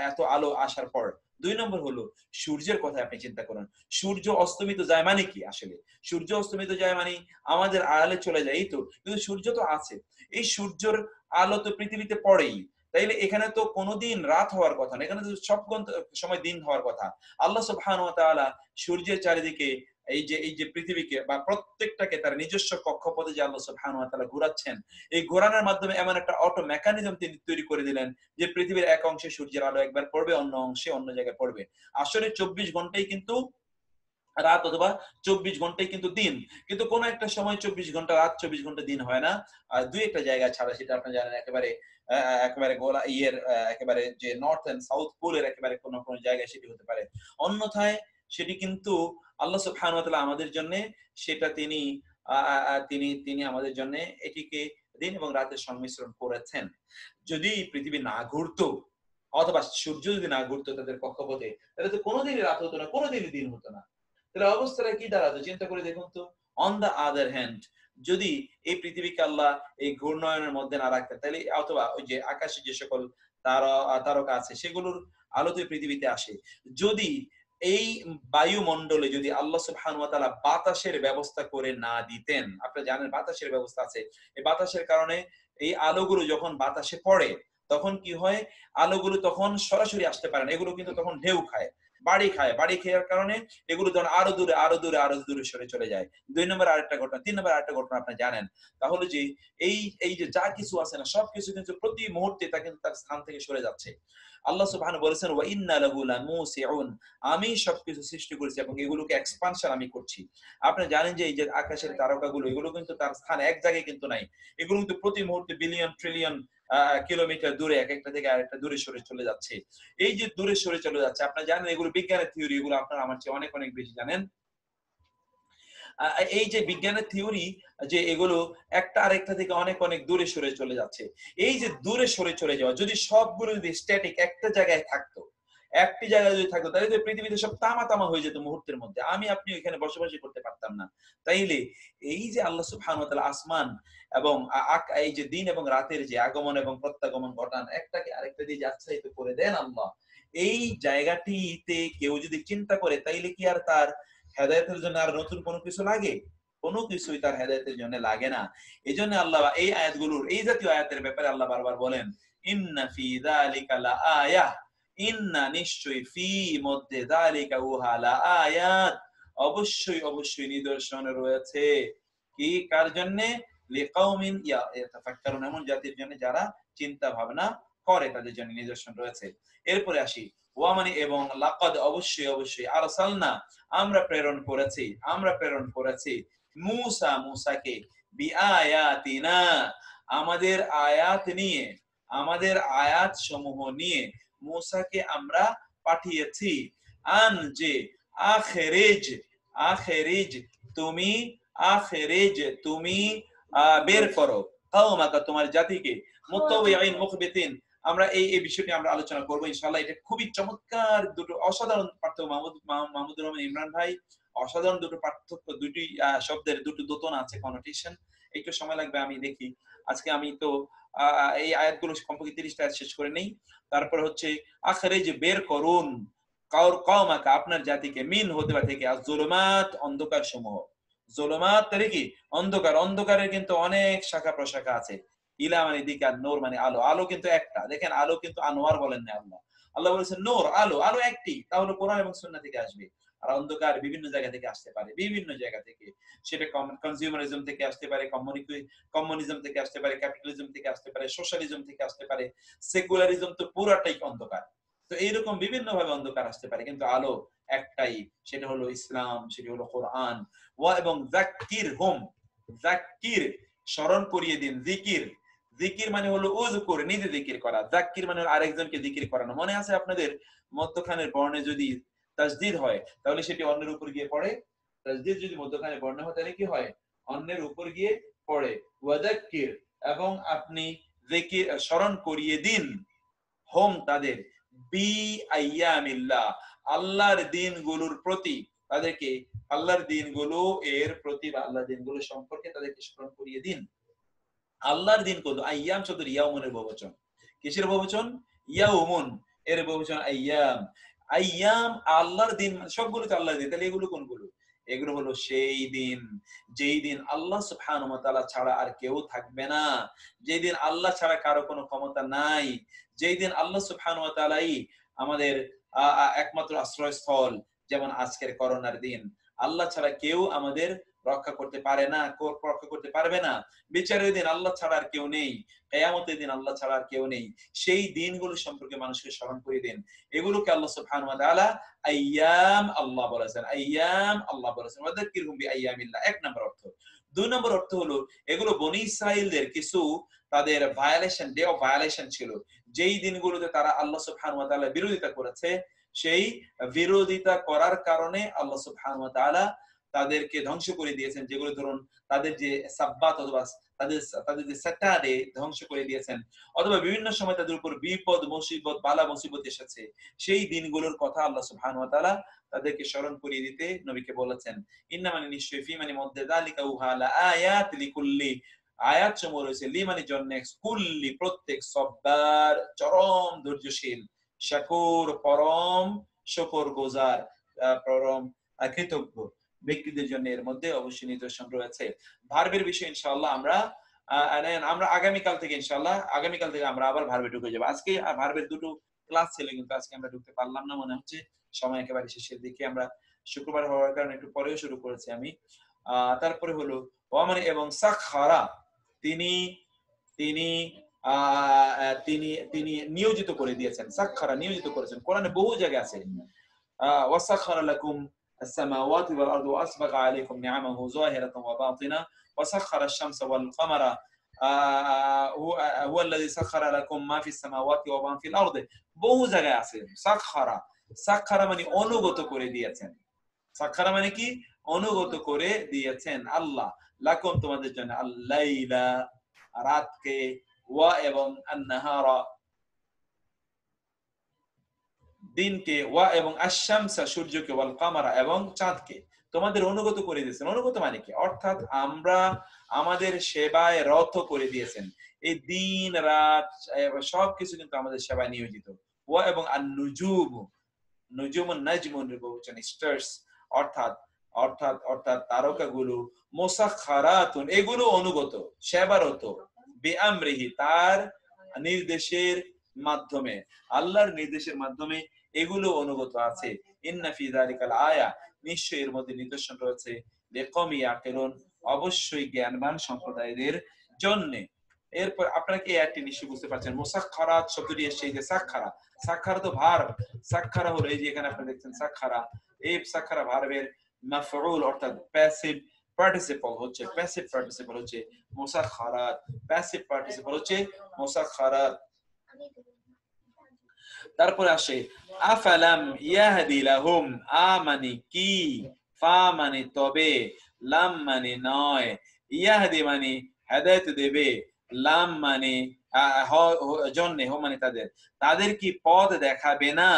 এত আলো আসার পর। 2 নম্বর হলো সূর্যের কথা আপনি চিন্তা করুন। সূর্য অস্তমিত যায় মানে কি? আসলে সূর্য অস্তমিত যায় মানে আমাদের আড়ালে চলে যায়, এই তো। কিন্তু সূর্য তো আছে, এই সূর্যের আলো তো পৃথিবীতে পড়েই, তাইলে এখানে তো কোনোদিন রাত হওয়ার কথা না, এখানে তো সব সময় দিন হওয়ার কথা। আল্লাহ সুবহানাহু ওয়া তাআলা সূর্যের চারিদিকে এই যে পৃথিবীকে বা প্রত্যেকটাকে তার নিজস্ব কক্ষপথে যে আল্লাহ সুবহানাহু ওয়া তাআলা ঘোরাচ্ছেন, এই ঘোরানোর মাধ্যমে এমন একটা অটো মেকানিজম তিনি তৈরি করে দিলেন যে পৃথিবীর এক অংশে সূর্যের আলো একবার পড়বে, অন্য অংশে অন্য জায়গায় পড়বে। আসলে 24 ঘন্টাই কিন্তু রাত, অথবা 24 ঘন্টাই কিন্তু দিন। কিন্তু কোন একটা সময় 24 ঘন্টা রাত, 24 ঘন্টা দিন হয় না। দুই একটা জায়গা ছাড়া, সেটা আপনি জানেন, একেবারে গোলা একেবারে যে নর্থ এন্ড সাউথ পোলের একেবারে কোন জায়গায় সেটি হতে পারে। অন্যথায় সেটি কিন্তু আল্লাহ সুবহানাহু ওয়া তাআলা আমাদের জন্য সেটা তিনি তিনি আমাদের জন্য এটিকে দিন এবং রাতের সংমিশ্রণ করেছেন। যদি পৃথিবী না ঘুরতো, অথবা সূর্য যদি না ঘুরতো তাদের কক্ষপথে, তাহলে তো কোনোদিনই রাত হতো না, কোনোদিনই দিন হতো না। তাহলে অবস্থাটা কি দাঁড়াতো চিন্তা করে দেখুন তো। অন দা আদার হ্যান্ড, যদি এই পৃথিবীকে আল্লাহ এই ঘূর্ণয়নের মধ্যে না রাখতেন, তাহলে অথবা ওই যে আকাশে যে সকল তারকা আছে সেগুলোর আলো তো পৃথিবীতে আসে। যদি এই বায়ুমণ্ডলে যদি আল্লাহ সুবহানাহু ওয়া তাআলা বাতাসের ব্যবস্থা করে না দিতেন, আপনারা জানেন বাতাসের ব্যবস্থা আছে, এই বাতাসের কারণে এই আলোগুলো যখন বাতাসে পড়ে তখন কি হয়, আলোগুলো তখন সরাসরি আসতে পারে না, এগুলো কিন্তু তখন ঢেউ খায়, বাড়ি খাওয়ার কারণে এগুলো যখন আরো দূরে সরে চলে যায়। 2 নম্বর আরেকটা ঘটনা, 3 নম্বর আরেকটা ঘটনা আপনি জানেন, তাহলে যে এই যে যা কিছু আছে না, সবকিছু কিন্তু প্রতি মুহূর্তে তা কিন্তু তার স্থান থেকে সরে যাচ্ছে। আল্লাহ সুবহানাহু বলেছেন, ওয়া ইন্না লাহু লামুসিউন, আমি সবকিছু সৃষ্টি করেছি এবং এগুলোকে এক্সপানশন আমি করছি। আপনি জানেন যে এই যে আকাশের তারকাগুলো, এগুলো কিন্তু তার স্থান এক জায়গায় কিন্তু নাই, এগুলো কিন্তু প্রতি মুহূর্তে বিলিয়ন ট্রিলিয়ন কিলোমিটার দূরে এক একটা থেকে আরেকটা দূরে সরে চলে যাচ্ছে। এই যে দূরে সরে চলে যাচ্ছে, আপনারা জানেন এগুলো বিজ্ঞানের থিওরি, এগুলো আপনারা আমার চেয়ে অনেক অনেক বেশি জানেন। এই যে বিজ্ঞানের থিওরি যে এগুলো একটা আরেকটা থেকে অনেক অনেক দূরে সরে চলে যাচ্ছে, এই যে দূরে সরে চলে যাওয়া, যদি সবগুলো যদি স্ট্যাটিক একটা জায়গায় থাকতো, একটি জায়গায় যদি থাকতো, তাহলে তো পৃথিবীতে সব তামা হয়ে যেত মুহূর্তের মধ্যে, আমি আপনি এখানে বসবাসই করতে পারতাম না। তাইলে এই যে আল্লাহ সুবহানাহু ওয়া তাআলা আসমান এবং এই যে দিন এবং রাতের যে আগমন এবং প্রত্যাগমন ঘটান, একটাকে আরেকটা দিয়ে আচ্ছাদিত করে দেন আল্লাহ, এই জায়গাটিতে কেউ যদি চিন্তা করে, তাইলে কি আর তার হেদায়েতের জন্য আর নতুন কোনো কিছু লাগে? কোনো কিছুই তার হেদায়েতের জন্য লাগে না। এজন্য আল্লাহ এই আয়াতগুলোর, এই জাতীয় আয়াতের ব্যাপারে আল্লাহ বারবার বলেন, ইন্না ফি যালিকা লাআয়াহ, ইন্না নিশ্চয়ই, ফি মধ্যে, যালিকা উহা, লাআয়াত অবশ্যই অবশ্যই নিদর্শন রয়েছে। কি কার জন্য? লিকাউমিন ইয়াতাফাক্কারুন, এমন জাতির জন্য যারা চিন্তা ভাবনা করে, তাদের জন্য নিদর্শন রয়েছে। এরপরে আসি, ওয়া মানে এবং, লাকাদ অবশ্যই অবশ্যই, আরসালনা আমরা প্রেরণ করেছি, আমরা প্রেরণ করেছি, মূসা মূসাকে, বিআয়াতিনা আমাদের আয়াত নিয়ে, আমাদের আয়াত সমূহ নিয়ে মূসাকে আমরা পাঠিয়েছি। আন যে, আখেরেজ, আখেরেজ তুমি, আখেরেজ তুমি বের করো, কাওমাকা তোমার জাতিকে, মুতাওয়িইন মুখবিতিন। আমরা এই বিষয়টি আমরা আলোচনা করব ইনশাআল্লাহ। এটা খুবই চমৎকার দুটো অসাধারণ পার্থক্য। মাহমুদুর রহমান ইমরান ভাই, অসাধারণ দুটো পার্থক্য, দুটি শব্দের দুটো দোতন আছে, কনোটেশন। একটু সময় লাগবে, আমি দেখি। আজকে আমি তো এই আয়াতগুলো কমপক্ষে 30টা আয়াত শেষ করে নেই। তারপর হচ্ছে আখরেজ বের করুন, কাওমাকা আপনার জাতিকে, মিন হতে বা থেকে, আয-যুলুমাত অন্ধকার সমূহ। যুলুমাত মানে কি? অন্ধকার। অন্ধকারের কিন্তু অনেক শাখা প্রশাখা আছে। ইলা মানে দিকে, আর নূর মানে আলো। আলো কিন্তু একটা, দেখেন আলো কিন্তু আনোয়ার বলেন না আল্লাহ। আল্লাহ বলেছেন নূর, আলো। আলো একটি, তাহলে কোরআন এবং সুন্নাহ থেকে আসবে। আর অন্ধকার বিভিন্ন জায়গা থেকে আসতে পারে, বিভিন্ন জায়গা থেকে। সেটা কনজিউমারিজম থেকে আসতে পারে, কমিউনিজম থেকে আসতে পারে, ক্যাপিটালিজম থেকে আসতে পারে, সোশ্যালিজম থেকে আসতে পারে, সেকুলারিজম তো পুরাটাই অন্ধকার। তো এইরকম বিভিন্ন ভাবে অন্ধকার আসতে পারে, কিন্তু আলো একটাই, সেটা হলো ইসলাম, সেটা হলো কোরআন। ওয়া এবং যাক্কির হুম, যাক্কির স্মরণ করিয়ে দিন, জিকির, জিকির মানে হলো উযকুর, নিজে জিকির করা, যাক্কির মানে হলো আরেকজনকে জিকির করানো। মনে আছে আপনাদের মধ্যখানের বর্ণে যদি তাসদীদ হয় তাহলে সেটি অন্যের উপর গিয়ে পড়ে। তাসদীদ যদি মধ্যখানে বর্ণ হয় তাহলে কি হয়? অন্যের উপর গিয়ে পড়ে। ওয়া যাক্কির এবং আপনি জিকির স্মরণ করিয়ে দিন, হোম তাদের, বি আইয়ামিল্লাহ আল্লাহর দিনগুলোর প্রতি, তাদেরকে আল্লাহর দিনগুলো এর প্রতি বা আল্লাহর দিনগুলো সম্পর্কে তাদেরকে স্মরণ করিয়ে দিন। আল্লাহর দিন কত? আইয়াম শব্দের ইয়াউমুনের বহুবচন। কিসের বহুবচন? ইয়াউমুন, এর বহুবচন আইয়াম। আইয়াম আল্লাহর দিন, সবগুলো তো আল্লাহর দিন, তাহলে এগুলো কোনগুলো? এগুলো হলো সেই দিন যেই দিন আল্লাহ সুবহানাহু ওয়া তাআলা ছাড়া আর কেউ থাকবে না, যেই দিন আল্লাহ ছাড়া কারো কোনো ক্ষমতা নাই, যেই দিন আল্লাহ সুবহানাহু ওয়া তাআলাই আমাদের একমাত্র আশ্রয়স্থল। যেমন আজকের করোনার দিন, আল্লাহ ছাড়া কেউ আমাদের রক্ষা করতে পারে না, রক্ষা করতে পারবে না। বিচারের দিন আল্লাহ ছাড়া আর কেউ নেই, কিয়ামতের দিন আল্লাহ ছাড়া আর কেউ নেই। সেই দিনগুলো সম্পর্কে মানুষকে স্মরণ করে দিন। এগুলোকে আল্লাহ সুবহানাহু ওয়া তাআলা আইয়াম আল্লাহ বলেছেন, আইয়াম আল্লাহ বলেছেন। ওয়াদাক্কিরহুম বিআইয়ামিল্লাহ, এক নম্বর অর্থ। দুই নম্বর অর্থ হলো, এগুলো বনী ইসরাঈলদের কিছু তাদের ভায়োলেশন, ডে অফ ভায়োলেশন ছিল, যেই দিনগুলোতে তারা আল্লাহ সুবহানাহু ওয়া তাআলা বিরোধিতা করেছে। সেই বিরোধিতা করার কারণে আল্লাহ সুবহানাহু ওয়া তাআলা তাদেরকে ধ্বংস করে দিয়েছেন। যেগুলো ধরুন তাদের যে সাব্বাত অথবা তাদের যে স্যাটারডে ধ্বংস করে দিয়েছেন, অথবা বিভিন্ন সময় তাদের উপর বিপদ মুসিবত বালা মুসিবত এসেছে, সেই দিনগুলোর কথা আল্লাহ সুবহানাহু ওয়া তাআলা তাদেরকে স্মরণ করিয়ে দিতে নবীকে বলেছেন। ইন্না মানে নিশ্চয়ই, ফি মানে মধ্যে, যালিকা উহা, লাআয়াত লিকুল্লি আয়াত সমূহ রয়েছে, লি মানে জন্য, কুল্লি প্রত্যেক, সব্বার চরম ধৈর্যশীল, শাকুর পরম শুকরগুজার, পরম কৃতজ্ঞ ব্যক্তিদের জন্য এর মধ্যে অবশ্যই নিদর্শন রয়েছে। ভার্বের বিষয়ে ইনশাআল্লাহ আমরা আগামীকাল থেকে আমরা আবার ভার্বে ঢুকে যাব। আজকে ভার্বের দুটো ক্লাস ছিল, কিন্তু আজকে আমরা ঢুকতে পারলাম না, মনে হচ্ছে সময় একেবারে শেষের দিকে। আমরা শুক্রবার হওয়ার কারণে একটু পরেও শুরু করেছি আমি। তারপরে হলো ওয়ামানে এবং সাখারা, তিনি তিনি তিনি তিনি নিয়োজিত করে দিয়েছেন। সাখারা নিয়োজিত করেছেন, কোরআনে বহু জায়গায় আছে। ওয়াসাখারা লাকুম السماوات والأرض وأسبغ عليكم نعمه ظاهرة وباطنة وسخر الشمس والقمر هو الذي سخر لكم ما في السماوات وما في الأرض। বহু জায়গায় আছে সাখারা। সাখারা মানে অনুগত করে দিয়েছেন। সাখারা মানে কি? অনুগত করে দিয়েছেন আল্লাহ, লাকুম তোমাদের জন্য, আল-লাইলা রাতকে, ওয়া এবং আন-নাহারা দিনকে, ওয়া এবং আশ-শামসা সূর্যকে, ওয়াল কামারা এবং চাঁদকে তোমাদের অনুগত করে দিয়েছেন। অনুগত মানে কি? অর্থাৎ আমরা আমাদের সেবায় রত করে দিয়েছেন। এই দিন রাত সবকিছু কিন্তু আমাদের সেবায় নিয়োজিত। ওয়া এবং আন-নুজুম, নুজুমুন নাজমুন বহুবচন, স্টার্স, অর্থাৎ অর্থাৎ অর্থাৎ তারকাগুলো মুসাখখারাতুন, এগুলো অনুগত, সেবারত, বিআমরিহি, তার নির্দেশের মাধ্যমে, আল্লাহর নির্দেশের মাধ্যমে এগুলো অনুগত আছে। ইন্না ফি যালিকাল আয়া, নিশ্চয়ই এর মধ্যে নিদর্শন রয়েছে, লিকওমি ইয়াকিলুন, অবশ্যই জ্ঞানবান সম্প্রদায়ের জন্য। এরপর আপনারা কি একটি নিশ্চয় বুঝতে পারছেন, মুসাখখারাত শব্দটি এসেছে এই যে সাখখারা, সাখখারা তো ভার্ব, সাখখারা হলো এই যে এখানে আপনারা দেখছেন সাখখারা, এই সাখখারা ভার্বের মাফউল অর্থাৎ প্যাসিভ পার্টিসিপল হচ্ছে, প্যাসিভ পার্টিসিপল হচ্ছে মুসাখখারাত, প্যাসিভ পার্টিসিপল হচ্ছে মুসাখখারাত। তারপরে আসে আফালাম ইয়াহদি লাহুম, আ মানে কি, ফা মানে তবে, লাম মানে নয়, ইয়াহদি মানে হেদায়েত দেবে, লাম মানে জন্যে, হো মানে তাদের, তাদের কি পথ দেখাবে না,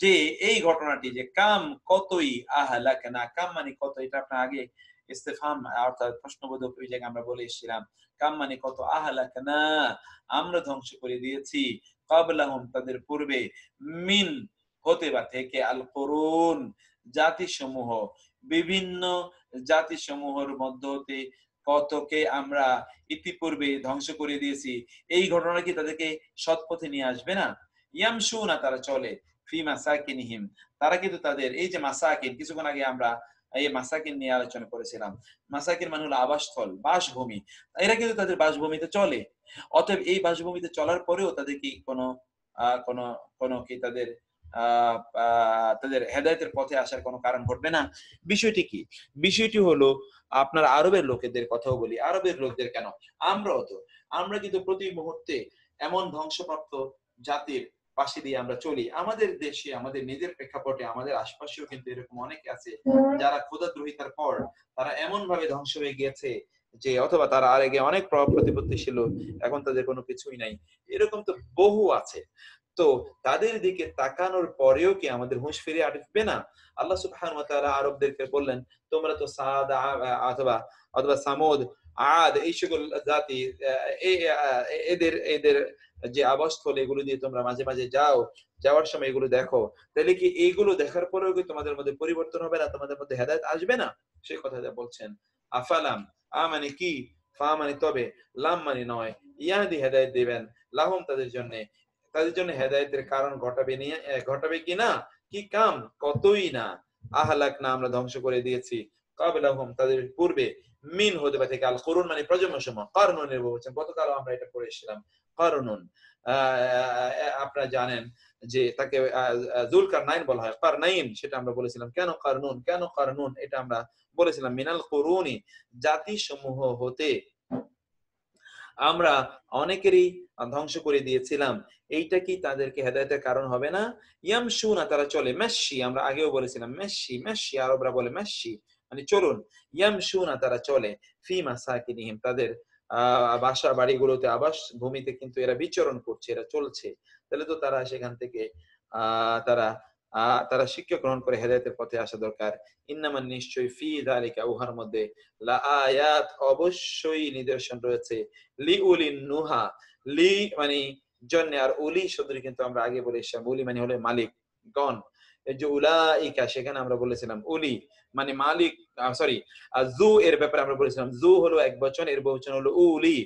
যে এই ঘটনাটি যে কাম কতই আহলাকনা, কাম মানে কত, এটা আপনার আগে ইস্তেফহাম অর্থাৎ প্রশ্নবোধক ওই জায়গায় আমরা বলে এসেছিলাম, কাম মানে কত, আহলাকনা আমরা ধ্বংস করে দিয়েছি, ক্বাবলাহুম তাদের পূর্বে, মিন হতে বা থেকে, আল কুরুন জাতিসমূহ, বিভিন্ন জাতিসমূহের মধ্য হতে কতকে আমরা ইতিপূর্বে ধ্বংস করে দিয়েছি। এই ঘটনা কি তাদেরকে সৎপথে নিয়ে আসবে না? ইয়ামশুনা তারা চলে, ফি মাসাকিনিহিম তারা কিন্তু তাদের এই যে মাসাকিন, কিছুক্ষণ আগে আমরা এই মাসাকিন নিয়ে আলোচনা করেছিলাম, মাসাকিন মানে হলো আবাসস্থল, বাসভূমি, এরা কিন্তু তাদের বাসভূমিতে চলে। অতএব এই বাসভূমিতে চলার পরেও তাদের কি কোনো কোনো কোনো কি তাদের তাদের হেদায়েতের পথে আসার কোনো কারণ ঘটবে না? বিষয়টি কি? বিষয়টি হলো আপনার আরবের লোকেদের কথাও বলি, আরবের লোকদের কেন, আমরা কিন্তু প্রতি মুহূর্তে এমন ধ্বংসপ্রাপ্ত জাতির পাশে দিয়ে আমরা চলি। আমাদের দেশে, আমাদের নিজের প্রেক্ষাপটে, আমাদের আশপাশেও কিন্তু এরকম অনেকে আছে যারা খোদাদ্রোহিতার পর তারা এমন ভাবে ধ্বংস হয়ে গিয়েছে যে, অথবা তারা আর আগে অনেক প্রতিপত্তি ছিল, এখন তাদের কোনো কিছুই নাই, এরকম তো বহু আছে। তো তাদের দিকে তাকানোর পরেও কি আমাদের হুঁশ ফিরে আসবে না? আল্লাহ সুবহানাহু ওয়া তাআলা আরবদেরকে বললেন, তোমরা তো সাদ অথবা অথবা সামুদ, আদ, এই সকল জাতি, এদের এদের যে আবাসস্থল, এগুলো দিয়ে তোমরা মাঝে মাঝে যাওয়ার সময় এগুলো দেখো, তাহলে কি এইগুলো দেখার পরেও কি তোমাদের মধ্যে পরিবর্তন হবে না, তোমাদের মধ্যে হেদায়েত আসবে না? সেই কথাটা বলছেন। আফালাম, আ মানে কি, ফা মানে তবে, লাম মানে নয়, ইয়াহদি হেদায়েত দিবেন, লাহুম তাদের জন্য হেদায়েতের কারণ ঘটাবে কিনা, কি কাম কতই না, আহলাক না আমরা ধ্বংস করে দিয়েছি, ক্বাবলাহুম তাদের পূর্বে, মিন হতে পারে থেকে, আল কুরুন মানে প্রজন্ম সমূহ, কারনুনের বলছেন, গতকাল আমরা এটা পড়েছিলাম, কারনুন। আপনারা জানেন যে তাকে যুলকারনাইন বলা হয়, কারনাইন সেটা আমরা বলেছিলাম। কেন কারনুন এটা আমরা বলেছিলাম, মিনাল কুরুনি জাতি সমূহ হতে আমরা অনেকেরই ধ্বংস করে দিয়েছিলাম, এইটা কি তাদেরকে হেদায়েতের কারণ হবে না? ইয়ামশুনা তারা চলে, মেশি আমরা আগেও বলেছিলাম, মেশি আরবরা বলে মেশি মানে চলুন, ইয়ামশুনা তারা চলে, ফি মাসাকিনিহিম তাদের বাসা বাড়িগুলোতে, আবাস ভূমিতে কিন্তু এরা বিচরণ করছে, এরা চলছে, তাহলে তো তারা সেখান থেকে তারা তারা শিক্ষা গ্রহণ করে হেদায়েতের পথে আসা দরকার। ইন্নামান নিশ্চয়ই, ফি যালিকা উহার মধ্যে, লা আয়াত অবশ্যই নিদর্শন রয়েছে, লি উলিন নুহা, লি মানে জন্য, আর উলি শব্দটি কিন্তু আমরা আগে বলে এসেছিলাম, উলি মানে হলো মালিক গণ, এই যে উলাইকা সেখানে আমরা বলেছিলাম উলি মানে মালিক, সরি জু এর ব্যাপারে আমরা বলেছিলাম, জু হলো এক বচন, এর বহুবচন হলো উলি,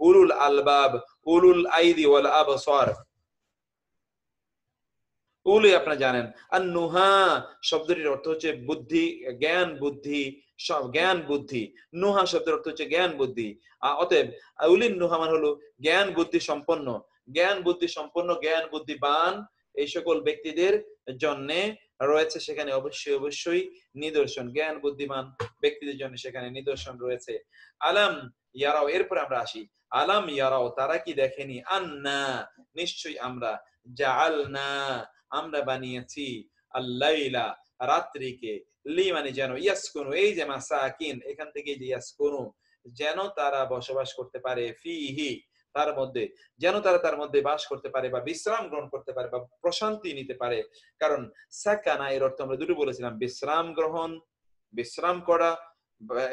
উলুল আলবাব, উলুল আইদি ওয়াল আবসার, উলি আপনারা জানেন। আর নুহা শব্দটির অর্থ হচ্ছে বুদ্ধি, জ্ঞান বুদ্ধি, সব জ্ঞান বুদ্ধি, নুহা শব্দের অর্থ হচ্ছে জ্ঞান বুদ্ধি। অতএব উলিন নুহা মানে হলো জ্ঞান বুদ্ধি সম্পন্ন, জ্ঞান বুদ্ধি সম্পন্ন, জ্ঞান বুদ্ধিবান এই সকল ব্যক্তিদের জন্য রয়েছে সেখানে অবশ্যই নিদর্শন, জ্ঞান বুদ্ধিমান ব্যক্তিদের জন্য সেখানে নিদর্শন রয়েছে। আলাম ইয়ারাও, এরপরে আমরা আসি, আলাম ইয়ারাও তারা কি দেখেনি, আন্না নিশ্চয়ই আমরা, জাআলনা আমরা বানিয়েছি, আল্লাইলা রাত্রিকে, লি মানে যেন, ইয়াসকুনু এই যে মাসাকিন এখান থেকে যে ইয়াসকুনু যেন তারা বসবাস করতে পারে, ফিহি তার মধ্যে, যেন তারা তার মধ্যে বাস করতে পারে বা বিশ্রাম গ্রহণ করতে পারে বা প্রশান্তি নিতে পারে। কারণ সাকানা এর অর্থ আমরা দুটো বলেছিলাম, বিশ্রাম গ্রহণ, বিশ্রাম করা,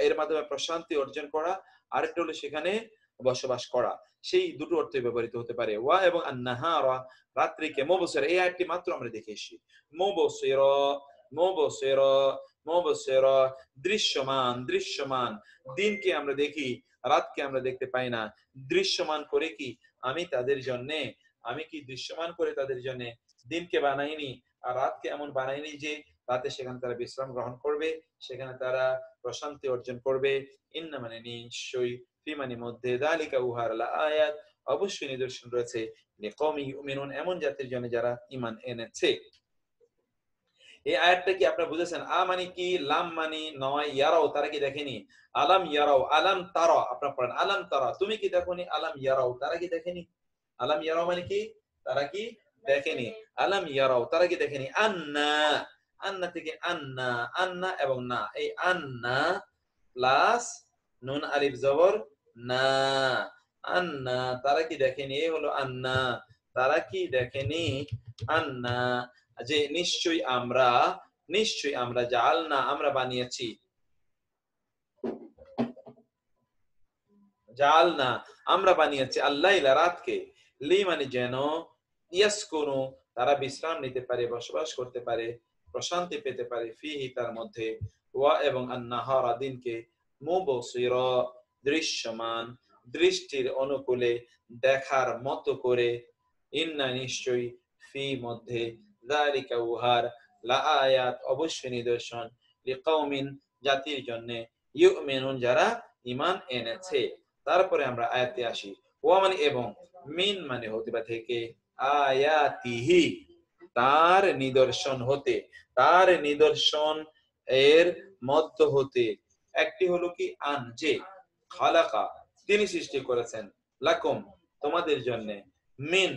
এর মাধ্যমে প্রশান্তি অর্জন করা, আরেকটা হলো সেখানে বসবাস করা, সেই দুটো অর্থে ব্যবহৃত হতে পারে। ওয়া এবং আন্নাহারা রাত্রিকে, মুবসিরা এই আয়াতটি মাত্র আমরা দেখে এসেছি, মুবসিরা মুবসিরা দৃশ্যমান দৃশ্যমান দিনকে আমরা দেখি রাতকে আমরা দেখতে পাই না দৃশ্যমান করে কি আমি তাদের জন্য আমি কি দৃশ্যমান করে তাদের জন্য দিনকে বানাইনি আর রাতকে এমন বানাইনি যে রাতে সেখানে তারা বিশ্রাম গ্রহণ করবে সেখানে তারা প্রশান্তি অর্জন করবে ইন্না মানে নিশ্চয়ই ফি মানে মধ্যে যালিকা উহার আয়াত অবশ্যই নিদর্শন রয়েছে লিকওমি ইউমিনুন এমন জাতির জন্য যারা ঈমান এনেছে এই আয়াতটা কি আপনারা বুঝেছেন আ মানে কি লাম মানে নয় ইয়ারাও তারা কি দেখেনি আলাম ইয়ারাও আলাম তারা আপনারা পড়েন আলাম তারা তুমি কি দেখোনি আলাম ইয়ারাও তারা কি দেখেনি আলাম ইয়ারাও মানে কি তারা কি দেখেনি আলাম ইয়ারাও তারা কি দেখেনি আন্না আন্না থেকে আন্না আন্না এবং না এই আন্না প্লাস নুন আলিফ জবর না আন্না তারা কি দেখেনি এই হলো আন্না তারা কি দেখেনি আন্না যে নিশ্চয়ই আমরা জাআলনা আমরা বানিয়েছি জাআলনা আমরা বানিয়েছি আল্লাইলা রাতকে লি মানে যেন ইয়াসকুনু তারা বিশ্রাম নিতে পারে বসবাস করতে পারে প্রশান্তি পেতে পারে ফিহি তার মধ্যে ওয়া এবং আন-নাহারা দিনকে মুবসিরা দৃশ্যমান দৃষ্টির অনুকূলে দেখার মতো করে ইন্না নিশ্চয়ই ফি মধ্যে যালিকা উহার লাআয়াত অবশ্যই নিদর্শন লিকাউমিন জাতির জন্য ইউমিনুন যারা ঈমান এনেছে তারপরে আমরা আয়াতে আসি ওয়া মানে এবং মিন মানে হতে বা থেকে আয়াতিহি তার নিদর্শন হতে তার নিদর্শন এর মধ্য হতে একটি হলো কি আন যে খালাকা তিনি সৃষ্টি করেছেন লাকুম তোমাদের জন্য মিন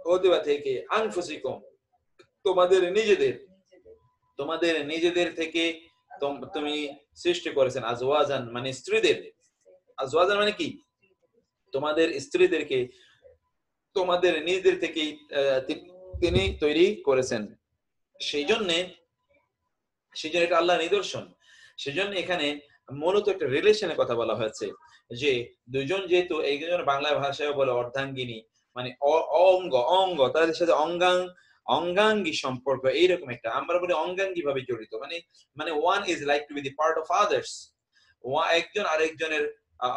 হতে বা থেকে আনফুসিকুম তোমাদের নিজেদের থেকে তুমি সৃষ্টি করেছেন আজওয়াজান মানে স্ত্রীদের আজওয়াজান মানে কি তোমাদের স্ত্রীদেরকে তোমাদের নিজেদের থেকে তিনি তৈরি করেছেন সেই জন্য এটা আল্লাহর নিদর্শন সেজন্য এখানে মূলত একটা রিলেশনের কথা বলা হয়েছে যে দুইজন যেহেতু একজন বাংলা ভাষায় বলে অর্ধাঙ্গিনী মানে অঙ্গ তাদের সাথে অঙ্গাঙ্গী সম্পর্ক এইরকম একটা আমরা বলি অঙ্গাঙ্গী ভাবে জড়িত মানে one is like to be the part of others একজন আরেকজনের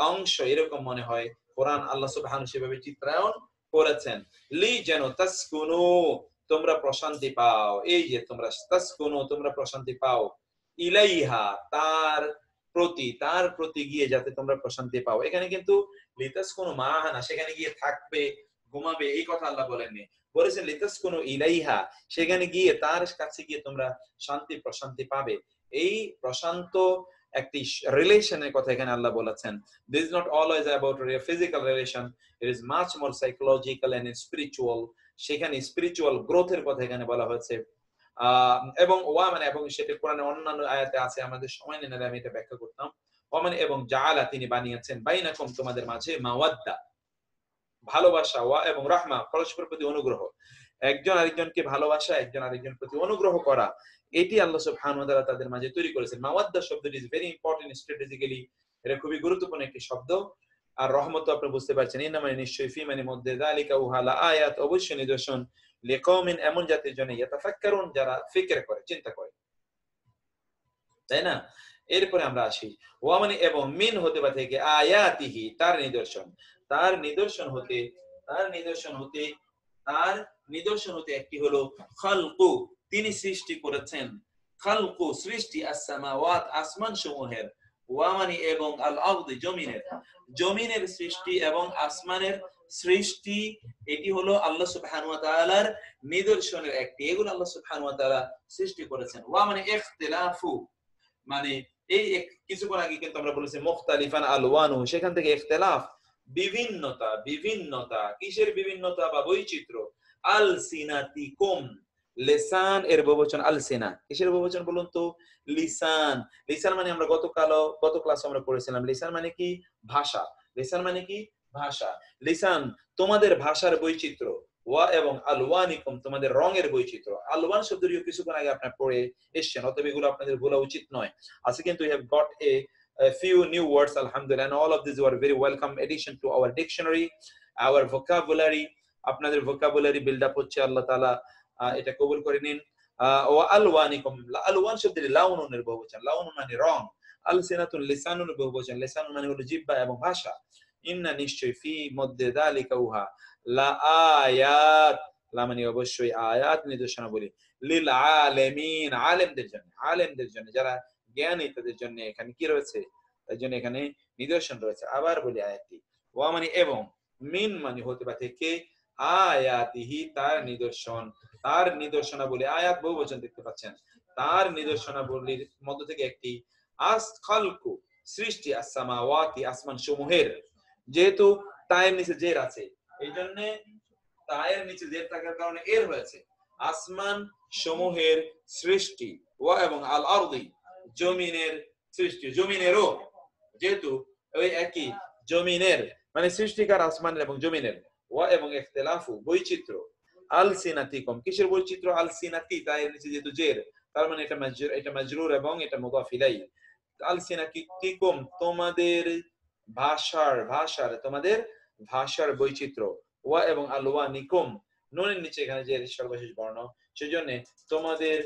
অংশ এরকম মনে হয় কোরআন আল্লাহ সুবহানাহু সেভাবে চিত্রায়ন করেছেন লি যেন তাসকুনু তোমরা প্রশান্তি পাও এই যে তোমরা তাসকুনু তোমরা প্রশান্তি পাও ইলাইহা তার প্রতি গিয়ে যাতে তোমরা প্রশান্তি পাও এখানে কিন্তু লিতাসকুনু মাহানা সেখানে গিয়ে থাকবে ঘুমাবে এই কথা আল্লাহ বলেননি বলেছেন লিতাসকুনু ইলাইহা সেখানে গিয়ে তার কাছে গিয়ে তোমরা প্রশান্তি পাবে এই প্রশান্ত একটি রিলেশনের কথা এখানে আল্লাহ বলেছেন this is not always about a physical relation it is much more psychological and spiritual সেখানে স্পিরিচুয়াল গ্রোথের কথা এখানে বলা হয়েছে এবং ওয়া মানে এবং সেটা কোরআনের অন্যান্য আয়াতে আছে আমাদের সময় নেই আমি এটা ব্যাখ্যা করতাম ওয়া মানে এবং জাআলা তিনি বানিয়েছেন বাইনাকুম তোমাদের মাঝে মাওয়াদ্দা ভালোবাসা ওয়া এবং রাহমা পরস্পর প্রতি অনুগ্রহ একজন আরেকজনকে ভালোবাসা একজন আরেকজনের প্রতি অনুগ্রহ করা এটি আল্লাহ সুবহানাহু ওয়া তাআলা তাদের মাঝে তৈরি করেছেন মাওয়াদ্দা শব্দটি ইজ ভেরি ইম্পর্টেন্ট স্ট্র্যাটেজিক্যালি এটা খুবই গুরুত্বপূর্ণ একটি শব্দ আর রহমত আপনি বুঝতে পারছেন ইন্না মানে নিশ্চয়ই ফি মানে মধ্যে যালিকা উহালা আয়াত অবশ্যই নিদর্শন লিকাউমিন এমন জাতির জন্য ইয়াতাফাক্কারুন যারা ফিকির করে চিন্তা করে তাই না এরপরে আমরা আসি ওয়া মানে এবং মিন হতে বা থেকে আয়াতিহি তার নিদর্শন হতে একটি হলো খালকু তিনি সৃষ্টি করেছেন খালকু সৃষ্টি আস-সামাওয়াত আসমান সমূহের ওয়া মানে এবং আল আরদ জমিনের সৃষ্টি এবং আসমানের সৃষ্টি এটি হলো আল্লাহ সুবহানাহু ওয়া তাআলার নিদর্শনের একটি এগুলো আল্লাহ সুবহানাহু ওয়া তাআলা সৃষ্টি করেছেন ওয়া মানে ইখতিলাফু মানে এই কিছুক্ষণ আগে কিন্তু আমরা বলেছি মুখতালিফান আলওয়ানু সেখান থেকে ইখতিলাফ বিভিন্নতা কিসের বিভিন্নতা বা বৈচিত্র্য আলসিনাতিকুম লিসান এর বহুবচন আলসিনা কিসের বহুবচন বলুন তো লিসান মানে আমরা গত ক্লাসে আমরা পড়েছিলাম লিসান মানে কি ভাষা লিসান তোমাদের ভাষার বৈচিত্র্য ওয়া এবং আলওয়ানিকুম তোমাদের রঙের বৈচিত্র্য আলওয়ান শব্দটিও কিছুক্ষণ আগে আপনারা পড়ে এসেছেন অতএব এগুলো আপনাদের ভোলা উচিত নয় আজকে কিন্তু we have got a few new words alhamdulillah and all of these were very welcome addition to our dictionary our vocabulary আপনাদের vocabulary build up হচ্ছে আল্লাহ তাআলা এটা কবুল করে নিন ওয়া আলওয়ানিকুম, আলওয়ান শব্দের লাউনুনের বহুবচন, লাউন মানে রং, আলসিনাতুন লিসানুন বহুবচন, লিসানুন মানে হলো জিহ্বা এবং ভাষা। ইন্না নিশ্চয়, ফি মধ্যে যালিকা উহা, লা আয়াত, লা মানে অবশ্যই, আয়াত নিদর্শনাবলী, লিল আলামিন আলেমদের জন্য, আলেমদের জন্য যারা জ্ঞানী তাদের জন্য এখানে কি রয়েছে, তার জন্য এখানে নিদর্শন রয়েছে। আবার বলি আয়াতটি, ওয়া মানে এবং, মিন মানে হতে বা থেকে, আয়াতিহি তার নিদর্শন, তার নিদর্শনাবলী, আয়াত বহুবচন দেখতে পাচ্ছেন, তার নিদর্শনাবলীর মধ্য থেকে একটি, আস খালকু সৃষ্টি, আসসামাওয়াতি আসমান সমূহের, যেহেতু তায়ের নিচে জের আছে এই জন্য তায়ের নিচে জের থাকার কারণে এর হয়েছে আসমান সমূহের সৃষ্টি, ওয়া এবং আল আরদি জমিনের সৃষ্টি, জমিনেরও, যেহেতু ওই একই জমিনের মানে সৃষ্টিকার আসমানের এবং জমিনের, ওয়া এবং ইখতিলাফু বৈচিত্র্য, আলসিনাতিকুম কিসের বৈচিত্র্য, আলসিনাতি তায়ের নিচে যেহেতু জের, তার মানে এটা মাজরুর এবং এটা মুদাফ ইলাইহি, আলসিনাতিকুম তোমাদের ভাষার তোমাদের ভাষার বৈচিত্র্য, ওয়া এবং আলওয়ানিকুম নুনের নিচে এখানে যে সর্বশেষ বর্ণ, সেজন্য তোমাদের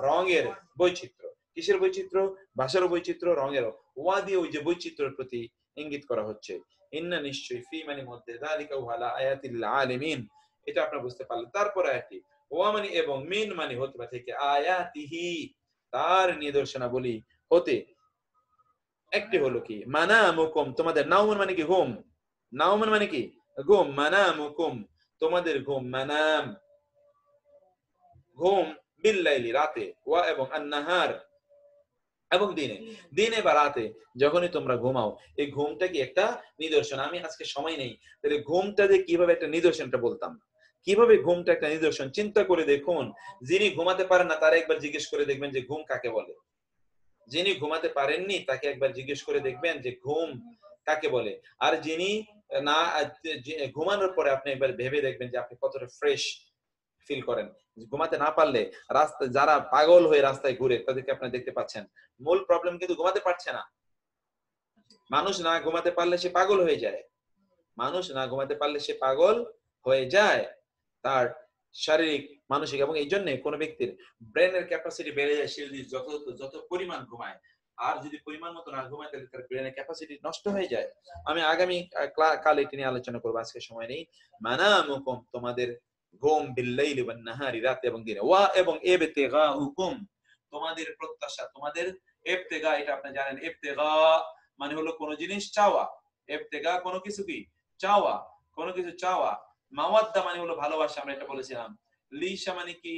রঙের বৈচিত্র্য, কিসের বৈচিত্র্য, ভাষার বৈচিত্র্য, রঙেরও, ওয়া দিয়ে ওই যে বৈচিত্র্যের প্রতি ইঙ্গিত করা হচ্ছে। ইন্না নিশ্চয়ই, ফি মানে মধ্যে, যালিকা ওয়ালা আয়াতিল আলামিন, এটা আপনারা বুঝতে পারলেন। তারপর আয়াতটি, ওয়া মানে এবং, মিন মানে হতে বা থেকে, আয়াতিহি তার নিদর্শনাবলী হতে একটি হলো কি, মানামুকুম তোমাদের, নাউমান মানে কি ঘুম, নাউমান মানে কি ঘুম, মানামুকুম তোমাদের ঘুম, মানাম ঘুম, বিল্লাইলি রাতে, ওয়া এবং আন-নাহার এবং দিনে, দিনে বা রাতে যখনই তোমরা ঘুমাও, এই ঘুমটা কি একটা নিদর্শন। আমি আজকে সময় নেই, তাহলে ঘুমটা যে কিভাবে একটা নিদর্শনটা বলতাম, কিভাবে ঘুমটা একটা নিদর্শন চিন্তা করে দেখুন। যিনি ঘুমাতে পারেন না তারা একবার জিজ্ঞেস করে দেখবেন যে ঘুম কাকে বলে, যিনি ঘুমাতে পারেননি তাকে একবার জিজ্ঞেস করে দেখবেন যে ঘুম কাকে বলে, আর যিনি না ঘুমানোর পরে আপনি একবার ভেবে দেখবেন যে আপনি কতটা ফ্রেশ ফিল করেন। ঘুমাতে না পারলে রাস্তায় যারা পাগল হয়ে রাস্তায় ঘুরে তাদেরকে আপনি দেখতে পাচ্ছেন, মূল প্রবলেম কিন্তু ঘুমাতে পারছে না। মানুষ না ঘুমাতে পারলে সে পাগল হয়ে যায়, মানুষ না ঘুমাতে পারলে সে পাগল হয়ে যায়, তার শারীরিক মানসিক, এবং এই জন্য কোন ব্যক্তির ব্রেনের ক্যাপাসিটি বেড়ে যায় সে যদি যত যত পরিমাণ ঘুমায়, আর যদি পরিমাণ মতো না ঘুমায় তাহলে তার ব্রেনের ক্যাপাসিটি নষ্ট হয়ে যায়। আমি আগামী কালে এটি নিয়ে আলোচনা করবো, আজকে সময় নেই। মানামুকুম তোমাদের ঘুম, বিল্লাইলি ওয়ান নাহারি রাতে এবং দিনে, ওয়া এবং ইবতিগাউকুম তোমাদের প্রত্যাশা, তোমাদের ইবতিগা এটা আপনি জানেন, ইবতিগা মানে হলো কোন জিনিস চাওয়া, ইবতিগা কোনো কিছু কি চাওয়া, কোনো কিছু চাওয়া, মাওয়াদ্দা মানে হলো ভালোবাসা, আমরা এটা বলেছিলাম। লিশা মানে কি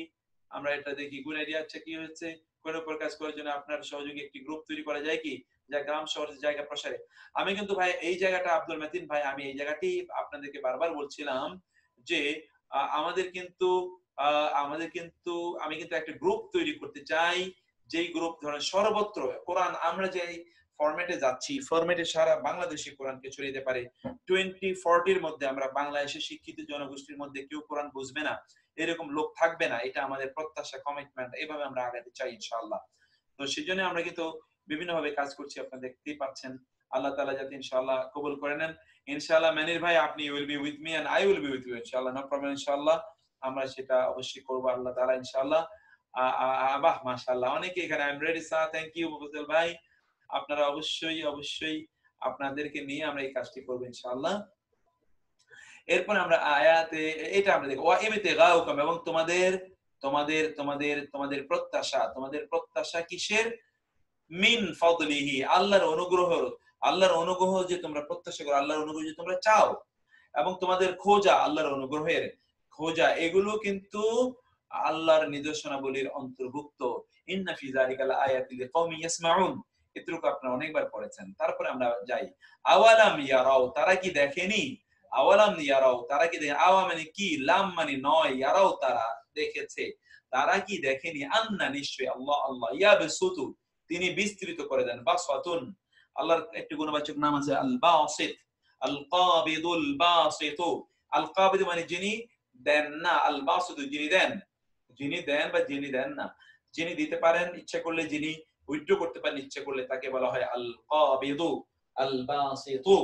আমরা এটা দেখি গুনারিয়া হচ্ছে কি হচ্ছে কোন প্রকাশ করার জন্য আপনার সহযোগী একটি গ্রুপ তৈরি করা যায় কি, যা গ্রাম শহরের জায়গা প্রসারে। আমি কিন্তু ভাই এই জায়গাটা আব্দুল মাতিন ভাই, আমি এই জায়গাটি আপনাদেরকে বারবার বলছিলাম যে আমাদের কিন্তু আমি কিন্তু একটা গ্রুপ তৈরি করতে চাই, যেই গ্রুপ ধরেন সর্বত্র কোরআন, আমরা যে ফরম্যাটে যাচ্ছি, ফরম্যাটে সারা বাংলাদেশে কোরআনকে ছড়িয়ে দিতে পারে। 2040 মধ্যে আমরা বাংলাদেশের শিক্ষিত জনগোষ্ঠীর মধ্যে কেউ কোরআন বুঝবে না এরকম লোক থাকবে না, এটা আমাদের প্রত্যাশা, কমিটমেন্ট, এইভাবে আমরা আগাতে চাই ইনশাআল্লাহ। তো সেজন্য আমরা কিন্তু বিভিন্ন ভাবে কাজ করছি, আপনারা দেখতেই পাচ্ছেন। আল্লাহ তাআলা যাতে ইনশাআল্লাহ কবুল করে নেন। ইনশাআল্লাহ মানির ভাই আপনি will be with me and I will be with you ইনশাআল্লাহ, নো প্রবলেম ইনশাআল্লাহ, আমরা সেটা অবশ্যই করব আল্লাহ তাআলা ইনশাআল্লাহ। বাহ মাশাআল্লাহ, অনেকে এখানে I am ready sir, thank you Mufazzal ভাই, আপনারা অবশ্যই অবশ্যই আপনাদেরকে নিয়ে আমরা এই কাজটি করব ইনশাআল্লাহ। এরপর আমরা আয়াতে এটা আমরা দেখব, ওয়া ইবতিগাউকুম এবং তোমাদের তোমাদের তোমাদের তোমাদের প্রত্যাশা, তোমাদের প্রত্যাশা কিসের, মিন ফাদলিহি আল্লাহর অনুগ্রহ, আল্লাহর অনুগ্রহ যে তোমরা প্রত্যাশা করো, আল্লাহর অনুগ্রহ যে তোমরা চাও, এবং তোমাদের খোঁজা, আল্লাহর অনুগ্রহের খোঁজা, এগুলো কিন্তু আল্লাহর নিদর্শনাবলীর অন্তর্ভুক্ত। ইন্না ফি যালিকা লাআয়াতিন লিকাওমিন ইয়াসমাউন, এতটুকু আপনারা অনেকবার পড়েছেন। তারপরে আমরা যাই, আওয়ালাম ইয়ারাও তারা কি দেখেনি, আওয়ালাম ইয়ারাও তারা কি দেখে, আওয়া মানে কি, লাম মানে নয়, ইয়ারাও তারা দেখেছে, তারা কি দেখেনি, আন্না নিশ্চয় আল্লাহ, আল্লাহ ইয়াবসুতু তিনি বিস্তৃত করে দেন, বাসওয়াতুন আল্লাহর একটি গুণবাচক নাম আছে আল বাসিত, আল কাবিদুল বাসিতু, আল কাবিদ মানে যিনি দেন না, আল বাসিতু যিনি দেন, যিনি দেন বা যিনি দেন না, যিনি দিতে পারেন ইচ্ছা করলে, যিনি উইথড্র করতে পারেন ইচ্ছা করলে, তাকে বলা হয় আল কাবিদু, আল বাসিতু,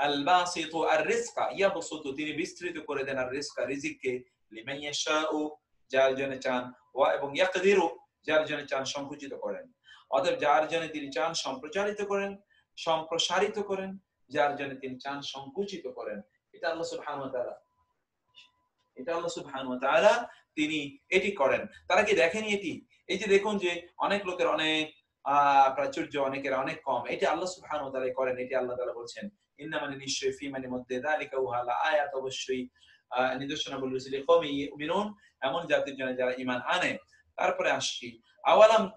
আল বাসিতু আর রিজকা ইয়াবসুতু তিনি বিস্তৃত করে দেন, আর রিজকা রিজিককে, লিমান ইয়াশাউ যার জন্য চান, ওয়া এবং ইয়াকদিরু যার জন্য চান সংকুচিত করেন। অতএব যার জন্য তিনি চান সম্প্রসারিত করেন, যার জন্য তিনি চান সংকুচিত করেন। এটা আল্লাহ সুবহানাহু ওয়া তাআলা তিনি এটি করেন। তারা কি দেখেনি এটি? এই যে দেখুন যে অনেক লোকের অনেক প্রাচুর্য, অনেকের অনেক কম। এটি আল্লাহ সুবহানাহু ওয়া তাআলা করেন। এটি আল্লাহ তাআলা বলছেন ইন্না মানে নিশ্চয়ই ফি মানে মধ্যে যালিকা ওয়া লা আয়াত অবশ্যই নিদর্শনাবলী রয়েছে লিকওমি ইউমিনুন এমন জাতির জন্য যারা ঈমান আনে। তারপরে আসছি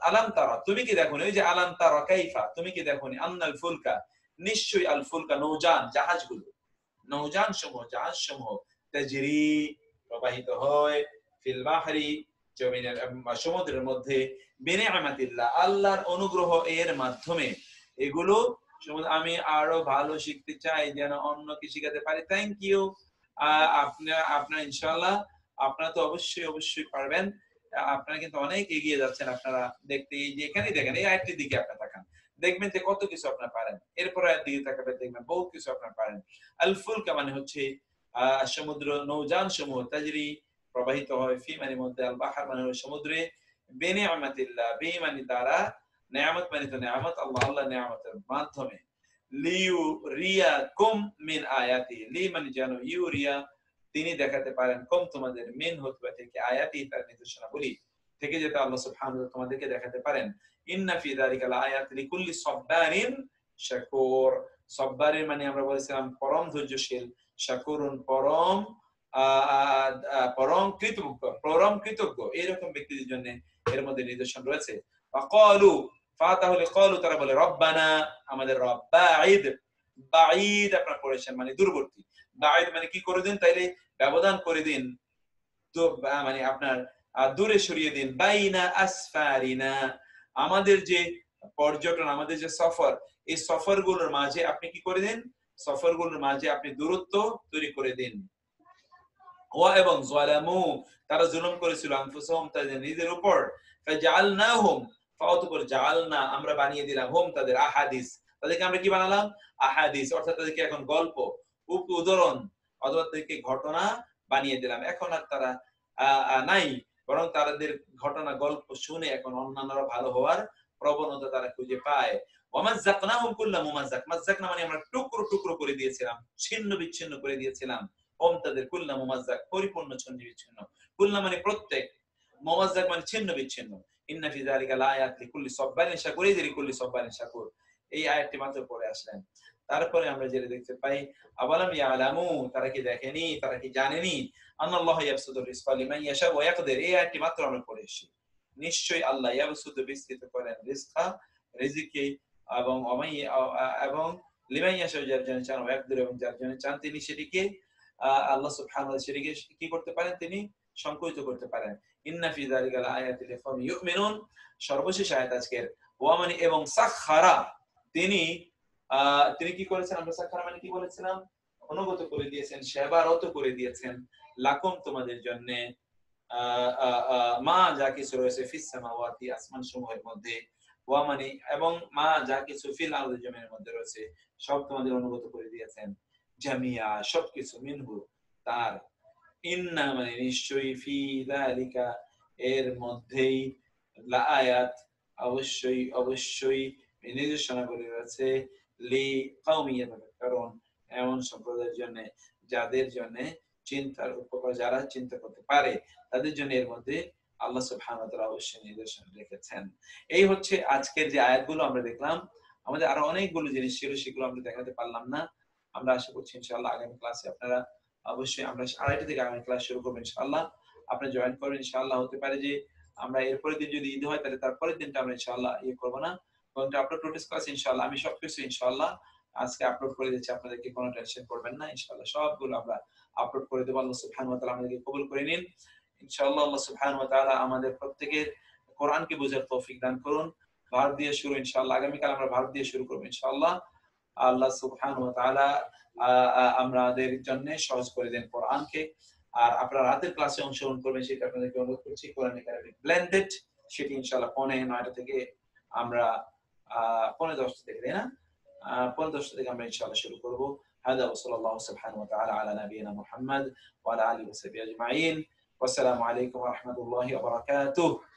আলাম তারা তুমি কি দেখোনি? ওই যে আলাম তারা কাইফা তুমি কি দেখোনি আন্নাল ফুলকা নিশ্চয়ই আল ফুলকা নৌযান জাহাজগুলো জাহাজ সমূহ তাজরি প্রবাহিত হয় ফিল বাহরি জমিনের সমুদ্রের মধ্যে বিনিআমাতিল্লাহ আল্লাহর অনুগ্রহ এর মাধ্যমে। এগুলো আমি আরো ভালো শিখতে চাই যেন অন্যকে শিখাতে পারি। Thank you. আপনারা ইনশাআল্লাহ আপনারা তো অবশ্যই পারবেন। আপনারা কিন্তু অনেক এগিয়ে যাচ্ছেন। আপনারা দেখতে এই যে এখানেই দেখেন এই আয়াতটির দিকে আপনারা তাকান, দেখবেন যে কত কিছু আপনারা পারেন। এরপর আয়াত দিকে তাকাবেন, দেখবেন বহুত কিছু আপনারা পারেন। আল ফুলকা মানে হচ্ছে সমুদ্র, নৌযান সমূহ তাজরি প্রবাহিত হয় ফি মানে মধ্যে, আল বাহর মানে সমুদ্রে, বিনিআমাতিল্লাহ মানে দ্বারা, নিয়ামত মানে তো নিয়ামত আল্লাহ নিয়ামতের মাধ্যমে। লিউরিয়াকুম মিন আয়াতি লি মানে যেন ইউরিয়া তিনি দেখাতে পারেন কম তোমাদের মিন হতবা থেকে আয়াতি তার নিদর্শনাবলী থেকে, যেটা আল্লাহ সুবহানাহু ওয়া তাআলা তোমাদেরকে দেখাতে পারেন। ইন্না ফি যালিকা লাআয়াত লিকুল্লি সাব্বারিন শাকুর। সাব্বারিন মানে আমরা বলেছিলাম পরম ধৈর্যশীল, শাকুরুন পরম কৃতজ্ঞ এরকম ব্যক্তিদের জন্য এর মধ্যে নিদর্শন রয়েছে। ফাকালু তাহলে ক্বালু তারা বলে রব্বানা আমাদের রব, বাঈদ আপনারা পড়েছেন মানে দূরবর্তী, বাঈদ মানে কি করে দিন, তাইলে ব্যবধান করে দিন, তো মানে আপনার দূরে সরিয়ে দিন, বাইনা আসফারিনা আমাদের যে পর্যটন, আমাদের যে সফর, এই সফরগুলোর মাঝে আপনি কি করে দিন, সফরগুলোর মাঝে আপনি দূরত্ব তৈরি করে দিন। ওয়া এবং যালামু তারা জুলুম করেছিল আনফুসাহুম তাদের নিজের উপর, ফাজআলনাহুম ফাওয়াতুর জাআলনা আমরা বানিয়ে দিলাম হুম তাদের আহাদিস, তাদেরকে আমরা কি বানালাম আহাদিস, অর্থাৎ তাদেরকে এখন গল্প উদাহরণ অথবা তাদেরকে ঘটনা বানিয়ে দিলাম। এখন আর তারা নাই, বরং তাদের ঘটনা গল্প শুনে এখন অন্যান্যরা ভালো হওয়ার প্রবণতা তারা খুঁজে পায়। ওয়ামাজ্জাকনাহুম কুল্লা মুমাজ্জাক, মাজ্জাকনা মানে আমরা টুকরো টুকরো করে দিয়েছিলাম, ছিন্ন বিচ্ছিন্ন করে দিয়েছিলাম। ওম তাদের কুল্লা মুমাজ্জাক পরিপূর্ণ ছিন্ন বিচ্ছিন্ন, কুল্লা মানে প্রত্যেক, মুমাজ্জাক মানে ছিন্ন বিচ্ছিন্ন। ইন্না ফি যালিকা লাআয়াত লিকুল্লি সাব্বারিন শাকুর, লিকুল্লি সাব্বারিন শাকুর এই আয়াতটি মাত্র পড়ে আসলেন। তারপরে আমরা যেটা দেখতে পাই আওয়ালাম ইয়ালামু তারা কি দেখেনি, তারা কি জানেনি, আনাল্লাহু ইয়াবসুতুর রিজকা লিমান ইয়াশা ওয়া ইয়াকদির এই আয়াতটি মাত্র আমরা পড়ে এসেছি। নিশ্চয়ই আল্লাহ ইয়াবসুতু বিস্তৃত করেন রিজকা রিজিকে এবং লিমান ইয়াশা যার জন্য চান, ওয়া ইয়াকদির এবং যার জন্য চান তিনি সেটিকে আল্লাহ সুবহানাহু ওয়া তাআলা সেটিকে কি করতে পারেন, তিনি সংকুচিত করতে পারেন। ইন্না ফি যালিকা লাআয়াতিন লিকাওমিন ইউমিনুন সর্বশেষ আয়াত আজকের। ওয়া মানে এবং সাখখারা তিনি কি করেছেন, আমরা সাখখারা মানে কি বলেছিলাম, অনুগত করে দিয়েছেন, সেবারত করে দিয়েছেন, লাকুম তোমাদের জন্য মা যা কিছু রয়েছে ফিস সামাওয়াতি আসমান সমূহের মধ্যে, ওয়া মানে এবং মা যা কিছু ফিল আরদি জমিনের মধ্যে রয়েছে সব তোমাদের অনুগত করে দিয়েছেন, জামিয়া সবকিছু, মিনহু তার, ইন্না মানে নিশ্চয়ই, ফি যালিকা এর মধ্যেই, লাআয়াত অবশ্যই নিদর্শনাবলী রয়েছে, লিকাওমি ইয়াতাফাক্কারুন এমন সম্প্রদায়ের জন্য যাদের জন্য চিন্তার উপকার, যারা চিন্তা করতে পারে তাদের জন্য এর মধ্যে আল্লাহ সুবহানাহু ওয়া তাআলা অবশ্যই নিদর্শন রেখেছেন। এই হচ্ছে আজকের যে আয়াতগুলো আমরা দেখলাম। আমাদের আরো অনেকগুলো জিনিস ছিল, সেগুলো আমরা দেখাতে পারলাম না। আমরা আশা করছি ইনশাআল্লাহ আগামী ক্লাসে আপনারা অবশ্যই, আমরা 2:30 থেকে আগামী ক্লাস শুরু করব ইনশাআল্লাহ, আপনি জয়েন করবেন ইনশাআল্লাহ। হতে পারে যে আমরা এরপরের দিন যদি ঈদ হয় তাহলে তারপরের দিনটা আমরা ইনশাআল্লাহ করব না, কারণ আপলোড নোটিস ক্লাস ইনশাআল্লাহ আমি সবকিছু ইনশাআল্লাহ আজকে আপলোড করে দিচ্ছি, আপনাদেরকে কোনো টেনশন করবেন না ইনশাআল্লাহ, সবগুলো আমরা আপলোড করে দেব। আল্লাহ সুবহানাহু ওয়া তাআলা আমাদেরকে কবুল করে নিন ইনশাআল্লাহ। আল্লাহ সুবহানাহু ওয়া তাআলা আমাদের প্রত্যেকের কোরআনকে বোঝার তৌফিক দান করুন। ভারত দিয়ে শুরু ইনশাআল্লাহ, আগামীকাল আমরা ভারত দিয়ে শুরু করব ইনশাআল্লাহ। আল্লাহ সুবহানাহু ওয়া তাআলা আমাদের জন্য সহজ করে দেন কোরআনকে। আর আপনারা রাতের ক্লাসে অংশগ্রহণ করবেন সেটা আপনাদেরকে অনুরোধ করছি। কোরআন একাডেমি ব্লেন্ডেড সেটি ইনশাআল্লাহ 9:30 থেকে আমরা 10:30 থেকে, তাই না, 10:30 থেকে আমরা ইনশাআল্লাহ শুরু করব। هذا وصلى الله سبحانه وتعالى على نبينا محمد وعلى آله وصحبه أجمعين ওয়াসসালামু আলাইকুম ওয়া রাহমাতুল্লাহি ওয়া বারাকাতুহু।